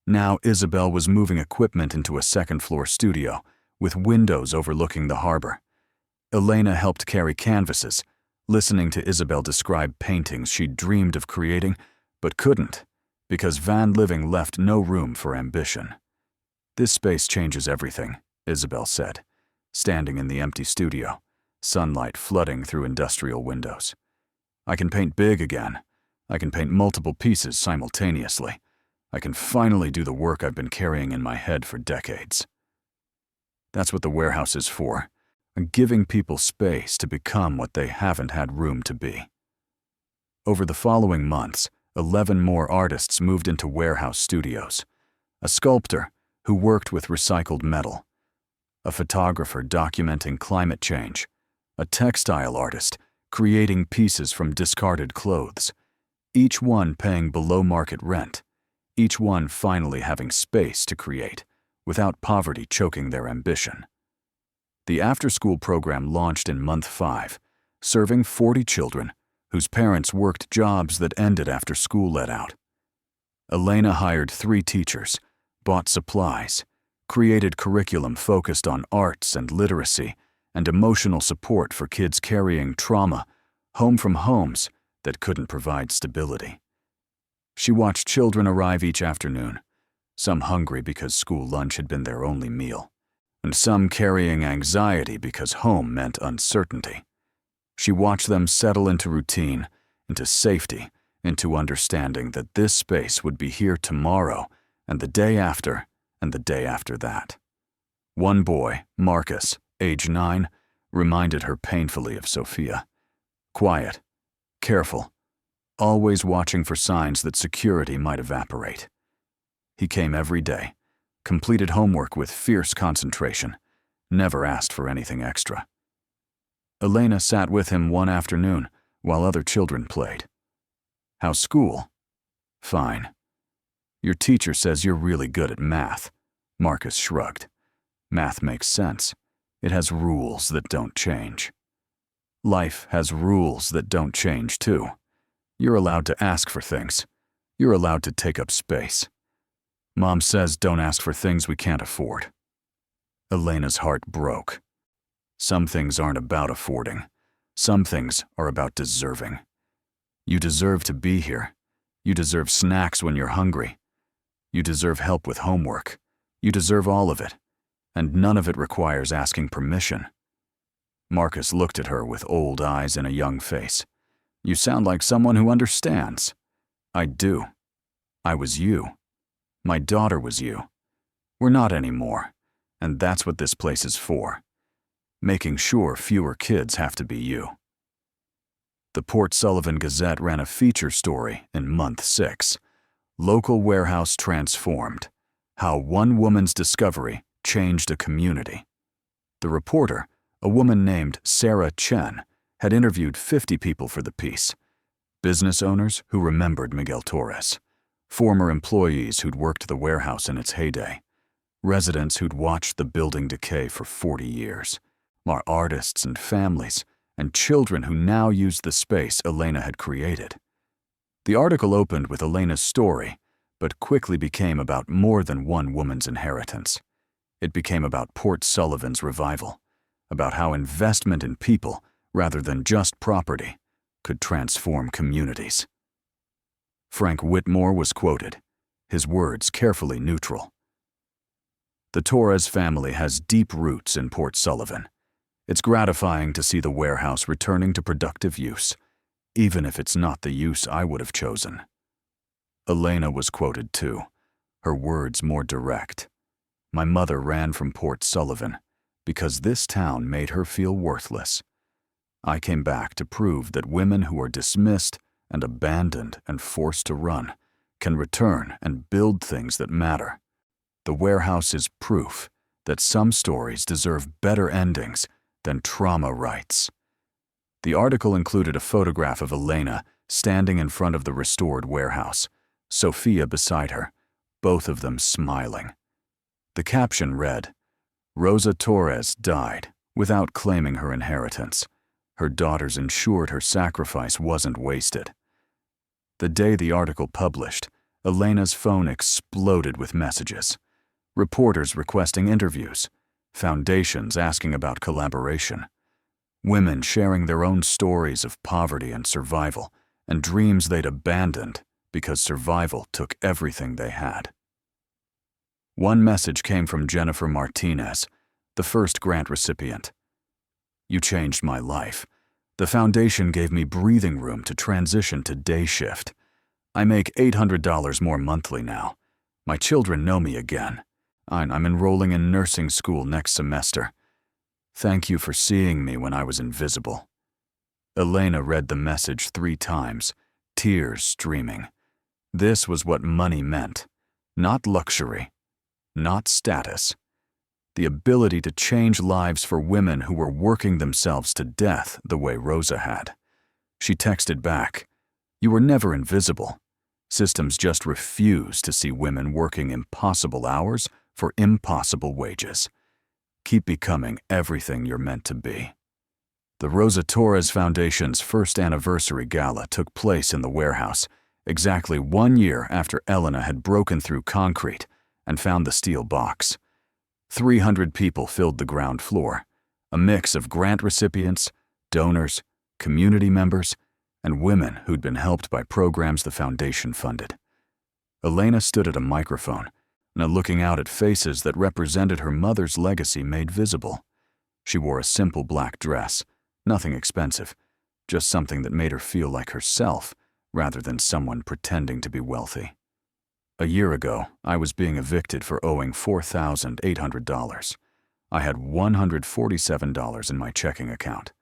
Now Isabel was moving equipment into a second-floor studio with windows overlooking the harbor. Elena helped carry canvases, listening to Isabel describe paintings she'd dreamed of creating but couldn't, because van living left no room for ambition. This space changes everything, Isabel said, standing in the empty studio, sunlight flooding through industrial windows. I can paint big again. I can paint multiple pieces simultaneously. I can finally do the work I've been carrying in my head for decades. That's what the warehouse is for, giving people space to become what they haven't had room to be. Over the following months, 11 more artists moved into warehouse studios. A sculptor who worked with recycled metal, a photographer documenting climate change, a textile artist creating pieces from discarded clothes, each one paying below market rent, each one finally having space to create without poverty choking their ambition. The after-school program launched in month 5, serving 40 children whose parents worked jobs that ended after school let out. Elena hired 3 teachers, bought supplies, created curriculum focused on arts and literacy and emotional support for kids carrying trauma home from homes that couldn't provide stability. She watched children arrive each afternoon, some hungry because school lunch had been their only meal, and some carrying anxiety because home meant uncertainty. She watched them settle into routine, into safety, into understanding that this space would be here tomorrow and the day after and the day after that. One boy, Marcus, age 9, reminded her painfully of Sofia. Quiet, careful, always watching for signs that security might evaporate. He came every day, completed homework with fierce concentration, never asked for anything extra. Elena sat with him one afternoon while other children played. How's school? Fine. Your teacher says you're really good at math. Marcus shrugged. Math makes sense. It has rules that don't change. Life has rules that don't change too. You're allowed to ask for things. You're allowed to take up space. Mom says don't ask for things we can't afford. Elena's heart broke. Some things aren't about affording. Some things are about deserving. You deserve to be here. You deserve snacks when you're hungry. You deserve help with homework. You deserve all of it. And none of it requires asking permission. Marcus looked at her with old eyes and a young face. You sound like someone who understands. I do. I was you. My daughter was you. We're not anymore. And that's what this place is for. Making sure fewer kids have to be you. The Port Sullivan Gazette ran a feature story in month 6, Local Warehouse Transformed, How One Woman's Discovery Changed a Community. The reporter, a woman named Sarah Chen, had interviewed 50 people for the piece. Business owners who remembered Miguel Torres, former employees who'd worked the warehouse in its heyday, residents who'd watched the building decay for 40 years, our artists and families, and children who now used the space Elena had created. The article opened with Elena's story, but quickly became about more than one woman's inheritance. It became about Port Sullivan's revival, about how investment in people, rather than just property, could transform communities. Frank Whitmore was quoted, his words carefully neutral. The Torres family has deep roots in Port Sullivan. It's gratifying to see the warehouse returning to productive use, even if it's not the use I would have chosen. Elena was quoted too, her words more direct. My mother ran from Port Sullivan because this town made her feel worthless. I came back to prove that women who are dismissed and abandoned and forced to run can return and build things that matter. The warehouse is proof that some stories deserve better endings than trauma rights. The article included a photograph of Elena standing in front of the restored warehouse, Sofia beside her, both of them smiling. The caption read, "Rosa Torres died without claiming her inheritance. Her daughters ensured her sacrifice wasn't wasted." The day the article published, Elena's phone exploded with messages. Reporters requesting interviews, foundations asking about collaboration, women sharing their own stories of poverty and survival, and dreams they'd abandoned because survival took everything they had. One message came from Jennifer Martinez, the first grant recipient. "You changed my life. The foundation gave me breathing room to transition to day shift. I make $800 more monthly now. My children know me again. I'm enrolling in nursing school next semester. Thank you for seeing me when I was invisible." Elena read the message 3 times, tears streaming. This was what money meant. Not luxury, not status. The ability to change lives for women who were working themselves to death the way Rosa had. She texted back, "You were never invisible. Systems just refuse to see women working impossible hours for impossible wages. Keep becoming everything you're meant to be." The Rosa Torres Foundation's first anniversary gala took place in the warehouse, exactly 1 year after Elena had broken through concrete and found the steel box. 300 people filled the ground floor, a mix of grant recipients, donors, community members, and women who'd been helped by programs the foundation funded. Elena stood at a microphone, looking out at faces that represented her mother's legacy made visible. She wore a simple black dress, nothing expensive, just something that made her feel like herself rather than someone pretending to be wealthy. A year ago, I was being evicted for owing $4,800. I had $147 in my checking account.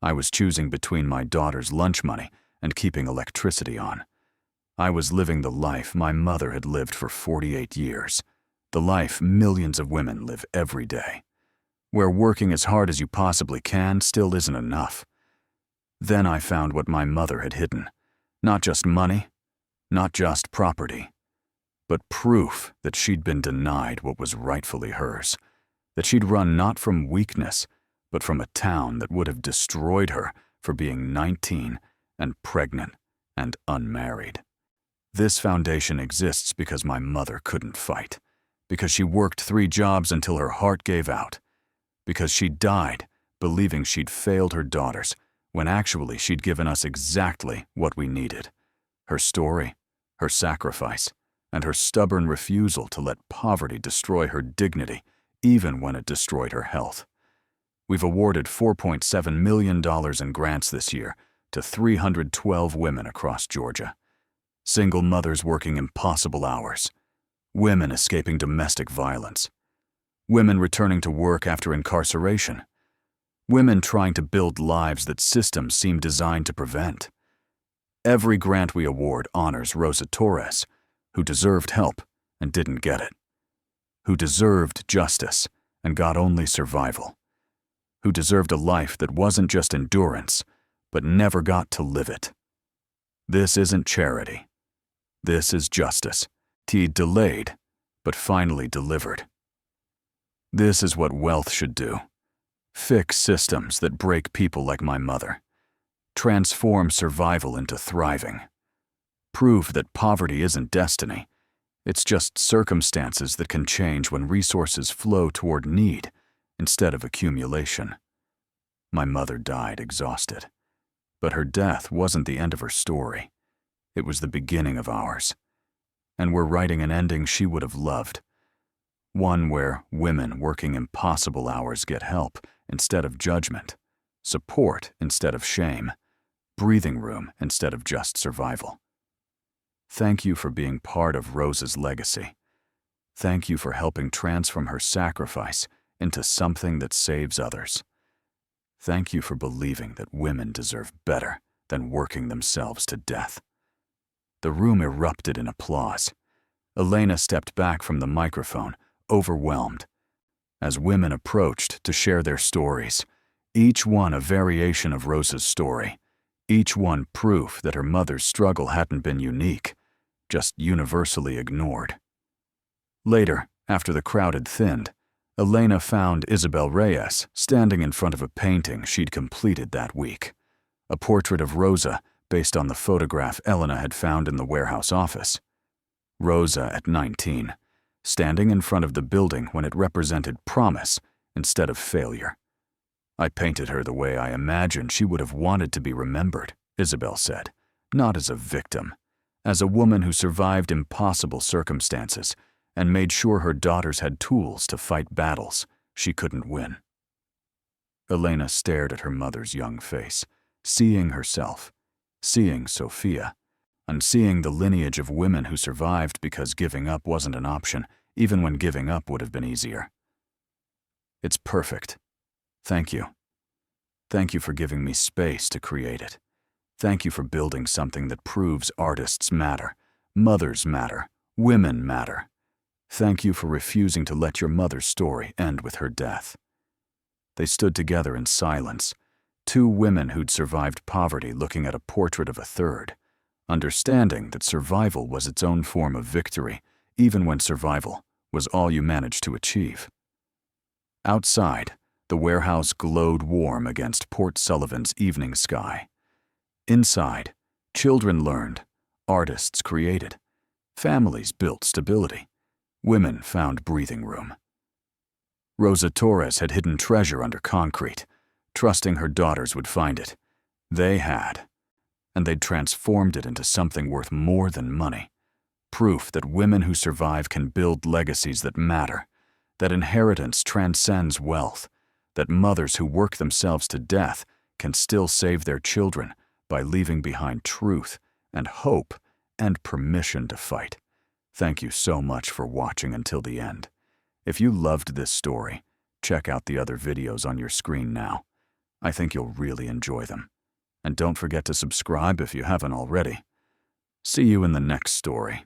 I was choosing between my daughter's lunch money and keeping electricity on. I was living the life my mother had lived for 48 years, the life millions of women live every day, where working as hard as you possibly can still isn't enough. Then I found what my mother had hidden, not just money, not just property, but proof that she'd been denied what was rightfully hers, that she'd run not from weakness, but from a town that would have destroyed her for being 19 and pregnant and unmarried. This foundation exists because my mother couldn't fight, because she worked 3 jobs until her heart gave out, because she died believing she'd failed her daughters when actually she'd given us exactly what we needed: her story, her sacrifice, and her stubborn refusal to let poverty destroy her dignity even when it destroyed her health. We've awarded $4.7 million in grants this year to 312 women across Georgia. Single mothers working impossible hours, women escaping domestic violence, women returning to work after incarceration, women trying to build lives that systems seem designed to prevent. Every grant we award honors Rosa Torres, who deserved help and didn't get it, who deserved justice and got only survival, who deserved a life that wasn't just endurance, but never got to live it. This isn't charity. This is justice. Delayed, but finally delivered. This is what wealth should do. Fix systems that break people like my mother. Transform survival into thriving. Prove that poverty isn't destiny. It's just circumstances that can change when resources flow toward need instead of accumulation. My mother died exhausted, but her death wasn't the end of her story. It was the beginning of ours. And we're writing an ending she would have loved. One where women working impossible hours get help instead of judgment, support instead of shame, breathing room instead of just survival. Thank you for being part of Rosa's legacy. Thank you for helping transform her sacrifice into something that saves others. Thank you for believing that women deserve better than working themselves to death." The room erupted in applause. Elena stepped back from the microphone, overwhelmed. As women approached to share their stories, each one a variation of Rosa's story, each one proof that her mother's struggle hadn't been unique, just universally ignored. Later, after the crowd had thinned, Elena found Isabel Reyes standing in front of a painting she'd completed that week, a portrait of Rosa based on the photograph Elena had found in the warehouse office. Rosa at 19, standing in front of the building when it represented promise instead of failure. "I painted her the way I imagined she would have wanted to be remembered," Isabel said, "not as a victim, as a woman who survived impossible circumstances and made sure her daughters had tools to fight battles she couldn't win." Elena stared at her mother's young face, seeing herself, seeing Sofia, and seeing the lineage of women who survived because giving up wasn't an option, even when giving up would have been easier. "It's perfect. Thank you. Thank you for giving me space to create it. Thank you for building something that proves artists matter, mothers matter, women matter. Thank you for refusing to let your mother's story end with her death." They stood together in silence, two women who'd survived poverty looking at a portrait of a third, understanding that survival was its own form of victory, even when survival was all you managed to achieve. Outside, the warehouse glowed warm against Port Sullivan's evening sky. Inside, children learned, artists created, families built stability, women found breathing room. Rosa Torres had hidden treasure under concrete, trusting her daughters would find it. They had, and they'd transformed it into something worth more than money. Proof that women who survive can build legacies that matter, that inheritance transcends wealth, that mothers who work themselves to death can still save their children by leaving behind truth and hope and permission to fight. Thank you so much for watching until the end. If you loved this story, check out the other videos on your screen now. I think you'll really enjoy them. And don't forget to subscribe if you haven't already. See you in the next story.